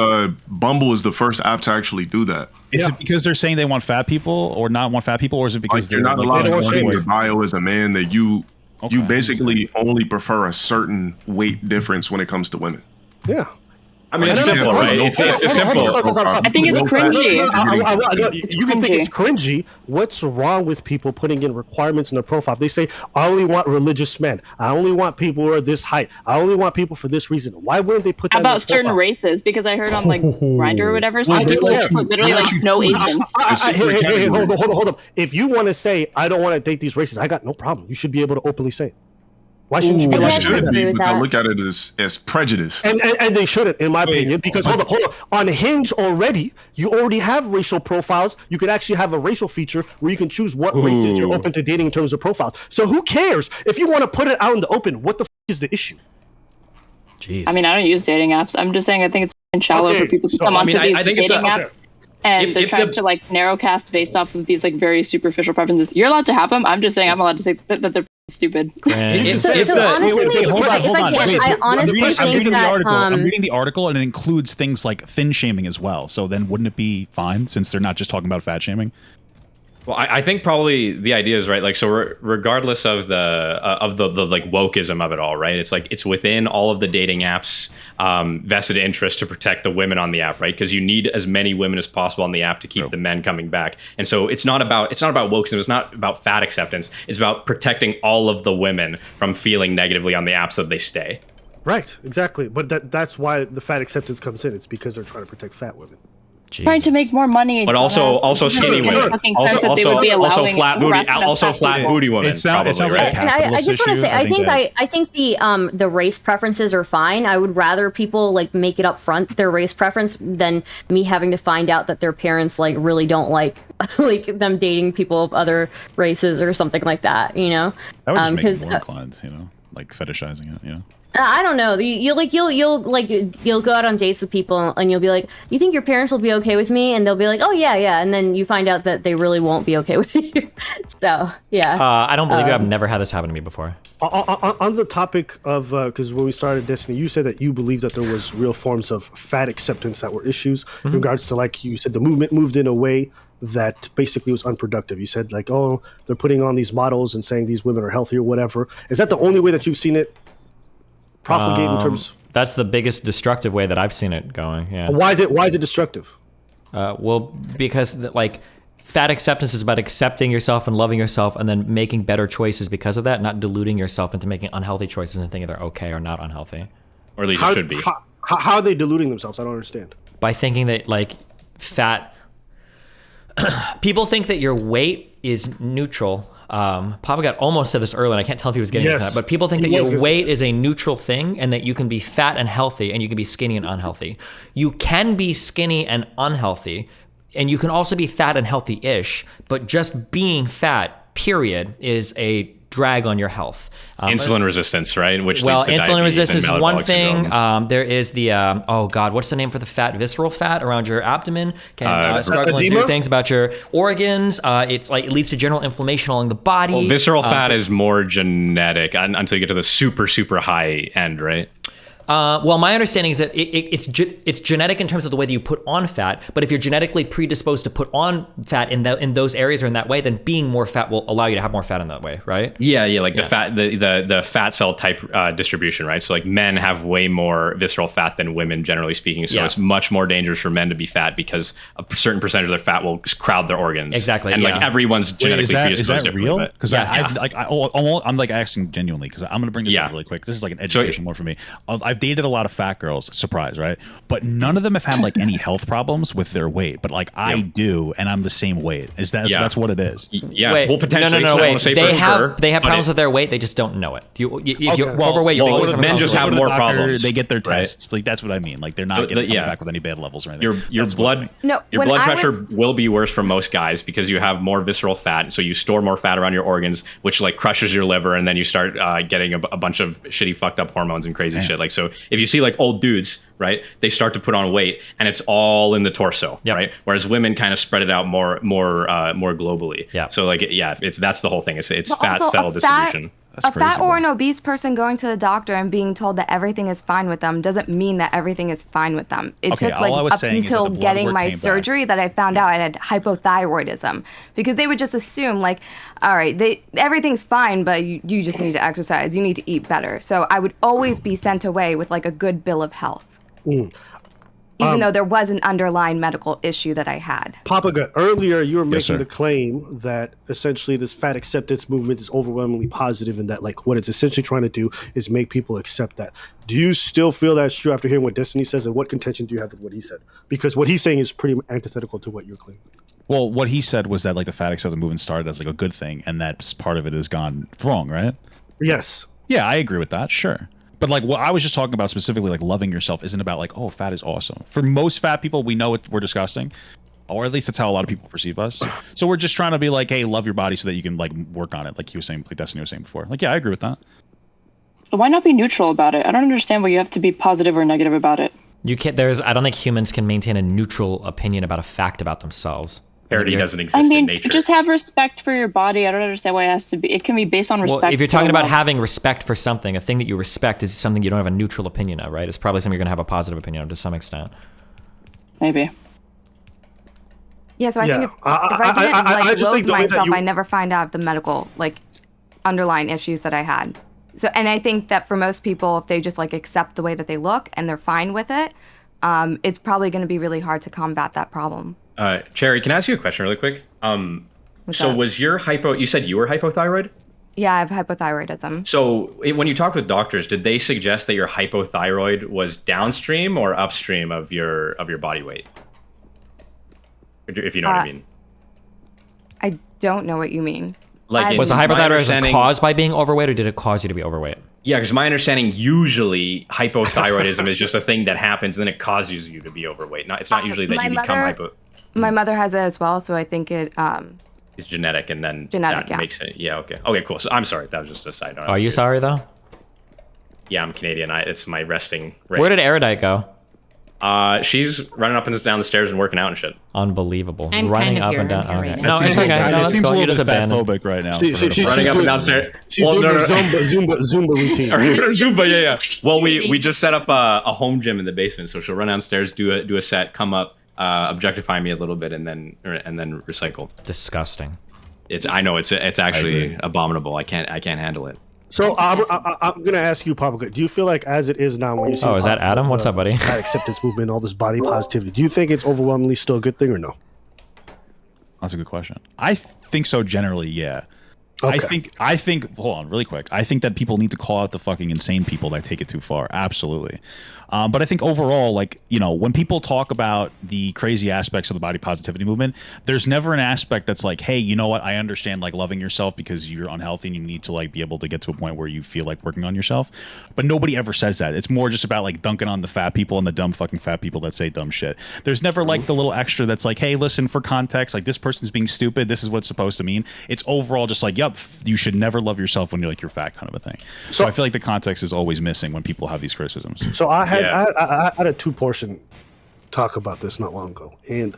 Bumble is the first app to actually do that. Is it because they're saying they want fat people or not want fat people, or is it because they're not allowed to say in your bio as a man that you basically only prefer a certain weight difference when it comes to women? Yeah. I mean, it's simple, right? It's simple. I think it's cringy. You can think it's cringy. What's wrong with people putting in requirements in their profile? They say, I only want religious men. I only want people who are this height. I only want people for this reason. Why wouldn't they put that about certain races? Because I heard on like Grindr or whatever, some people literally like no Asians. Hey, hold on. If you want to say, I don't want to date these races, I got no problem. You should be able to openly say it. Why shouldn't you be allowed to say shouldn't that? be, but I look at it as prejudice. And they shouldn't, in my opinion, because hold on. On Hinge already, you already have racial profiles. You could actually have a racial feature where you can choose what races you're open to dating in terms of profiles. So who cares? If you want to put it out in the open, what the is the issue? Jeez. I mean, I don't use dating apps. I'm just saying I think it's shallow for people to come onto these dating apps. And they're trying to like narrowcast based off of these like very superficial preferences. You're allowed to have them. I'm just saying I'm allowed to say that they're stupid. So honestly, I honestly think that I'm reading the article and it includes things like thin shaming as well. So then wouldn't it be fine since they're not just talking about fat shaming? Well, I think probably the idea is right. Like, so regardless of the like wokeism of it all, right? It's like it's within all of the dating apps' vested interest to protect the women on the app, right? Because you need as many women as possible on the app to keep the men coming back. And so it's not about wokeism. It's not about fat acceptance. It's about protecting all of the women from feeling negatively on the app so they stay. Right, exactly. But that's why the fat acceptance comes in. It's because they're trying to protect fat women. Jesus. Trying to make more money, but also skinny women, also flat booty women. It sounds like a I just want to say, I think the race preferences are fine. I would rather people like make it up front their race preference than me having to find out that their parents like really don't like them dating people of other races or something like that. You know, that would just make me more inclined. You know, like fetishizing it. You know. I don't know. You'll go out on dates with people and you'll be like, you think your parents will be okay with me? And they'll be like, oh yeah. And then you find out that they really won't be okay with you. So yeah. I don't believe you. I've never had this happen to me before. On the topic of, because when we started Destiny, you said that you believe that there was real forms of fat acceptance that were issues in regards to, like you said, the movement moved in a way that basically was unproductive. You said like, oh, they're putting on these models and saying these women are healthy or whatever. Is that the only way that you've seen it propagate in terms? That's the biggest destructive way that I've seen it going. Yeah. Why is it destructive? Well, because like fat acceptance is about accepting yourself and loving yourself and then making better choices because of that, not deluding yourself into making unhealthy choices and thinking they're okay or not unhealthy. Or at least it should be. How are they deluding themselves? I don't understand. By thinking that like fat, people think that your weight is neutral. Papagut almost said this earlier, and I can't tell if he was getting to that, but people think that your weight is a neutral thing and that you can be fat and healthy and you can be skinny and unhealthy. You can be skinny and unhealthy, and you can also be fat and healthy-ish, but just being fat, period, is a drag on your health. Insulin resistance, right? Which insulin resistance is one thing. There is the oh god, what's the name for the fat? Visceral fat around your abdomen can struggle through things about your organs. It's like it leads to general inflammation along the body. Well, visceral fat is more genetic until you get to the super high end, right? Well, my understanding is that it's genetic in terms of the way that you put on fat, but if you're genetically predisposed to put on fat in those areas or in that way, then being more fat will allow you to have more fat in that way, right? Yeah, the fat cell type distribution, right? So like men have way more visceral fat than women, generally speaking. So it's much more dangerous for men to be fat because a certain percentage of their fat will crowd their organs. Exactly, and like everyone's genetically predisposed. Is that real? Because I'm like asking genuinely because I'm going to bring this up really quick. This is like an education more for me. I've dated a lot of fat girls, surprise, right? But none of them have had like any health problems with their weight. But like I do, and I'm the same weight. Is that so that's what it is? Yeah. Wait, well, potentially. No. Wait. They have problems with their weight. They just don't know it. If you're overweight, men just have more problems. They get their tests. Like that's what I mean. Like they're not getting back with any bad levels or anything. Your blood pressure will be worse for most guys because you have more visceral fat. So you store more fat around your organs, which like crushes your liver, and then you start getting a bunch of shitty, fucked up hormones and crazy shit. Like so. If you see like old dudes, right, they start to put on weight and it's all in the torso, right? Whereas women kind of spread it out more globally. Yeah. So like, that's the whole thing. It's fat cell distribution. A fat or an obese person going to the doctor and being told that everything is fine with them doesn't mean that everything is fine with them. It took like up until getting my surgery that I found out I had hypothyroidism, because they would just assume like, all right, everything's fine, but you just need to exercise. You need to eat better. So I would always be sent away with like a good bill of health. Even though there was an underlying medical issue that I had. Papagut, earlier you were making the claim that essentially this fat acceptance movement is overwhelmingly positive and that like what it's essentially trying to do is make people accept that. Do you still feel that's true after hearing what Destiny says, and what contention do you have with what he said? Because what he's saying is pretty antithetical to what you're claiming. Well, what he said was that like the fat acceptance movement started as like a good thing and that part of it has gone wrong, right? Yes. Yeah, I agree with that. Sure. But like what I was just talking about specifically, like loving yourself isn't about like, oh, fat is awesome. For most fat people, we know we're disgusting, or at least that's how a lot of people perceive us. So we're just trying to be like, hey, love your body so that you can like work on it. Like he was saying, like Destiny was saying before. Like, yeah, I agree with that. Why not be neutral about it? I don't understand why you have to be positive or negative about it. You can't. I don't think humans can maintain a neutral opinion about a fact about themselves. Parity doesn't exist in nature. Just have respect for your body. I don't understand why it has to be. It can be based on respect. Well, if you're talking about having respect for something, a thing that you respect is something you don't have a neutral opinion of, right? It's probably something you're going to have a positive opinion of to some extent. Maybe. Yeah, so I think if I didn't loathe myself, I never find out the medical underlying issues that I had. So, and I think that for most people, if they just accept the way that they look and they're fine with it, it's probably going to be really hard to combat that problem. Chaeiry, can I ask you a question really quick? Was your you said you were hypothyroid? Yeah, I have hypothyroidism. So when you talked with doctors, did they suggest that your hypothyroid was downstream or upstream of your body weight? If you know what I mean. I don't know what you mean. Was the hypothyroidism caused by being overweight, or did it cause you to be overweight? Yeah, because my understanding, usually hypothyroidism is just a thing that happens, and then it causes you to be overweight. It's not usually that you become hypo. My mother has it as well, so I think it. It's genetic, and then makes it. Yeah. Okay. Okay. Cool. So I'm sorry. That was just a side note. Are you sorry though? Yeah, I'm Canadian. It's my resting. Where did Erudite go? She's running up and down the stairs and working out and shit. Unbelievable. I'm running kind of up and down. Okay. No, it's okay. It seems a little bit fatphobic right now. She's running up and down stairs. She's doing Zumba routine. Zumba, yeah. Well, we just set up a home gym in the basement, so she'll run downstairs, do a set, come up, objectify me a little bit, and then recycle. Disgusting. I know it's actually abominable. I can't handle it. So I'm gonna ask you, Papagut, do you feel like as it is now, when you see is that Adam? What's up, buddy? That acceptance movement, all this body positivity, do you think it's overwhelmingly still a good thing or no? That's a good question. I think so generally, yeah. Okay. I think hold on really quick. I think that people need to call out the fucking insane people that take it too far. Absolutely. But I think overall, when people talk about the crazy aspects of the body positivity movement, there's never an aspect that's like, hey, you know what? I understand loving yourself because you're unhealthy and you need to be able to get to a point where you feel like working on yourself. But nobody ever says that. It's more just about dunking on the fat people and the dumb fucking fat people that say dumb shit. There's never the little extra that's like, hey, listen, for context, this person's being stupid. This is what it's supposed to mean. It's overall just yep, you should never love yourself when you're fat kind of a thing. So I feel like the context is always missing when people have these criticisms. So I had a 2-portion talk about this not long ago, and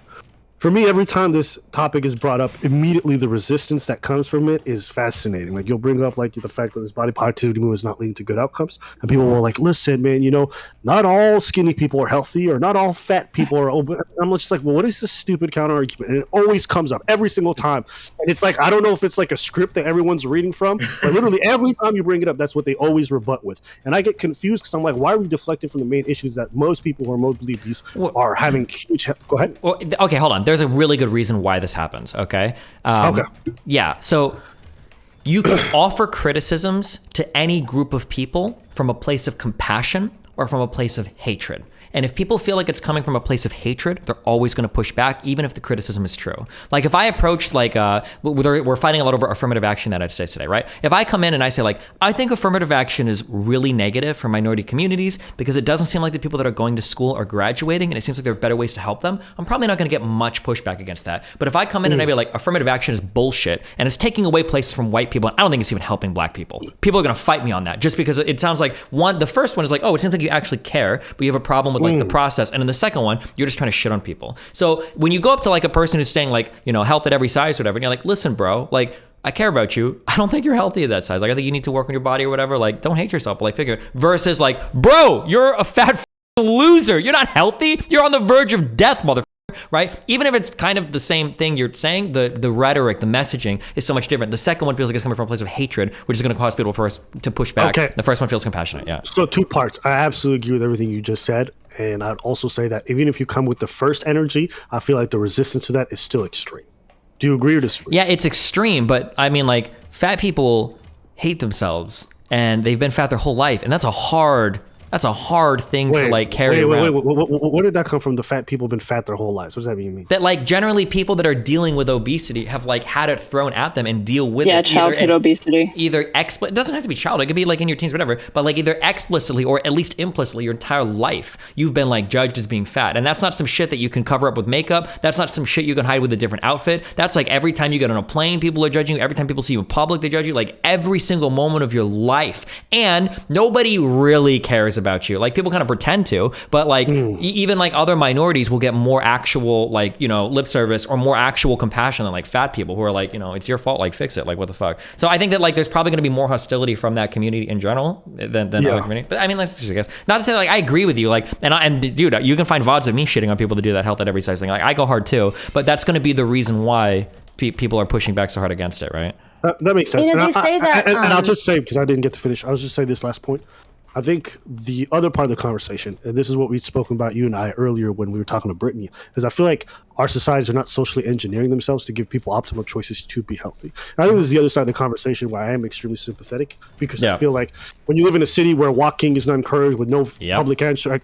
for me, every time this topic is brought up, immediately the resistance that comes from it is fascinating. You'll bring up the fact that this body positivity movement is not leading to good outcomes, and people will listen, man, not all skinny people are healthy, or not all fat people are obese. I'm just well, what is this stupid counter argument? And it always comes up every single time, and it's I don't know if it's a script that everyone's reading from, but literally every time you bring it up, that's what they always rebut with, and I get confused because I'm why are we deflecting from the main issues that most people who are morbidly obese are having huge? Go ahead. Well, okay, hold on. There's a really good reason why this happens, okay? Yeah, so you can offer criticisms to any group of people from a place of compassion or from a place of hatred. And if people feel like it's coming from a place of hatred, they're always going to push back, even if the criticism is true. If I approached, we're fighting a lot over affirmative action in the United States today, right? If I come in and I say, I think affirmative action is really negative for minority communities because it doesn't seem like the people that are going to school are graduating, and it seems like there are better ways to help them, I'm probably not going to get much pushback against that. But if I come in and I be affirmative action is bullshit, and it's taking away places from white people, and I don't think it's even helping black people, people are going to fight me on that, just because it sounds like, the first one is it seems like you actually care, but you have a problem with the process, and in the second one, you're just trying to shit on people. So when you go up to a person who's saying health at every size or whatever, and you're listen, bro, I care about you. I don't think you're healthy at that size. I think you need to work on your body or whatever. Don't hate yourself, but figure. Versus bro, you're a fat loser. You're not healthy. You're on the verge of death, motherfucker. Right? Even if it's kind of the same thing you're saying, the rhetoric, the messaging is so much different. The second one feels like it's coming from a place of hatred, which is going to cause people to push back. Okay. The first one feels compassionate. Yeah. So 2 parts. I absolutely agree with everything you just said. And I'd also say that even if you come with the first energy, I feel like the resistance to that is still extreme. Do you agree or disagree? Yeah, it's extreme, but I mean, fat people hate themselves and they've been fat their whole life. And that's a hard That's a hard thing to like carry around. Where did that come from? The fat people have been fat their whole lives. What does that mean? That like generally people that are dealing with obesity have like had it thrown at them and deal with it. Yeah, childhood obesity. Either it doesn't have to be childhood. It could be like in your teens, whatever. But like either explicitly or at least implicitly your entire life, you've been like judged as being fat. And that's not some shit that you can cover up with makeup. That's not some shit you can hide with a different outfit. That's like every time you get on a plane, people are judging you. Every time people see you in public, they judge you. Like every single moment of your life. And nobody really cares about you. Like people kind of pretend to, but like even like other minorities will get more actual like, you know, lip service or more actual compassion than like fat people who are like, you know, it's your fault, like fix it, like what the fuck. So I think that like there's probably going to be more hostility from that community in general than other community. But I mean, let's just, I guess, not to say like I agree with you, like and dude, you can find VODs of me shitting on people to do that health at every size thing. Like I go hard too, but that's going to be the reason why people are pushing back so hard against it, right? That makes sense. You know, and I'll just say, because I didn't get to finish, I'll just say this last point. I think the other part of the conversation, and this is what we'd spoken about, you and I, earlier when we were talking to Brittany, is I feel like our societies are not socially engineering themselves to give people optimal choices to be healthy. And I think this is the other side of the conversation where I am extremely sympathetic, because I feel like when you live in a city where walking is not encouraged with no public answer,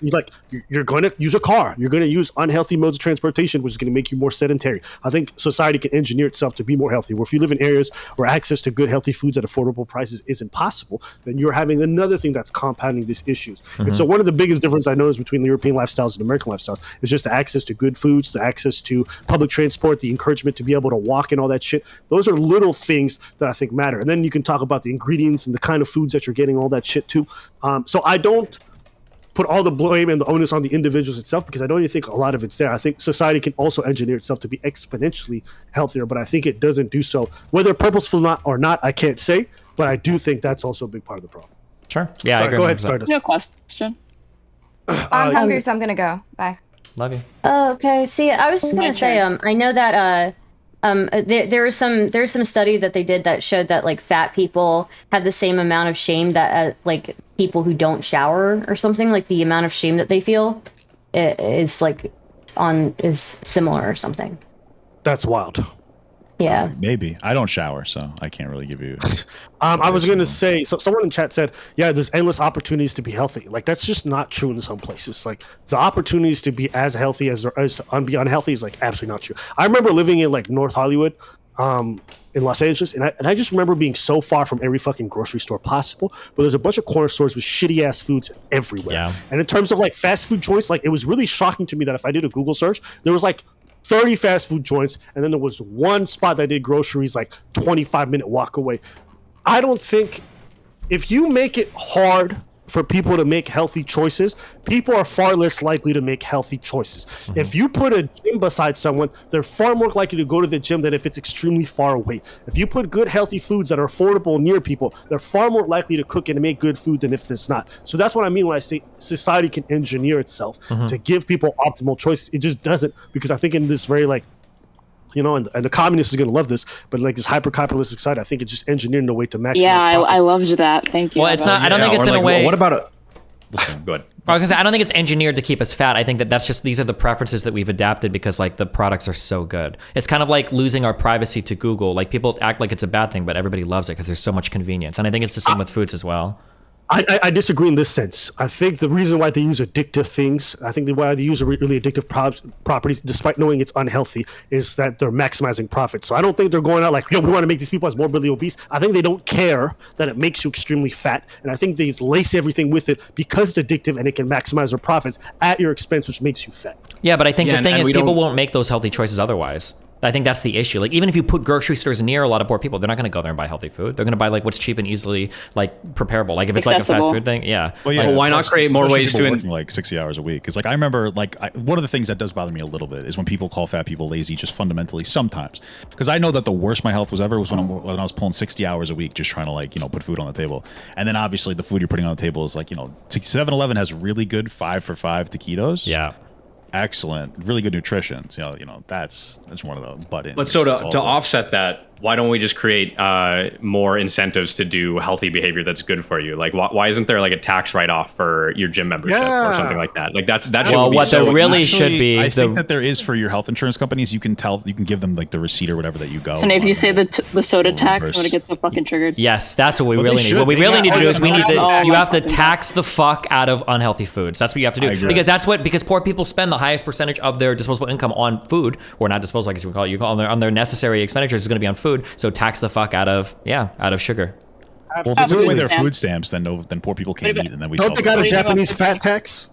you're going to use a car. You're going to use unhealthy modes of transportation, which is going to make you more sedentary. I think society can engineer itself to be more healthy. Where if you live in areas where access to good, healthy foods at affordable prices isn't possible, then you're having another thing that's compounding these issues. And so one of the biggest differences I noticed between the European lifestyles and American lifestyles is just the access to good foods, the access to public transport, the encouragement to be able to walk and all that shit. Those are little things that I think matter. And then you can talk about the ingredients and the kind of foods that you're getting, all that shit too. So I don't put all the blame and the onus on the individuals itself, because I don't even think a lot of it's there. I think society can also engineer itself to be exponentially healthier, but I think it doesn't do so. Whether purposeful or not, I can't say, but I do think that's also a big part of the problem. Sure. Yeah, Sorry, I agree. Go ahead, Stardust. No question. I'm hungry, so I'm gonna go. Bye. Love you. Okay. See, I was just gonna say, I know that there's some study that they did that showed that like fat people have the same amount of shame that like people who don't shower or something. Like the amount of shame that they feel is similar or something. That's wild. Yeah. Maybe. I don't shower, so I can't really give you... I was going to say, so someone in chat said, yeah, there's endless opportunities to be healthy. Like, that's just not true in some places. Like, the opportunities to be as healthy as there is to be unhealthy is, like, absolutely not true. I remember living in, like, North Hollywood, in Los Angeles, and I just remember being so far from every fucking grocery store possible, but there's a bunch of corner stores with shitty-ass foods everywhere. Yeah. And in terms of, like, fast food joints, like, it was really shocking to me that if I did a Google search, there was, like, 30 fast food joints, and then there was one spot that did groceries like 25-minute walk away. I don't think, if you make it hard for people to make healthy choices, people are far less likely to make healthy choices. Mm-hmm. If you put a gym beside someone, they're far more likely to go to the gym than if it's extremely far away. If you put good healthy foods that are affordable near people, they're far more likely to cook and make good food than if it's not. So that's what I mean when I say society can engineer itself to give people optimal choices. It just doesn't, because I think in this very like, you know, and the communists is going to love this, but like this hyper-capitalistic side, I think it's just engineered in a way to maximize profits. I loved that. Thank you. Well, it's not, I don't think it's in a way... What about it? Listen, go ahead. I was going to say, I don't think it's engineered to keep us fat. I think that's just, these are the preferences that we've adapted because like the products are so good. It's kind of like losing our privacy to Google. Like people act like it's a bad thing, but everybody loves it because there's so much convenience. And I think it's the same with foods as well. I disagree in this sense. I think the reason why they use addictive things, I think why they use really addictive properties, despite knowing it's unhealthy, is that they're maximizing profit. So I don't think they're going out like, yo, we want to make these people as morbidly obese. I think they don't care that it makes you extremely fat. And I think they lace everything with it because it's addictive and it can maximize their profits at your expense, which makes you fat. Yeah, but I think the thing is people won't make those healthy choices otherwise. I think that's the issue. Like, even if you put grocery stores near a lot of poor people, they're not going to go there and buy healthy food. They're going to buy like what's cheap and easily like preparable. Like if it's accessible. like a fast food thing, yeah. Well, yeah. Well, why not create more ways to working like 60 hours a week? Because like I remember, like one of the things that does bother me a little bit is when people call fat people lazy. Just fundamentally, sometimes, because I know that the worst my health was ever was when I was pulling 60 hours a week, just trying to like put food on the table. And then obviously the food you're putting on the table is like 7-Eleven has really good 5 for $5 taquitos. Yeah. excellent, really good nutrition. So, that's one of the butt-ins. But so to offset that, why don't we just create more incentives to do healthy behavior that's good for you? Like, why isn't there like a tax write-off for your gym membership or something like that? Like that should well, be what there really should be. I think that there is for your health insurance companies. You can give them like the receipt or whatever that you go. So if you say the soda tax, I'm gonna get so fucking triggered. Yes, that's what we really need. What we really need to do is you have to tax the fuck out of unhealthy foods. That's what you have to do because poor people spend the highest percentage of their disposable income on food, or not disposable, I guess you would call it. On their necessary expenditures is going to be on food. So tax the fuck out of sugar. Well, if they took away their food stamps, then poor people can't eat, and then we don't they got a Japanese fat tax?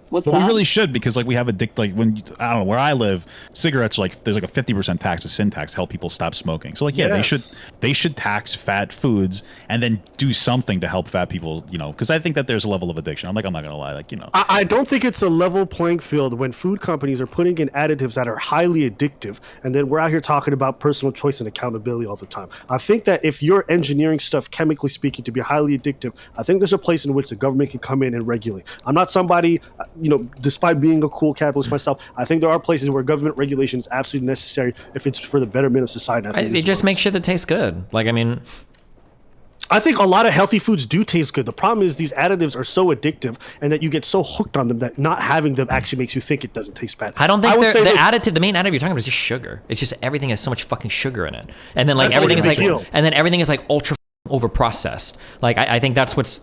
What's that? We really should, because like we have when I don't know where I live, cigarettes there's like a 50% tax, a sin tax to help people stop smoking. So they should tax fat foods and then do something to help fat people, because I think that there's a level of addiction. I'm not gonna lie, I don't think it's a level playing field when food companies are putting in additives that are highly addictive, and then we're out here talking about personal choice and accountability all the time. I think that if you're engineering stuff, chemically speaking, to be highly addictive, I think there's a place in which the government can come in and regulate. I'm not somebody, despite being a cool capitalist myself, I think there are places where government regulation is absolutely necessary if it's for the betterment of society. They just make shit that tastes good. I think a lot of healthy foods do taste good. The problem is these additives are so addictive, and that you get so hooked on them that not having them actually makes you think it doesn't taste bad. I don't think the main additive you're talking about is just sugar. It's just everything has so much fucking sugar in it, and then everything is ultra over processed. I think that's what's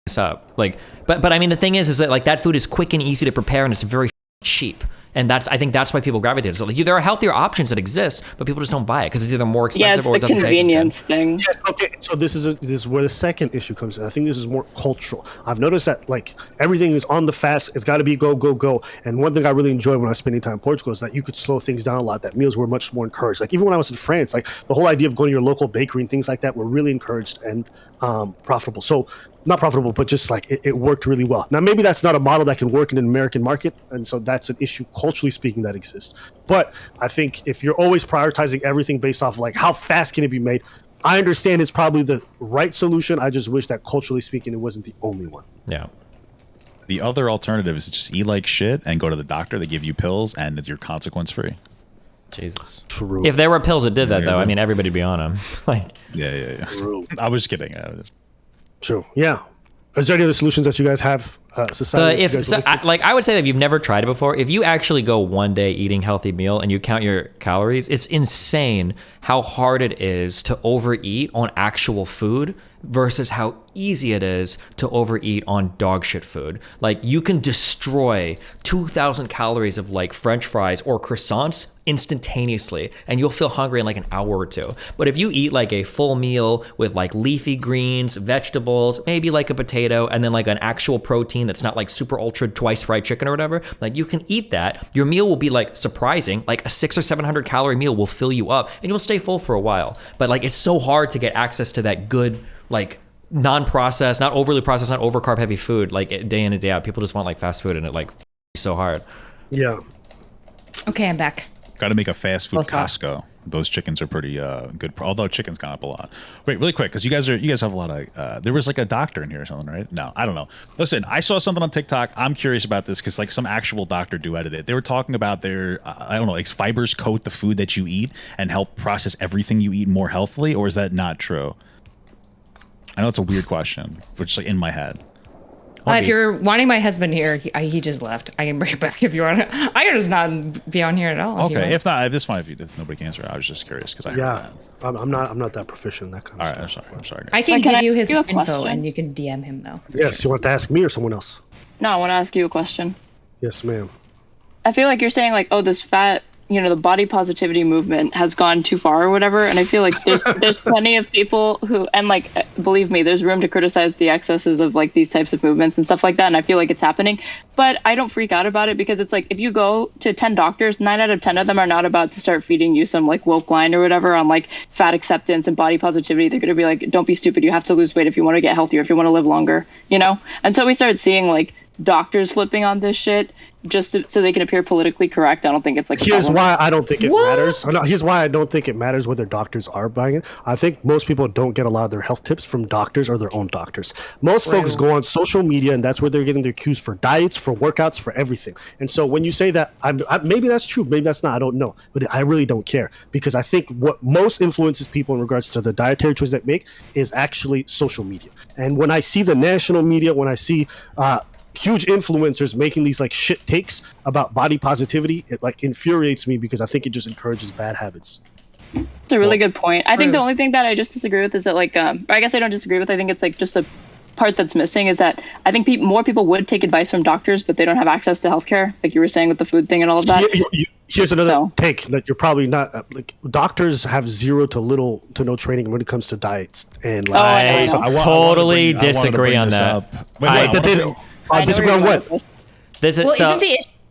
us up. But I mean the thing is that that food is quick and easy to prepare, and it's very cheap. And I think that's why people gravitate. So there are healthier options that exist, but people just don't buy it because it's either more expensive or it doesn't taste as good. Yeah, it's the convenience thing. Yes, okay. So this is where the second issue comes in. I think this is more cultural. I've noticed that everything is on the fast. It's got to be go. And one thing I really enjoyed when I was spending time in Portugal is that you could slow things down a lot. That meals were much more encouraged. Even when I was in France, the whole idea of going to your local bakery and things like that were really encouraged and profitable. So not profitable, but just it worked really well. Now, maybe that's not a model that can work in an American market, and so that's an issue culturally speaking that exists. But I think if you're always prioritizing everything based off how fast can it be made, I understand it's probably the right solution. I just wish that culturally speaking, it wasn't the only one. Yeah. The other alternative is to just eat like shit and go to the doctor. They give you pills, and you're consequence free. Jesus. True. If there were pills that did that, though, I mean, everybody'd be on them. Yeah. True. I was kidding. True. Yeah. Is there any other solutions that you guys have? Society. I would say that if you've never tried it before, if you actually go one day eating healthy meal and you count your calories, it's insane how hard it is to overeat on actual food versus how easy it is to overeat on dog shit food. You can destroy 2,000 calories of French fries or croissants instantaneously, and you'll feel hungry in an hour or two. But if you eat a full meal with leafy greens, vegetables, maybe a potato, and then an actual protein that's not super ultra twice fried chicken or whatever, you can eat that. Your meal will be surprising, a 600 or 700 calorie meal will fill you up, and you'll stay full for a while. But it's so hard to get access to that good non-processed, not overly processed, not over carb heavy food day in and day out. People just want fast food, and it so hard. Yeah. Okay, I'm back. Got to make a fast food Costco. Those chickens are pretty good. Although chicken's gone up a lot. Wait, really quick, because you guys have a lot of. There was a doctor in here or something, right? No, I don't know. Listen, I saw something on TikTok. I'm curious about this because some actual doctor duetted it. They were talking about their I don't know, fibers coat the food that you eat and help process everything you eat more healthily, or is that not true? I know it's a weird question, but just in my head. If you're wanting my husband here, he just left. I can bring it back if you want. I can just not be on here at all. Okay, if not, it's fine if nobody can answer. I was just curious because I heard that. I'm not that proficient in that kind of stuff. All right, I'm sorry. I can give you his info, and you can DM him though. Yes, you want to ask me or someone else? No, I want to ask you a question. Yes, ma'am. I feel like you're saying this fat, the body positivity movement has gone too far or whatever, and I feel like there's plenty of people who, and believe me, there's room to criticize the excesses of these types of movements and stuff like that, and I feel like it's happening, but I don't freak out about it because it's if you go to 10 doctors, 9 out of 10 of them are not about to start feeding you some woke line or whatever on fat acceptance and body positivity. They're going to be don't be stupid, you have to lose weight if you want to get healthier, if you want to live longer, and so we started seeing doctors flipping on this shit so they can appear politically correct. I don't think it's like. Here's why I don't think it matters. Here's why I don't think it matters whether doctors are buying it. I think most people don't get a lot of their health tips from doctors or their own doctors. Most folks go on social media, and that's where they're getting their cues for diets, for workouts, for everything. And so when you say that, maybe that's true, maybe that's not. I don't know, but I really don't care, because I think what most influences people in regards to the dietary choices they make is actually social media. And when I see the national media, when I see huge influencers making these like shit takes about body positivity, it like infuriates me, because I think it just encourages bad habits. It's a really good point. I think the only thing that I just disagree with is that like, or I guess I don't disagree with, I think it's like just a part that's missing is that I think more people would take advice from doctors, but they don't have access to healthcare, like you were saying with the food thing and all of that. Here's another take that you're probably not like. Doctors have zero to little to no training when it comes to diets, and like, I totally disagree on that. I disagree on what?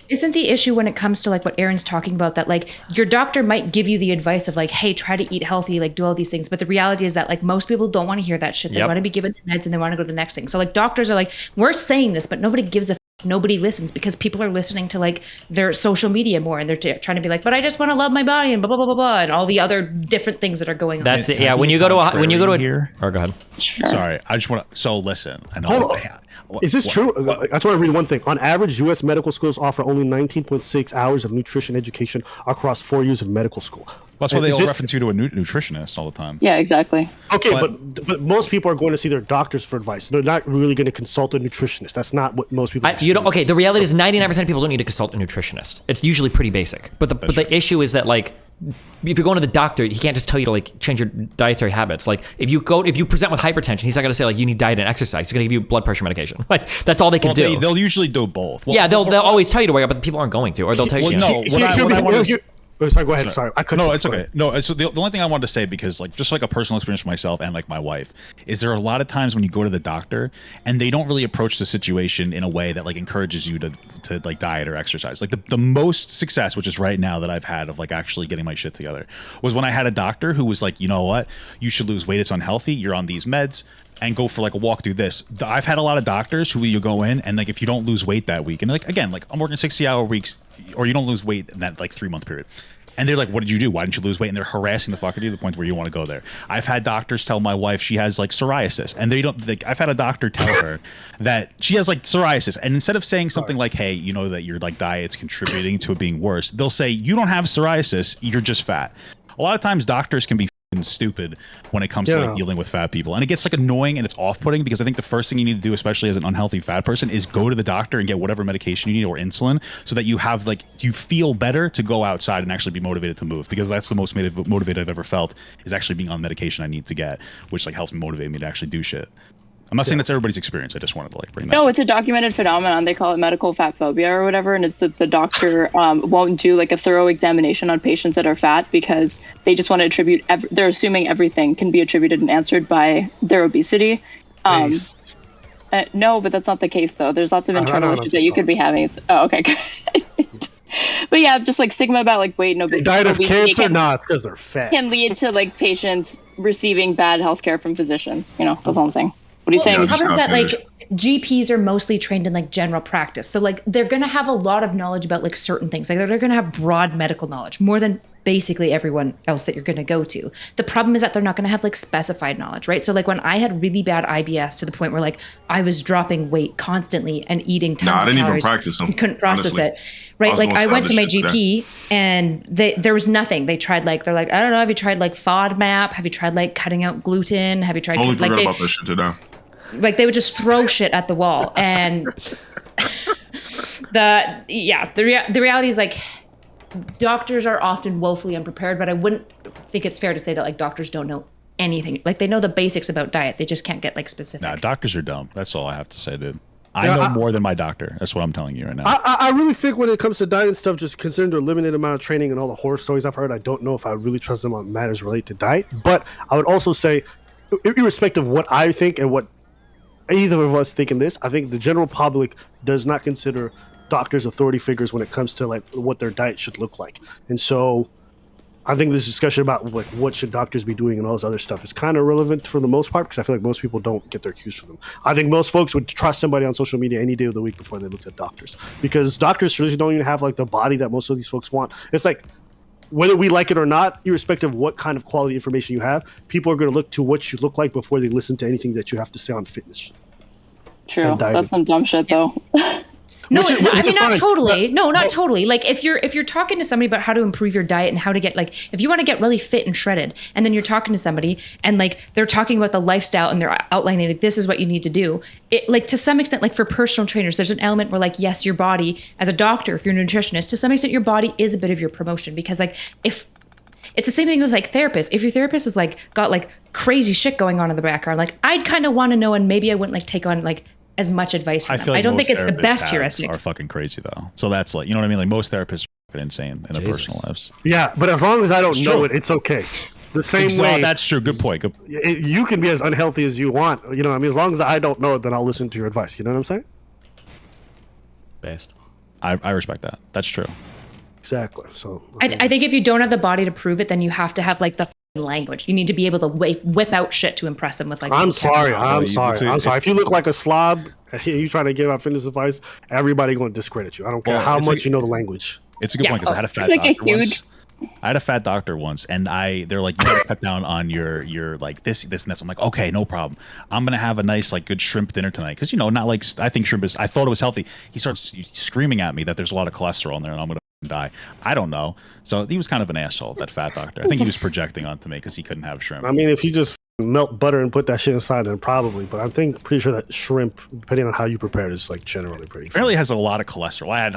Isn't the issue when it comes to like what Erin's talking about, that like your doctor might give you the advice of like, hey, try to eat healthy, like do all these things, but the reality is that like most people don't want to hear that shit. They want to be given the meds and they want to go to the next thing. So like doctors are like, we're saying this, but nobody gives a nobody listens, because people are listening to like their social media more, and they're trying to be like, but I just want to love my body and blah blah blah blah blah, and all the other different things that are going on. That's it. Yeah, when you go to here. Oh, go ahead. Sure. Sorry, I just want to. So listen, I know. Is this true? I just want to read one thing. On average, U.S. medical schools offer only 19.6 hours of nutrition education across 4 years of medical school. That's why they all reference you to a nutritionist all the time. Yeah, exactly. Okay, but most people are going to see their doctors for advice. They're not really going to consult a nutritionist. That's not what most people. Okay, the reality is 99% of people don't need to consult a nutritionist. It's usually pretty basic. But the issue is that like, if you're going to the doctor, he can't just tell you to like change your dietary habits. Like if you present with hypertension, he's not going to say like you need diet and exercise. He's going to give you blood pressure medication. Like that's all they can do. They'll usually do both. Well, they'll always tell you to work out, but people aren't going to, or they'll tell you. Sorry, go ahead. Sorry, I couldn't. No, it's okay. No, so the only thing I wanted to say, because like just like a personal experience for myself and like my wife, is there are a lot of times when you go to the doctor and they don't really approach the situation in a way that like encourages you to like diet or exercise. Like the most success, which is right now, that I've had of like actually getting my shit together, was when I had a doctor who was like, you know what, you should lose weight. It's unhealthy. You're on these meds. And go for like a walk through this. I've had a lot of doctors who you go in and like if you don't lose weight that week, and like again, like I'm working 60-hour weeks, or you don't lose weight in that like 3-month period. And they're like, what did you do? Why didn't you lose weight? And they're harassing the fuck out of you to the point where you want to go there. I've had doctors tell my wife she has like psoriasis, and they don't. Like, I've had a doctor tell her that she has like psoriasis, and instead of saying something like, hey, you know that your like diet's contributing to it being worse, they'll say you don't have psoriasis, you're just fat. A lot of times doctors can be stupid when it comes to like dealing with fat people, and it gets like annoying and it's off-putting, because I think the first thing you need to do, especially as an unhealthy fat person, is go to the doctor and get whatever medication you need or insulin, so that you have like you feel better to go outside and actually be motivated to move, because that's the most motivated I've ever felt, is actually being on medication I need to get, which like helps motivate me to actually do shit. I'm not saying that's everybody's experience. I just wanted to like bring that. No, it's a documented phenomenon. They call it medical fat phobia or whatever, and it's that the doctor won't do like a thorough examination on patients that are fat, because they just want to attribute. They're assuming everything can be attributed and answered by their obesity. No, but that's not the case though. There's lots of internal issues that you could be having. Okay. But yeah, just like stigma about like weight and obesity. Diet of cancer? It's because they're fat. Can lead to like patients receiving bad healthcare from physicians. You know, that's all I'm saying. What are you saying? How does that like GPs are mostly trained in like general practice, so like they're gonna have a lot of knowledge about like certain things. Like they're gonna have broad medical knowledge, more than basically everyone else that you're gonna go to. The problem is that they're not gonna have like specified knowledge, right? So like when I had really bad IBS to the point where like I was dropping weight constantly and eating tons of calories, I didn't even practice them. Couldn't process it. Right, like I went to my GP and there was nothing. They tried like, they're like, I don't know, have you tried like FODMAP? Have you tried like cutting out gluten? Have you tried like about this shit today? Like they would just throw shit at the wall, and the reality is like doctors are often woefully unprepared. But I wouldn't think it's fair to say that like doctors don't know anything. Like they know the basics about diet, they just can't get like specific. Nah, doctors are dumb. That's all I have to say, dude. I know more than my doctor. That's what I'm telling you right now. I really think when it comes to diet and stuff, just considering their limited amount of training and all the horror stories I've heard, I don't know if I really trust them on matters related to diet. But I would also say, irrespective of what I think and what either of us think in this, I think the general public does not consider doctors authority figures when it comes to like what their diet should look like. And so I think this discussion about like what should doctors be doing and all this other stuff is kind of irrelevant for the most part because I feel like most people don't get their cues from them. I think most folks would trust somebody on social media any day of the week before they looked at doctors because doctors traditionally don't even have like the body that most of these folks want. It's like whether we like it or not, irrespective of what kind of quality information you have, people are going to look to what you look like before they listen to anything that you have to say on fitness. True. That's some dumb shit though. No, not totally. No, not totally. Like if you're talking to somebody about how to improve your diet and how to get like if you want to get really fit and shredded, and then you're talking to somebody and like they're talking about the lifestyle and they're outlining like this is what you need to do. It like to some extent, like for personal trainers, there's an element where like yes, your body as a doctor, if you're a nutritionist, to some extent your body is a bit of your promotion because like if it's the same thing with like therapists. If your therapist is like got like crazy shit going on in the background, like I'd kind of want to know, and maybe I wouldn't like take on like as much advice from them. Like I don't think it's the best heuristic. Are fucking crazy though. So that's like, you know what I mean? Like most therapists are fucking insane in their personal lives. Yeah, but as long as I don't know it, it's okay. The same way. That's true. Good point. You can be as unhealthy as you want. You know what I mean? As long as I don't know it, then I'll listen to your advice. You know what I'm saying? Based. I respect that. That's true. Exactly. So I think if you don't have the body to prove it, then you have to have like the language. You need to be able to whip out shit to impress them with like. I'm sorry. If you look like a slob and you trying to give out fitness advice, everybody going to discredit you. I don't care how much you know the language. It's a good point because I had a fat doctor once. I had a fat doctor once, and they're like, you gotta cut down on your like this and this. I'm like, okay, no problem. I'm gonna have a nice like good shrimp dinner tonight because not like I think shrimp is. I thought it was healthy. He starts screaming at me that there's a lot of cholesterol in there, and I'm gonna die. I don't know. So he was kind of an asshole, that fat doctor. I think he was projecting onto me because he couldn't have shrimp. I mean, if you just melt butter and put that shit inside, then probably. But I'm pretty sure that shrimp, depending on how you prepare it, is like generally pretty. Apparently, it has a lot of cholesterol. I have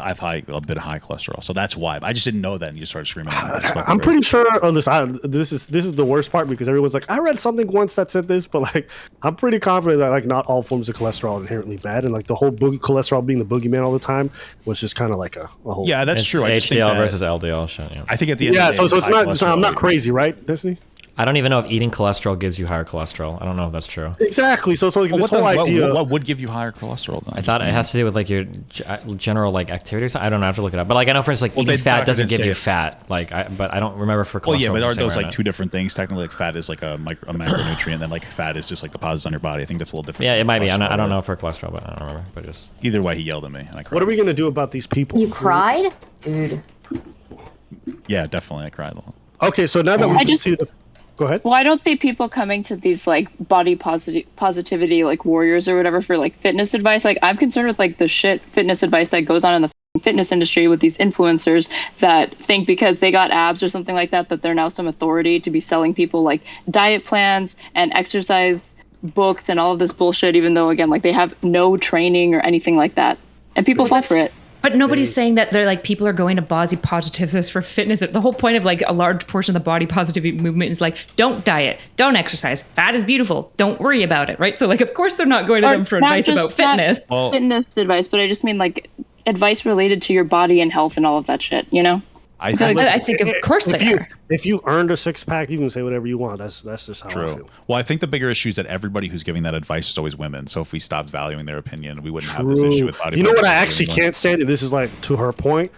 a bit of high cholesterol, so that's why. I just didn't know that, and you started screaming at me. I'm pretty sure on this. This is the worst part because everyone's like, I read something once that said this, but like, I'm pretty confident that like not all forms of cholesterol are inherently bad, and like the whole cholesterol being the boogeyman all the time was just kind of like a whole. Yeah, that's true. HDL versus LDL shit. Yeah. I think at the end. Yeah, so it's not. So I'm not crazy, right, Disney? I don't even know if eating cholesterol gives you higher cholesterol. I don't know if that's true. Exactly. So like this whole idea. What would give you higher cholesterol then? I thought it has to do with like your general like activities. I don't know. I have to look it up. But like I know for instance, like eating fat doesn't give you fat. Like but I don't remember for cholesterol. Well, yeah, but are those like two different things? Technically, like fat is like a macronutrient, then like fat is just like deposits on your body. I think that's a little different. Yeah, it might be. I don't know for cholesterol, but I don't remember. But just either way, he yelled at me. And I cried. What are we gonna do about these people? You cried, dude. Yeah, definitely. I cried a lot. Okay, so now that we can see the. Go ahead. Well, I don't see people coming to these like body positivity like warriors or whatever for like fitness advice. Like I'm concerned with like the shit fitness advice that goes on in the fitness industry with these influencers that think because they got abs or something like that they're now some authority to be selling people like diet plans and exercise books and all of this bullshit, even though again like they have no training or anything like that, and people fall for it. But nobody's saying that they're like people are going to body positiveness for fitness. The whole point of like a large portion of the body positivity movement is like, don't diet, don't exercise. Fat is beautiful. Don't worry about it, right? So like, of course they're not going to them for advice about fitness. Fitness advice, but I just mean like advice related to your body and health and all of that shit, you know? I think of course they are. If you earned a six-pack, you can say whatever you want. That's just how I feel. Well, I think the bigger issue is that everybody who's giving that advice is always women. So if we stopped valuing their opinion, we wouldn't have this issue with body. You know what I actually can't stand? And this is like to her point.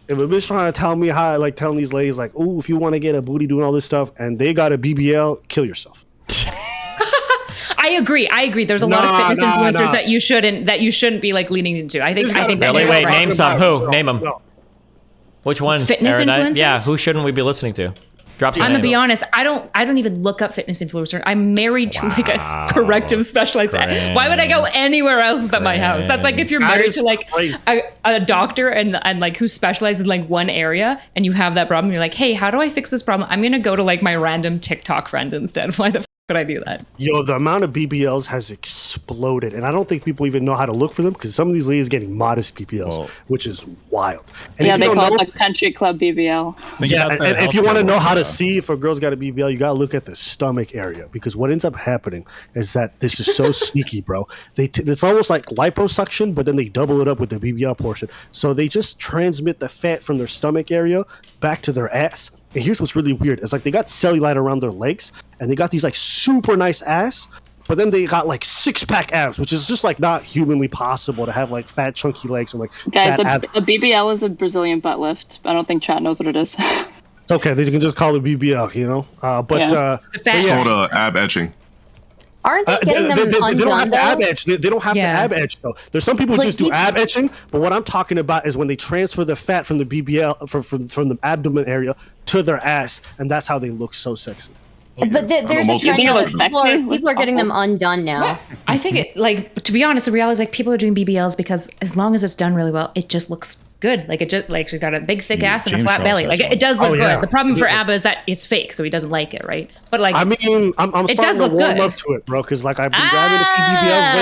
If a bitch trying to tell me how, like telling these ladies like, oh, if you want to get a booty doing all this stuff, and they got a BBL, kill yourself. I agree. There's a lot of fitness influencers that you shouldn't be like leaning into. I think that. Wait, name some. Who? Name them. No. Which ones? Fitness influencers? Yeah, who shouldn't we be listening to? Drop some I'm names. gonna be honest. I don't even look up fitness influencer. I'm married to like a corrective specialized. Why would I go anywhere else but my house? That's like if you're married to like a doctor and like who specializes in like one area and you have that problem. You're like, hey, how do I fix this problem? I'm gonna go to like my random TikTok friend instead. Why the could I do that? Yo, the amount of BBLs has exploded, and I don't think people even know how to look for them because some of these ladies are getting modest BBLs, which is wild. And they call it the country club BBL. Yeah, and if you want to know how to see if a girl's got a BBL, you got to look at the stomach area because what ends up happening is that this is so sneaky, bro. It's almost like liposuction, but then they double it up with the BBL portion. So they just transmit the fat from their stomach area back to their ass. And here's what's really weird. It's like they got cellulite around their legs and they got these like super nice ass, but then they got like six-pack abs, which is just like not humanly possible to have like fat chunky legs and like guys, a BBL is a Brazilian butt lift. I don't think chat knows what it is. It's okay. They can just call it BBL, you know. It's called ab etching. Aren't they getting them undone, they don't have though? to ab etch. They don't have to ab etch though. There's some people who just do ab etching, but what I'm talking about is when they transfer the fat from the BBL from the abdomen area to their ass, and that's how they look so sexy. But there's a trend now. People are getting them undone now. Yeah. I think it, like, to be honest, the reality is like people are doing BBLs because as long as it's done really well, it just looks good. Like it just like she's got a big thick ass and a flat belly. Like it does look good. The problem for Aba is that it's fake, so he doesn't like it, right? But like, I mean, I'm starting to warm up to it, bro, because like I've been grabbing a few BBLs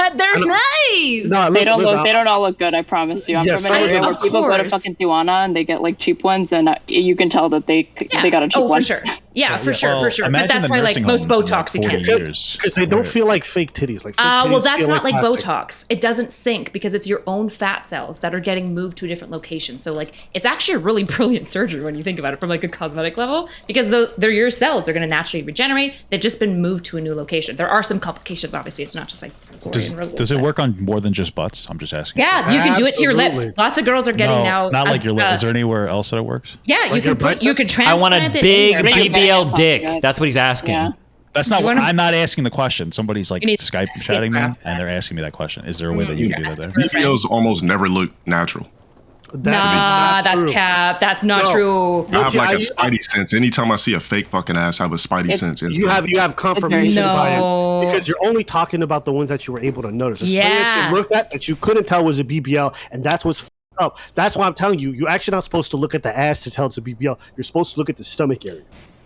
lately. They're nice. No, they don't all look good. I promise you. I'm from an area where people go to fucking Tijuana and they get like cheap ones, and you can tell that they got a cheap one. Oh, for sure. Yeah, for sure. But that's why like most Botox you can't because they don't feel like fake titties. Like well, that's not like Botox. It doesn't sink because it's your own fat cells that are getting moved to a different location. So like it's actually a really brilliant surgery when you think about it from like a cosmetic level, because they're your cells. They're going to naturally regenerate. They've just been moved to a new location. There are some complications, obviously. It's not just like does it work on more than just butts? I'm just asking. Yeah, you can do it to your lips. Lots of girls are getting now. Not like your lips. Is there anywhere else that it works? Yeah, like you can transplant. I want a big BBL dick. That's what he's asking. Yeah. That's not what I'm not asking the question. Somebody's like Skype chatting me, and they're asking me that question. Is there a way that you can do that there? BBLs almost never look natural. That's cap. That's not true. I have like a spidey sense. Anytime I see a fake fucking ass, I have a spidey sense. You have confirmation bias because you're only talking about the ones that you were able to notice. There's plenty that you looked at that you couldn't tell was a BBL, and that's what's up. That's why I'm telling you, you're actually not supposed to look at the ass to tell it's a BBL. You're supposed to look at the stomach area.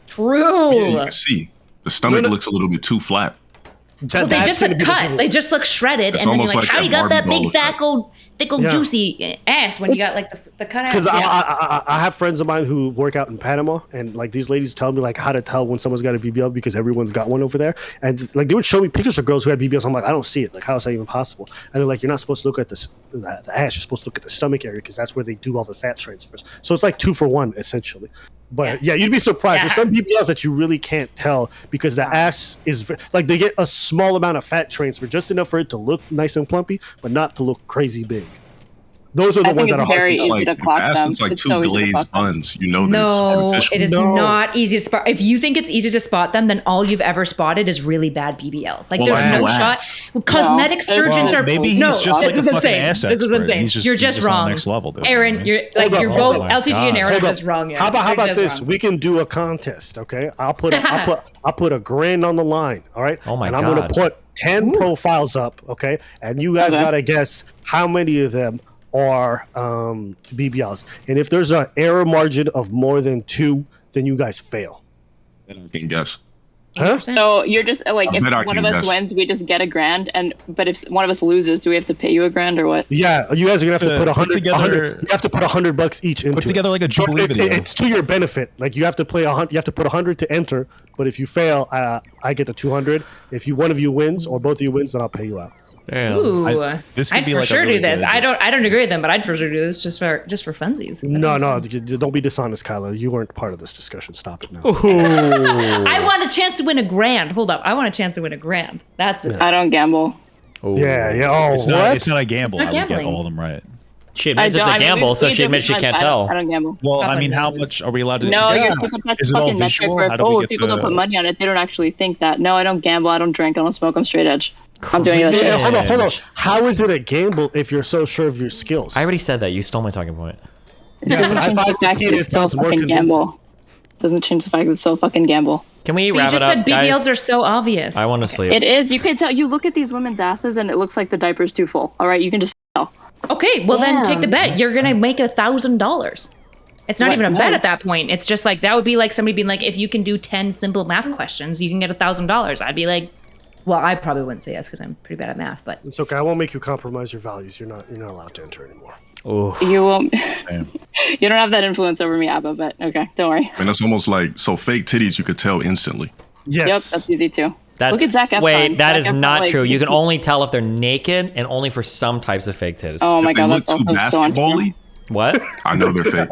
True. Yeah, you can see the stomach looks a little bit too flat. Well, they just look cut. They just look shredded, and then you're like, how you got that big, thick, old, juicy ass when you got like the cut ass? Because I have friends of mine who work out in Panama, and like these ladies tell me like how to tell when someone's got a BBL because everyone's got one over there, and like they would show me pictures of girls who had BBLs. I'm like, I don't see it. Like, how is that even possible? And they're like, you're not supposed to look at the ass. You're supposed to look at the stomach area because that's where they do all the fat transfers. So it's like 2 for 1 essentially. But yeah, you'd be surprised. There's some BBLs that you really can't tell because the ass is like they get a small amount of fat transfer, just enough for it to look nice and plumpy, but not to look crazy big. Those are the ones that are hard to easy like, to clock them. It's like it's two so glazed buns. You know, no, it is not easy to spot. If you think it's easy to spot them, then all you've ever spotted is really bad BBLs. Like there's no shot. Cosmetic surgeons are maybe he's just like a fucking ass expert. This is insane. You're just wrong. Next level, dude. Aaron, you're like you're both LTG and Aaron are just wrong. How about this? We can do a contest, okay? I'll put $1,000 on the line, all right? Oh my God! And I'm gonna put 10 profiles up, okay? And you guys gotta guess how many of them are BBLs, and if there's an error margin of more than 2, then you guys fail. I can guess. Huh? So you're just like, if one of us wins, we just get $1,000, but if one of us loses, do we have to pay you $1,000 or what? Yeah, you guys are gonna have to put $100. You have to put $100 each into. Put together like a Jubilee video. It's to your benefit. Like you have to play 100. You have to put 100 to enter. But if you fail, I get the 200. If one of you wins or both of you wins, then I'll pay you out. Damn. Ooh, I'd for sure do this. I don't agree with them, but I'd for sure do this just for funsies. No, don't be dishonest, Kyla. You weren't part of this discussion. Stop it now. I want a chance to win $1,000. Hold up, I want a chance to win $1,000. That's the. I don't gamble. Ooh. Yeah. Oh, it's not a gamble. I would get all of them right. She admits it's a gamble, so she admits she can't tell. I don't gamble. Well, I mean, how much are we allowed to? No, you're stupid. That's fucking metric where people don't put money on it. They don't actually think that. No, I don't gamble. I don't drink. I don't smoke. I'm straight edge. I'm doing it. Yeah, hold on. How is it a gamble if you're so sure of your skills? I already said that. You stole my talking point. It doesn't change the fact that it's so fucking gamble. Doesn't change the fact that it's so fucking gamble. Can we wrap it up, guys? You just said BBLs are so obvious. I want to sleep. It is. You can tell. You look at these women's asses and it looks like the diaper's too full. All right, you can just tell. Okay, well then take the bet. You're gonna make $1,000. It's not even a bet at that point. It's just like that would be like somebody being like, if you can do 10 simple math questions, you can get $1,000. I'd be like, well, I probably wouldn't say yes because I'm pretty bad at math, but it's okay. I won't make you compromise your values. You're not allowed to enter anymore. Oh, you won't. You don't have that influence over me, Abba. But okay, don't worry. And it's almost like fake titties. You could tell instantly. Yes. Yep, that's easy too. Look at Zac Efron. Wait, that is not true. You can only only tell if they're naked and only for some types of fake titties. Oh my God, that's too basketball-y. What? I know they're fake.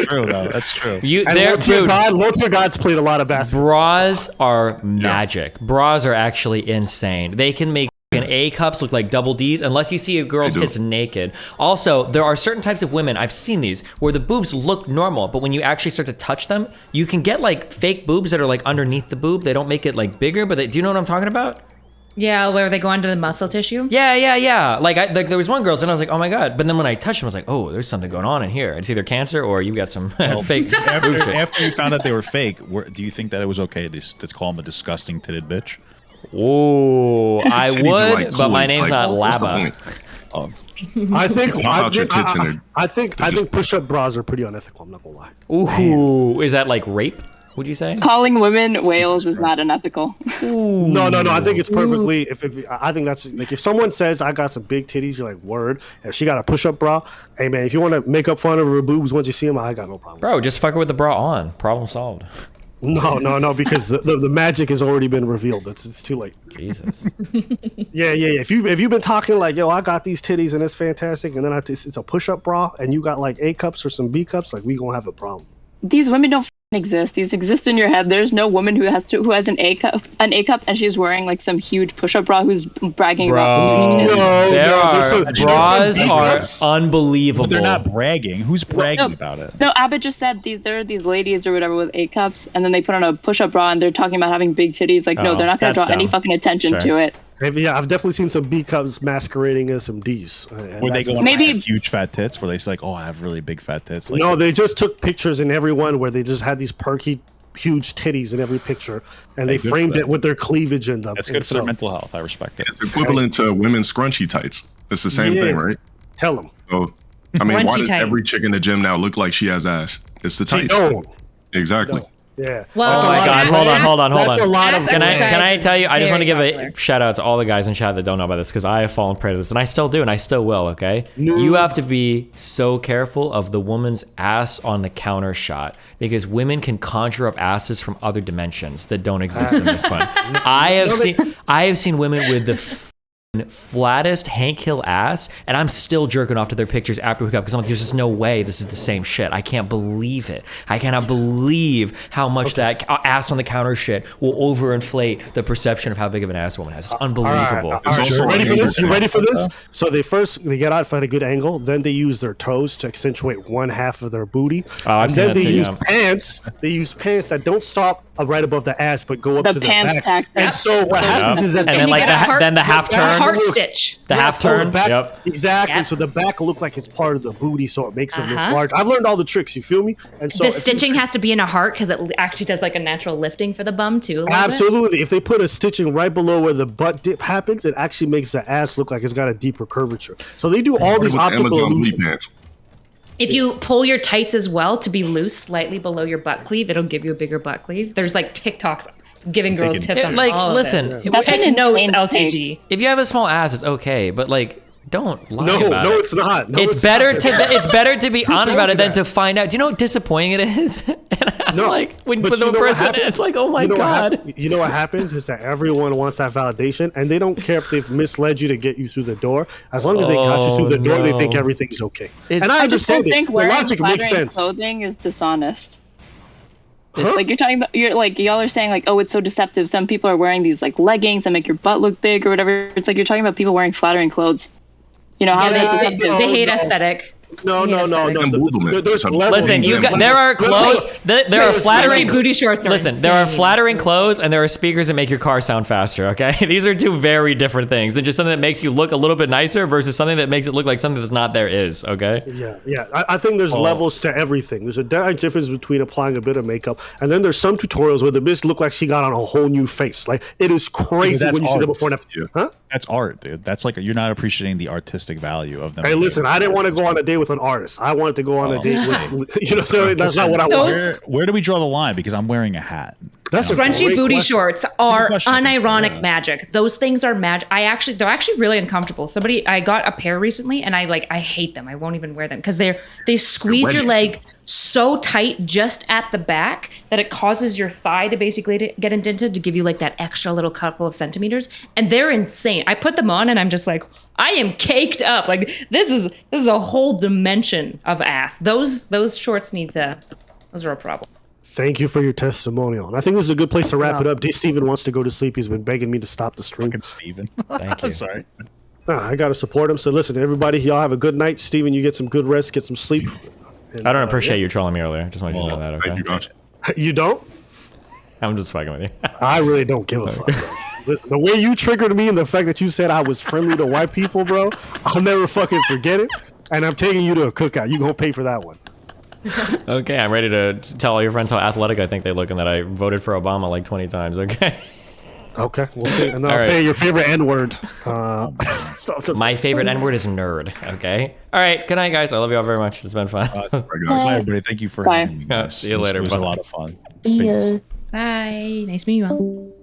True though. That's true. LowTierGod's played a lot of basketball. Bras are magic. Bras are actually insane. They can make an A cups look like double D's unless you see a girl's tits naked. Also, there are certain types of women, I've seen these, where the boobs look normal, but when you actually start to touch them, you can get like fake boobs that are like underneath the boob. They don't make it like bigger, but do you know what I'm talking about? Yeah, where they go under the muscle tissue. Yeah. Like there was one girl, and I was like, oh my god. But then when I touched them, I was like, oh, there's something going on in here. It's either cancer or you got some fake. After you found out they were fake, do you think that it was okay to call them a disgusting titted bitch? Oh, I would, like but my name's not Laba. I think push-up bras are pretty unethical. I'm not gonna lie. Ooh, is that like rape? Would you say? Calling women whales is not unethical. Ooh. No. I think it's perfectly. I think that's like if someone says I got some big titties, you're like word. If she got a push-up bra, hey man, if you want to make up fun of her boobs once you see them, I got no problem. Bro, just fuck her with the bra on. Problem solved. No, because the magic has already been revealed. It's too late. Jesus. Yeah. If you've been talking like, yo, I got these titties and it's fantastic, and then it's a push-up bra, and you got like A cups or some B cups, like we gonna have a problem. These women don't exist. These exist in your head. There's no woman who has an A cup, and she's wearing like some huge push-up bra who's bragging about. Bras are unbelievable. But they're not bragging. Who's bragging about it? No, Aba just said there are these ladies or whatever with A cups, and then they put on a push-up bra and they're talking about having big titties. Like, no, they're not going to draw any fucking attention to it. Yeah, I've definitely seen some B cups masquerading as some D's. Were they going maybe huge fat tits? Were they like, oh, I have really big fat tits? Like, no, they just took pictures in every one where they just had these perky, huge titties in every picture, and they framed it with their cleavage in them. That's good for their mental health. I respect it. It's equivalent to women's scrunchy tights. It's the same thing, right? Tell them. So, I mean, why does every chick in the gym now look like she has ass? It's the tights. Exactly. Yeah. Well, oh my God! Hold on. That's a lot of. Can I tell you? I just want to give a shout out to all the guys in chat that don't know about this because I have fallen prey to this, and I still do, and I still will. Okay. You have to be so careful of the woman's ass on the counter shot because women can conjure up asses from other dimensions that don't exist in this one. I have seen women with the flattest Hank Hill ass, and I'm still jerking off to their pictures after we hook up because I'm like, there's just no way this is the same shit. I can't believe it. I cannot believe how much that ass on the counter shit will overinflate the perception of how big of an ass a woman has. It's unbelievable. All right. You ready for this? So they get out at a good angle, then they use their toes to accentuate one half of their booty, and then they use pants. They use pants that don't stop right above the ass but go up to the back. Tactic. And so what happens is that then like the half turn. Heart stitch. The half turn. Exactly. Yep. So the back will look like it's part of the booty, so it makes it look large. I've learned all the tricks. You feel me? And so the stitching has to be in a heart because it actually does like a natural lifting for the bum too. Absolutely. If they put a stitching right below where the butt dip happens, it actually makes the ass look like it's got a deeper curvature. So they do all these optical illusions. If you pull your tights as well to be loose slightly below your butt cleave, it'll give you a bigger butt cleave. There's like TikToks giving girls tips on all listen, of this. Take notes, LTG. If you have a small ass, it's okay, but like, don't lie about it. No, it's not. It's better to be honest about it than to find out. Do you know how disappointing it is? Like when the person, it's like, oh my God. You know what happens is that everyone wants that validation, and they don't care if they've misled you to get you through the door. As long as they got you through the door, they think everything's okay. And I just don't think wearing flattering clothing is dishonest. Like y'all are saying like, oh, it's so deceptive. Some people are wearing these like leggings that make your butt look big or whatever. It's like you're talking about people wearing flattering clothes. You know how they hate aesthetic. No. There's listen, there are clothes. There are flattering booty shorts. Listen, there are flattering clothes and there are speakers that make your car sound faster. Okay, these are two very different things, and just something that makes you look a little bit nicer versus something that makes it look like something that's not there is. Okay. Yeah. I think there's levels to everything. There's a direct difference between applying a bit of makeup, and then there's some tutorials where the bitch look like she got on a whole new face. Like it is crazy when you see them before and after. Huh? That's art, dude. That's like you're not appreciating the artistic value of them. Hey, listen, I didn't want to go on a date with an artist. I wanted to go on a date with so that's not what I want. Where do we draw the line? Because I'm wearing a hat. That's scrunchy booty shorts are unironic magic. Those things are magic. They're actually really uncomfortable. I got a pair recently, and I hate them. I won't even wear them because they squeeze your leg so tight just at the back that it causes your thigh to basically get indented to give you like that extra little couple of centimeters. And they're insane. I put them on, and I'm just like, I am caked up. Like this is a whole dimension of ass. Those shorts those are a problem. Thank you for your testimonial. And I think this is a good place to wrap it up. D. Steven wants to go to sleep. He's been begging me to stop the stream. Fucking Steven. Thank you. I'm sorry. I got to support him. So listen, everybody, y'all have a good night. Steven, you get some good rest, get some sleep. And, I don't appreciate you trolling me earlier. Just wanted you to know that, okay? Thank you, guys. You don't? I'm just fucking with you. I really don't give a fuck, bro. The way you triggered me and the fact that you said I was friendly to white people, bro, I'll never fucking forget it. And I'm taking you to a cookout. You gonna pay for that one. Okay, I'm ready to tell all your friends how athletic I think they look and that I voted for Obama like 20 times, okay? Okay, we'll see. And I'll say your favorite N-word. My favorite N-word is nerd, okay? All right, good night, guys. I love you all very much. It's been fun. Bye, everybody. Thank you for having me. See you later. It was a lot of fun. Yeah. Bye. Nice meeting you all.